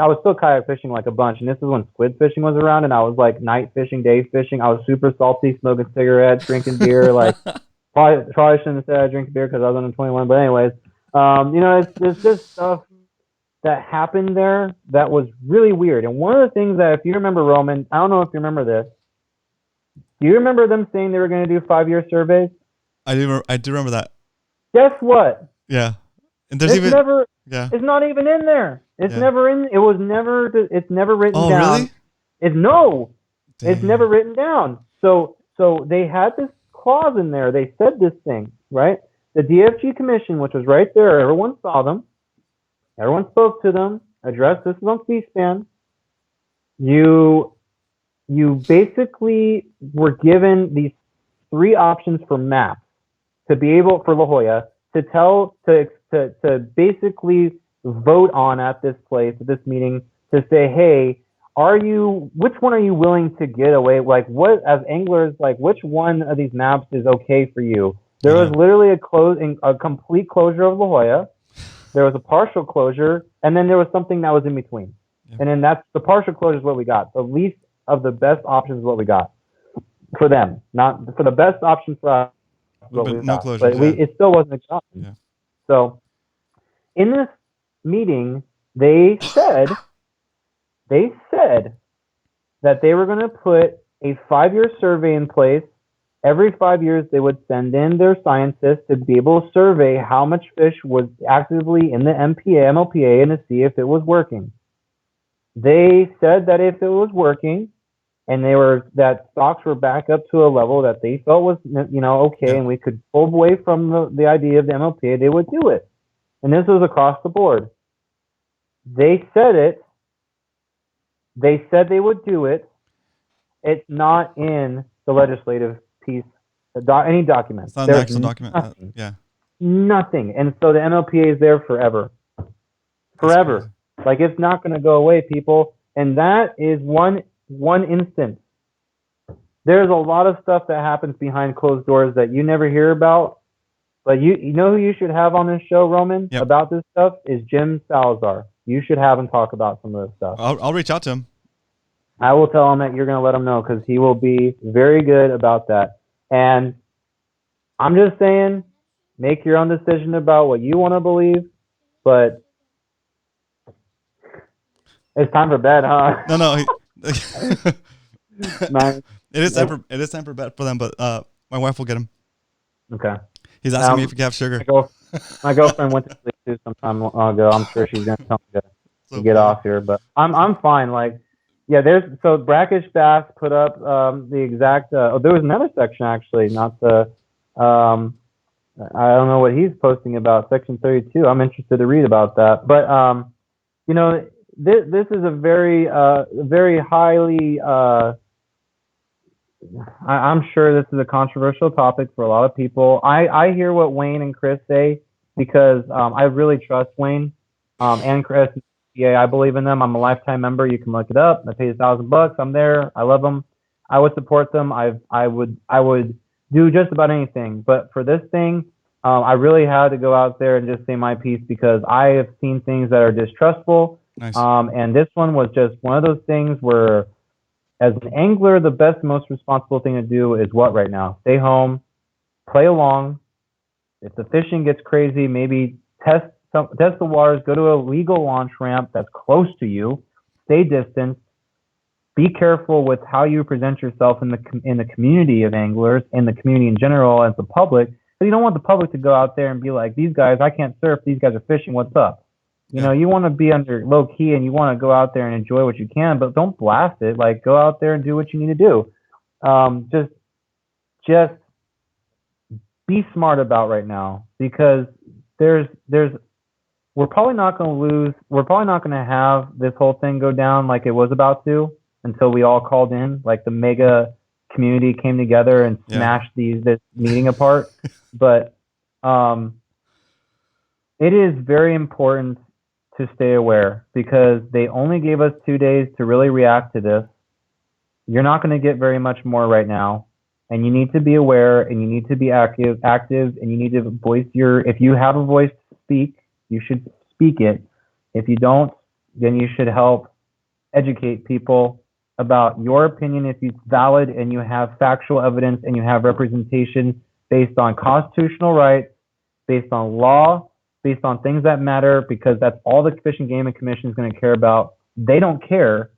was still kayak fishing like a bunch. And this is when squid fishing was around, and I was like night fishing, day fishing. I was super salty, smoking cigarettes, drinking beer. Like, probably shouldn't have said I drink beer because I was under 21. But anyways, you know, it's just stuff that happened there that was really weird. And one of the things that, if you remember, Roman, I don't know if you remember this. Do you remember them saying they were going to do 5-year surveys? I do remember that. Guess what? Yeah. And it's not even in there. It's never in. It was never. It's never written down. Really? It's never written down. So they had this clause in there. They said this thing, right? The DFG commission, which was right there, everyone saw them. Everyone spoke to them. Addressed. This is on C-SPAN. You basically were given these 3 options for maps to be able, for La Jolla, to basically vote on at this place, at this meeting, to say, hey, which one are you willing to get away? Like, what, as anglers, like, which one of these maps is okay for you? There was literally a complete closure of La Jolla. There was a partial closure, and then there was something that was in between. Yeah. And then the partial closure is what we got. The least of the best options is what we got for them, not for the best option for us. It still wasn't exhausting. Yeah. So in this meeting, they said that they were going to put a 5-year survey in place. Every 5 years, they would send in their scientists to be able to survey how much fish was actively in the MLPA, and to see if it was working. They said that if it was working, and that stocks were back up to a level that they felt was, okay, and we could pull away from the idea of the MLPA, they would do it. And this was across the board. They said it. They said they would do it. It's not in the legislative piece, any document. It's not an actual document. Nothing. And so the MLPA is there forever. Forever. Like, it's not going to go away, people. And that is one instance. There's a lot of stuff that happens behind closed doors that you never hear about. But you know who you should have on this show, Roman, about this stuff, is Jim Salazar. You should have him talk about some of this stuff. I'll reach out to him. I will tell him that you're going to let him know, because he will be very good about that. And I'm just saying, make your own decision about what you want to believe. But it's time for bed, huh? No. It is time for bed for them, but my wife will get him. Okay. He's asking me if we can have sugar. My girlfriend went to sleep too some time ago. I'm sure she's going to tell me to get off here, but I'm fine. Like, yeah, so Brackish Bass put up the exact. There was another section actually, not the. I don't know what he's posting about, section 32. I'm interested to read about that, but this is a very very highly. I'm sure this is a controversial topic for a lot of people. I hear what Wayne and Chris say, because I really trust Wayne and Chris. Yeah, I believe in them. I'm a lifetime member. You can look it up. I paid $1,000. I'm there. I love them. I would support them. I would do just about anything. But for this thing, I really had to go out there and just say my piece because I have seen things that are distrustful. Nice. And this one was just one of those things where, as an angler, the best, most responsible thing to do is what right now? Stay home, play along. If the fishing gets crazy, maybe test the waters, go to a legal launch ramp that's close to you, stay distant, be careful with how you present yourself in the community of anglers, in the community in general, as the public. But you don't want the public to go out there and be like, these guys, I can't surf, these guys are fishing, what's up? You know, you want to be under low key and you want to go out there and enjoy what you can, but don't blast it. Like, go out there and do what you need to do. Just be smart about right now, because we're probably not going to lose. We're probably not going to have this whole thing go down like it was about to until we all called in, like the mega community came together and smashed this meeting apart. But it is very important to stay aware, because they only gave us 2 days to really react to this. You're not going to get very much more right now. And you need to be aware, and you need to be active, and you need to voice if you have a voice to speak, you should speak it. If you don't, then you should help educate people about your opinion if it's valid and you have factual evidence and you have representation based on constitutional rights, based on law, based on things that matter, because that's all the Fish and Game Commission is going to care about. They don't care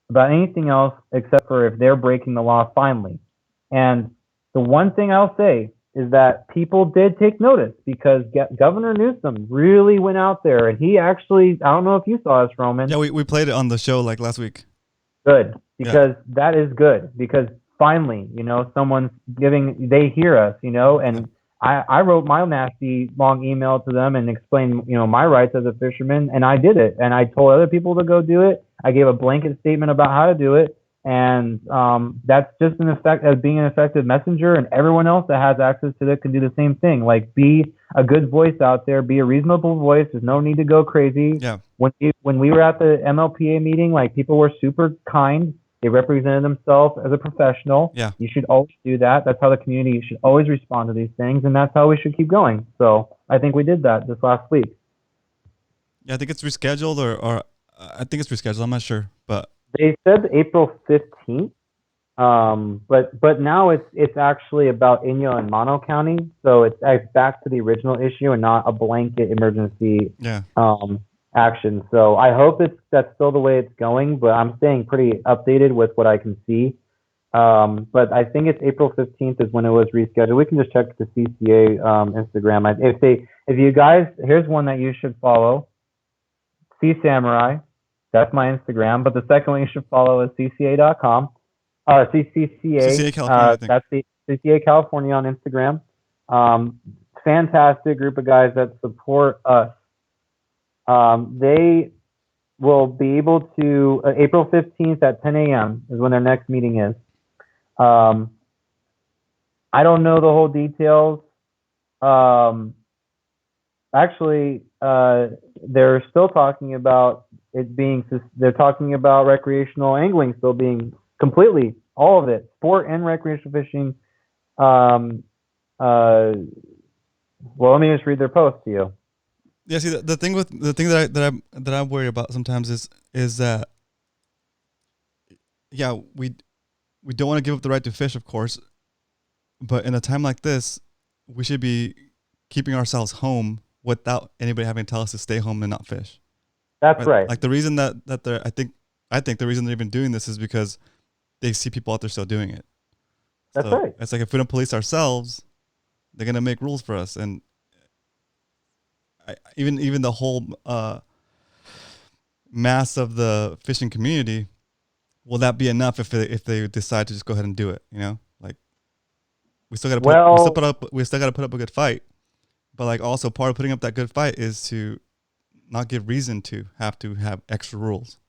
about anything else except for if they're breaking the law finally. And the one thing I'll say is that people did take notice, because Governor Newsom really went out there, and he actually, I don't know if you saw this, Roman. Yeah, we played it on the show like last week. Good, because that is good, because finally, you know, someone's they hear us, you know, and I wrote my nasty long email to them and explained, you know, my rights as a fisherman, and I did it, and I told other people to go do it. I gave a blanket statement about how to do it. And that's just an effect as being an effective messenger, and everyone else that has access to it can do the same thing. Like, be a good voice out there, be a reasonable voice. There's no need to go crazy. Yeah. When we were at the MLPA meeting, like, people were super kind. They represented themselves as a professional. Yeah. You should always do that. That's how the community should always respond to these things, and that's how we should keep going. So I think we did that this last week. Yeah, I think it's rescheduled, or I think it's rescheduled. I'm not sure, but they said April 15th, but now it's actually about Inyo and Mono County, so it's back to the original issue and not a blanket emergency action. So I hope that's still the way it's going, but I'm staying pretty updated with what I can see. But I think it's April 15th is when it was rescheduled. We can just check the CCA Instagram. If you guys, here's one that you should follow: Sea Samurai. That's my Instagram. But the second one you should follow is CCA.com. CCA California. That's the CCA California on Instagram. Fantastic group of guys that support us. They will be able to, April 15th at 10 a.m. is when their next meeting is. I don't know the whole details. Actually, they're still talking about they're talking about recreational angling still being completely, all of it, sport and recreational fishing. Well, let me just read their post to you. Yeah, see, the thing that I'm worried about sometimes is that, yeah, we don't want to give up the right to fish, of course, but in a time like this, we should be keeping ourselves home without anybody having to tell us to stay home and not fish. That's right. Like, the reason that they're, I think the reason they've been doing this is because they see people out there still doing it. That's right. It's like, if we don't police ourselves, they're gonna make rules for us, and even the whole mass of the fishing community, will that be enough if they decide to just go ahead and do it? You know, like, we still got to we still got to put up a good fight, but like, also part of putting up that good fight is to not give reason to have extra rules.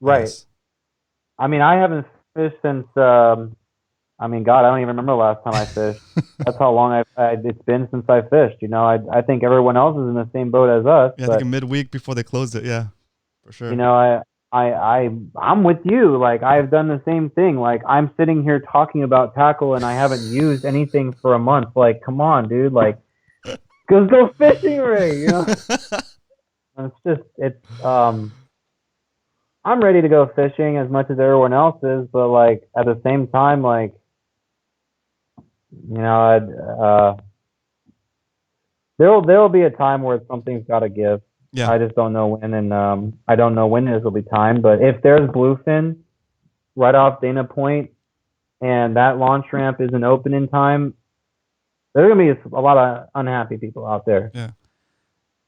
Right. I mean, I haven't fished since I mean, God, I don't even remember the last time I fished. That's how long it's been since I fished. You know, I think everyone else is in the same boat as us. Yeah, I but think a midweek before they closed it. Yeah, for sure. you know, I'm with you. Like, I've done the same thing. Like, I'm sitting here talking about tackle and I haven't used anything for a month. Like, come on, dude. Like, go fishing, Ray. You know, I'm ready to go fishing as much as everyone else is, but like at the same time, like, you know, there'll be a time where something's got to give. Yeah. I just don't know when, and I don't know when this will be time. But if there's Bluefin right off Dana Point, and that launch ramp isn't open in time, there's gonna be a lot of unhappy people out there. Yeah.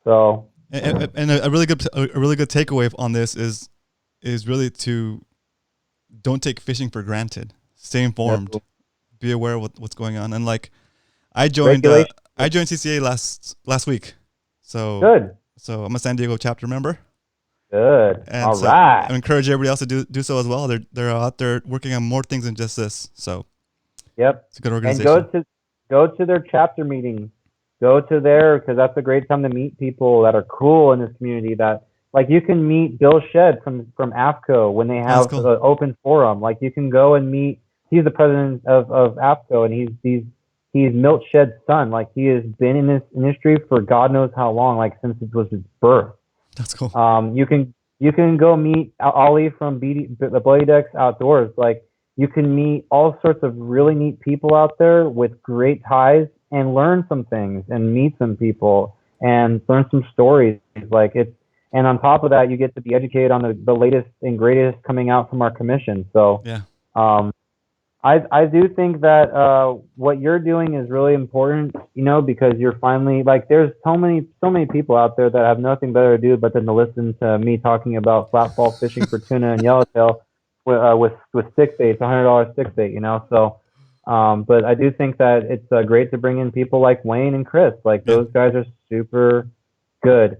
So. And a really good takeaway on this is really to don't take fishing for granted. Stay informed. Be aware of what's going on. And like, I joined CCA last week. So good. So I'm a San Diego chapter member. Good. And all so right. I encourage everybody else to do so as well. They're out there working on more things than just this. So yep, it's a good organization. And go to their chapter meetings. Go to there, because that's a great time to meet people that are cool in this community. That, like, you can meet Bill Shedd from AFCO when they have cool. the open forum. Like, you can go and meet. He's the president of AFCO, and he's Milt Shedd's son. Like, he has been in this industry for God knows how long, like since it was his birth. That's cool. You can go meet Ollie from the Bloody Decks Outdoors. Like, you can meet all sorts of really neat people out there with great ties, and learn some things and meet some people and learn some stories. Like, and on top of that, you get to be educated on the latest and greatest coming out from our commission. So yeah. I do think that what you're doing is really important, you know, because you're finally, like, there's so many people out there that have nothing better to do but than to listen to me talking about flat fall fishing for tuna and yellowtail with stick baits, $100 stick bait, you know. So but I do think that it's great to bring in people like Wayne and Chris. Like, those guys are super good.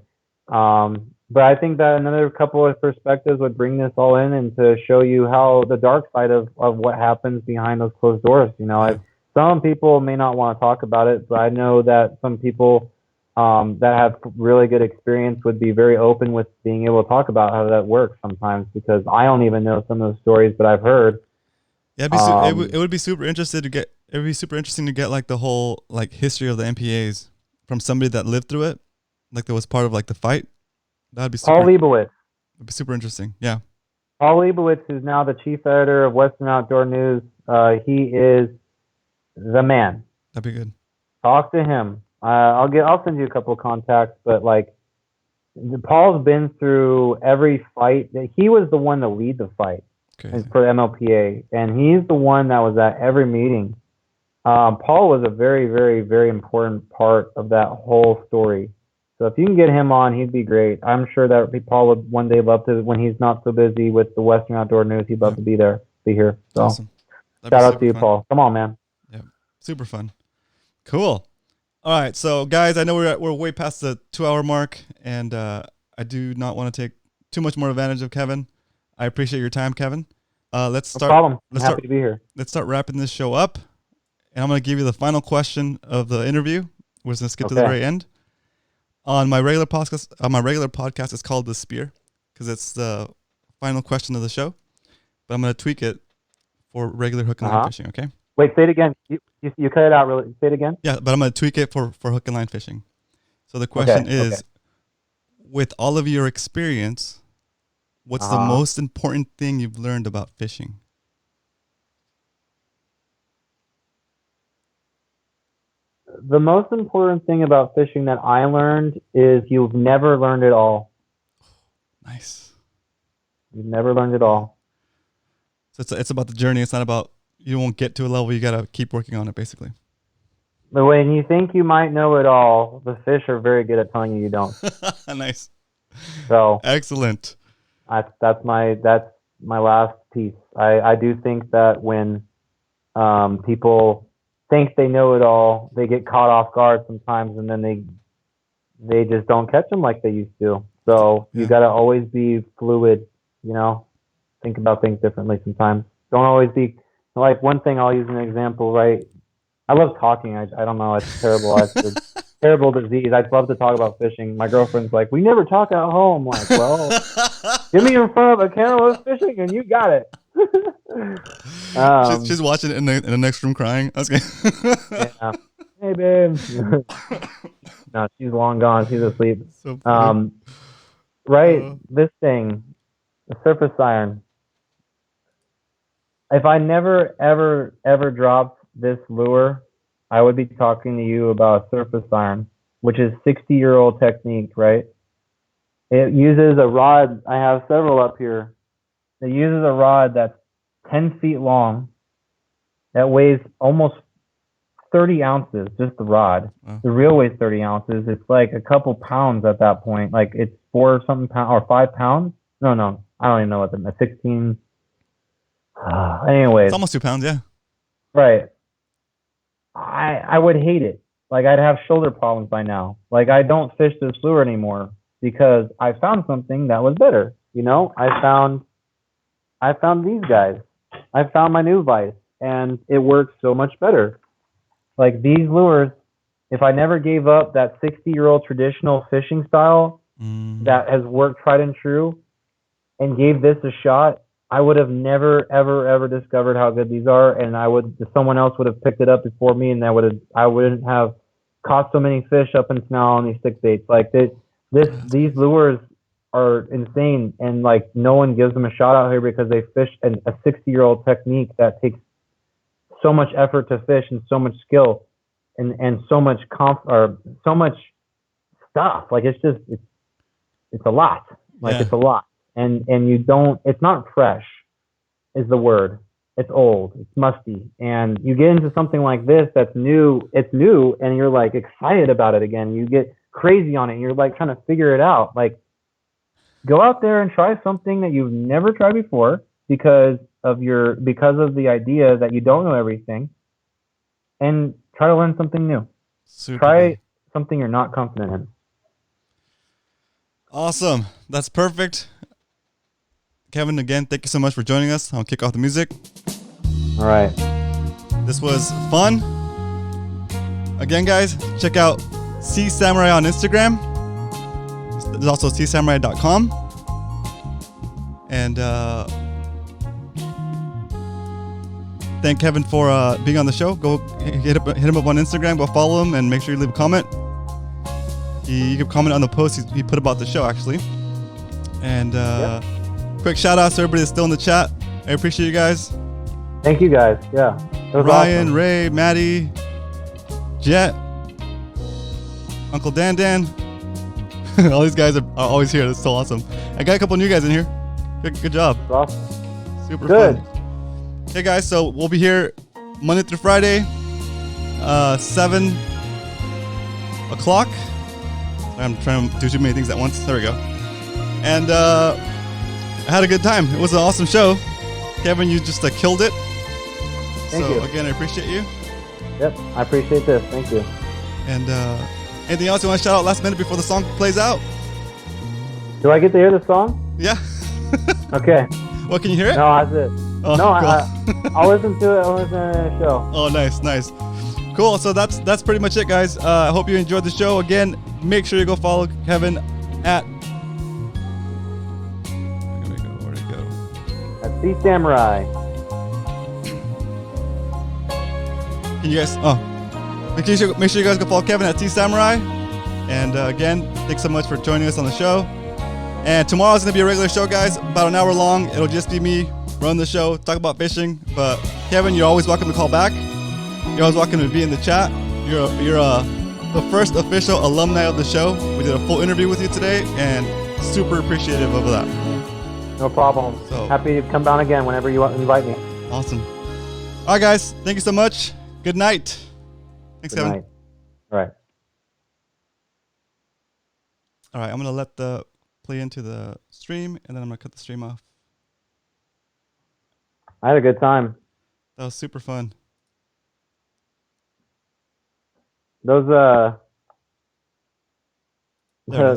But I think that another couple of perspectives would bring this all in, and to show you how the dark side of what happens behind those closed doors. You know, some people may not want to talk about it, but I know that some people that have really good experience would be very open with being able to talk about how that works sometimes, because I don't even know some of those stories, but I've heard. Yeah, it would be super interesting to get. It would be super interesting to get like the whole like history of the MPAs from somebody that lived through it, like that was part of like the fight. That'd be super. Paul Leibowitz. It'd be super interesting. Yeah. Paul Leibowitz is now the chief editor of Western Outdoor News. He is the man. That'd be good. Talk to him. I'll send you a couple of contacts, but like, Paul's been through every fight. He was the one to lead the fight for MLPA, and he's the one that was at every meeting. Paul was a very, very, very important part of that whole story. So if you can get him on, he'd be great. I'm sure that Paul would one day love to, when he's not so busy with the Western Outdoor News, he'd love to be here. So awesome. Shout out to you, Paul. Come on, man. Yeah, super fun. Cool. All right, so guys, I know we're way past the 2-hour mark, and I do not want to take too much more advantage of Kevin. I appreciate your time, Kevin. Let's start. No problem. I'm happy to be here. Let's start wrapping this show up, and I'm going to give you the final question of the interview. We're going to skip to the very end. On my regular podcast, it's called The Spear, because it's the final question of the show. But I'm going to tweak it for regular hook and line fishing, okay? Wait, say it again. You cut it out really. Say it again. Yeah, but I'm going to tweak it for hook and line fishing. So the question is, with all of your experience, what's the most important thing you've learned about fishing? The most important thing about fishing that I learned is you've never learned it all. Nice. You've never learned it all. So it's about the journey. It's not about, you won't get to a level. You got to keep working on it, basically. But when you think you might know it all, the fish are very good at telling you don't. Nice. So excellent. That's my last piece. I do think that when people think they know it all, they get caught off guard sometimes, and then they just don't catch them like they used to. So you got to always be fluid, you know, think about things differently sometimes. Don't always be Like one thing I'll use an example, right? I love talking. I don't know. It's terrible. It's a terrible disease. I'd love to talk about fishing. My girlfriend's like, we never talk at home. I'm like, well, get me in front of a camera with fishing and you got it. She's watching it in the next room crying. I was yeah. Hey, babe. No, she's long gone. She's asleep. So right. This thing, the surface iron. If I never, ever dropped this lure, I would be talking to you about surface iron, which is 60-year-old technique, right? It uses a rod. I have several up here. It uses a rod that's 10 feet long that weighs almost 30 ounces, just the rod. Wow. The reel weighs 30 ounces. It's like a couple pounds at that point. Like it's 4 something pounds or 5 pounds. No, I don't even know what the 16. Anyways, it's almost 2 pounds, yeah. Right. I would hate it. Like I'd have shoulder problems by now. Like I don't fish this lure anymore because I found something that was better. You know, I found these guys. I found my new Vice, and it works so much better. Like these lures, if I never gave up that 60-year-old traditional fishing style that has worked tried and true, and gave this a shot, I would have never, ever discovered how good these are, and someone else would have picked it up before me, and I wouldn't have caught so many fish up until now on these stick baits. Like these lures are insane, and like no one gives them a shot out here because they fish a 60-year-old technique that takes so much effort to fish and so much skill and so much so much stuff. Like it's a lot. Like it's a lot. And it's not fresh is the word. It's old, it's musty. And you get into something like this that's new, it's new, and you're like excited about it again. You get crazy on it and you're like trying to figure it out. Like go out there and try something that you've never tried before because of the idea that you don't know everything, and try to learn something new. Try something you're not confident in. Awesome. That's perfect. Kevin, again, thank you so much for joining us. I'll kick off the music. All right. This was fun. Again, guys, check out Sea Samurai on Instagram. There's also seasamurai.com. And thank Kevin for being on the show. Go hit him up on Instagram. Go follow him and make sure you leave a comment. You can comment on the post he put about the show, actually. And quick shout out to everybody that's still in the chat. I appreciate you guys. Thank you guys. Yeah. Ryan, awesome. Ray, Maddie, Jet, Uncle Dan. All these guys are always here. That's so awesome. I got a couple new guys in here. Good job. That's awesome. Super fun. Okay, guys. So we'll be here Monday through Friday, 7 o'clock. I'm trying to do too many things at once. There we go. And I had a good time. It was an awesome show. Kevin, you just killed it. Thank you. Again, I appreciate you. Yep, I appreciate this. Thank you. And anything else you want to shout out last minute before the song plays out? Do I get to hear the song? Yeah. Okay. Well, can you hear it? No, that's it. Oh, no, cool. I'll listen to it. I'll listen to the show. Oh, nice. Cool. So that's pretty much it, guys. I hope you enjoyed the show. Again, make sure you go follow Kevin at. Where'd it go? At Sea Samurai. Can you guys? Make sure you guys go follow Kevin at Sea Samurai. And again, thanks so much for joining us on the show. And tomorrow's gonna be a regular show, guys. About an hour long. It'll just be me run the show, talk about fishing. But Kevin, you're always welcome to call back. You're always welcome to be in the chat. You're the first official alumni of the show. We did a full interview with you today, and super appreciative of that. No problem. So happy to come down again whenever you invite me. Awesome. All right, guys. Thank you so much. Good night. Thanks, Kevin. Night. All right. All right. I'm gonna let the play into the stream, and then I'm gonna cut the stream off. I had a good time. That was super fun. Those guys